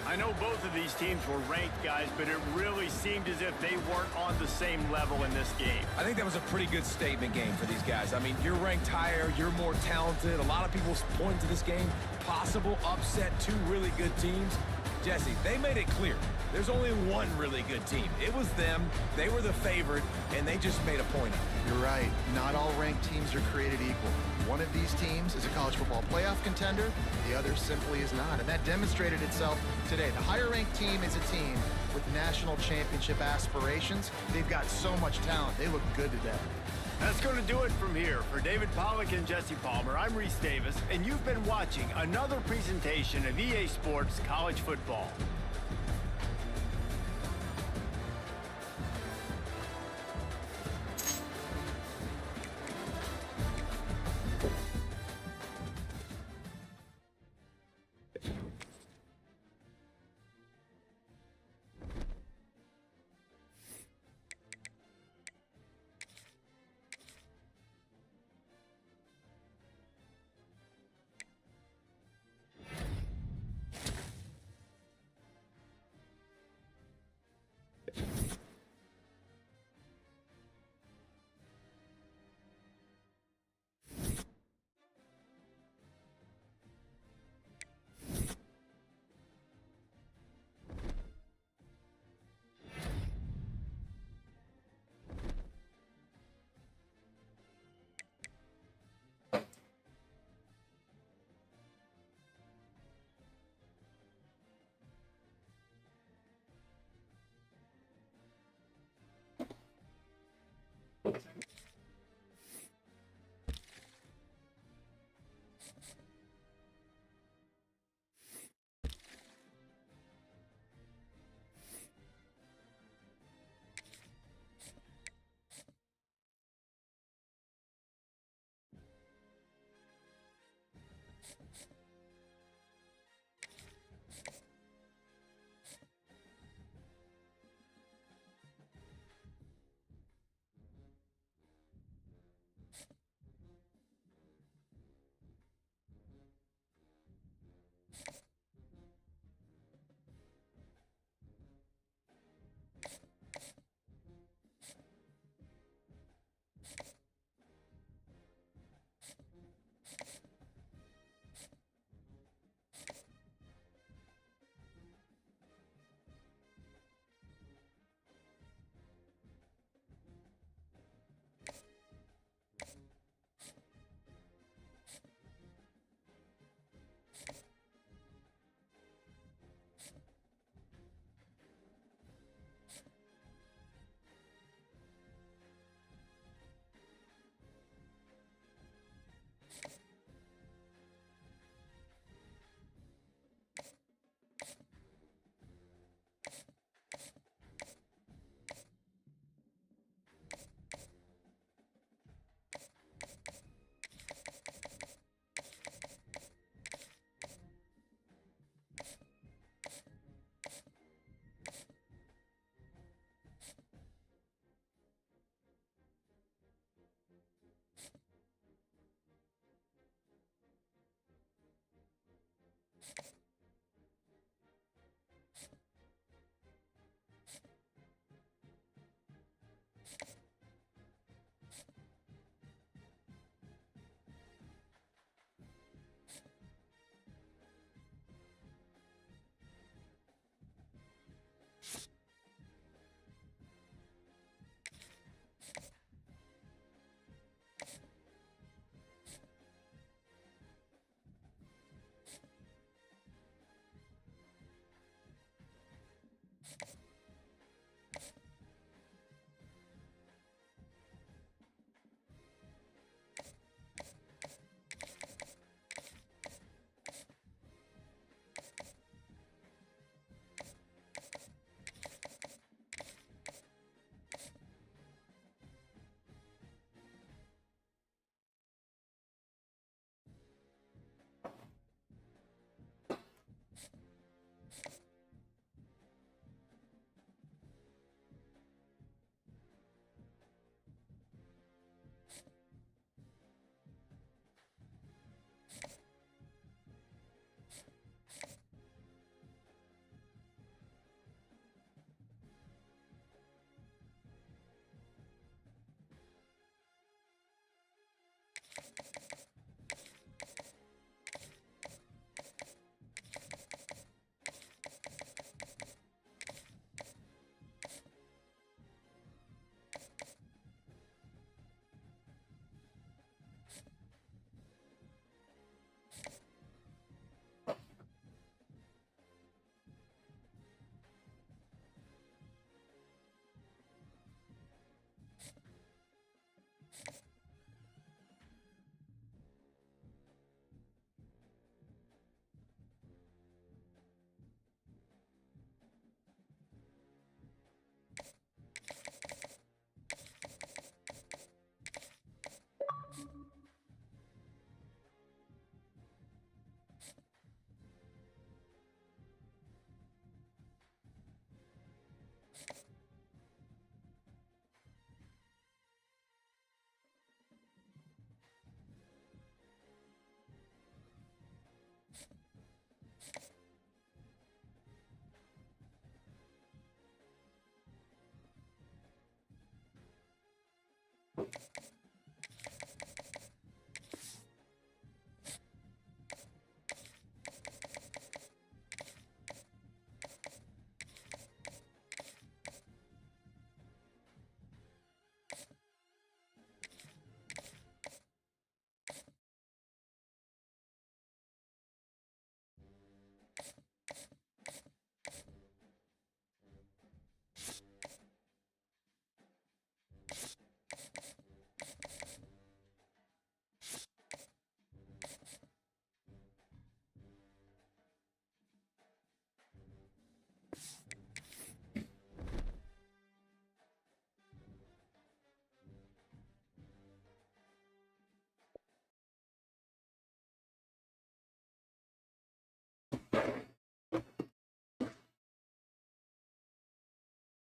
I know both of these teams were ranked, guys, but it really seemed as if they weren't on the same level in this game. I think that was a pretty good statement game for these guys. I mean, you're ranked higher, you're more talented. A lot of people point to this game, possible upset, 2 really good teams. Jesse, they made it clear. There's only one really good team. It was them. They were the favorite, and they just made a point of it. You're right. Not all ranked teams are created equal. One of these teams is a college football playoff contender. The other simply is not. And that demonstrated itself today. The higher-ranked team is a team with national championship aspirations. They've got so much talent. They look good today. That's going to do it from here. For David Pollack and Jesse Palmer, I'm Reese Davis, and you've been watching another presentation of EA Sports College Football.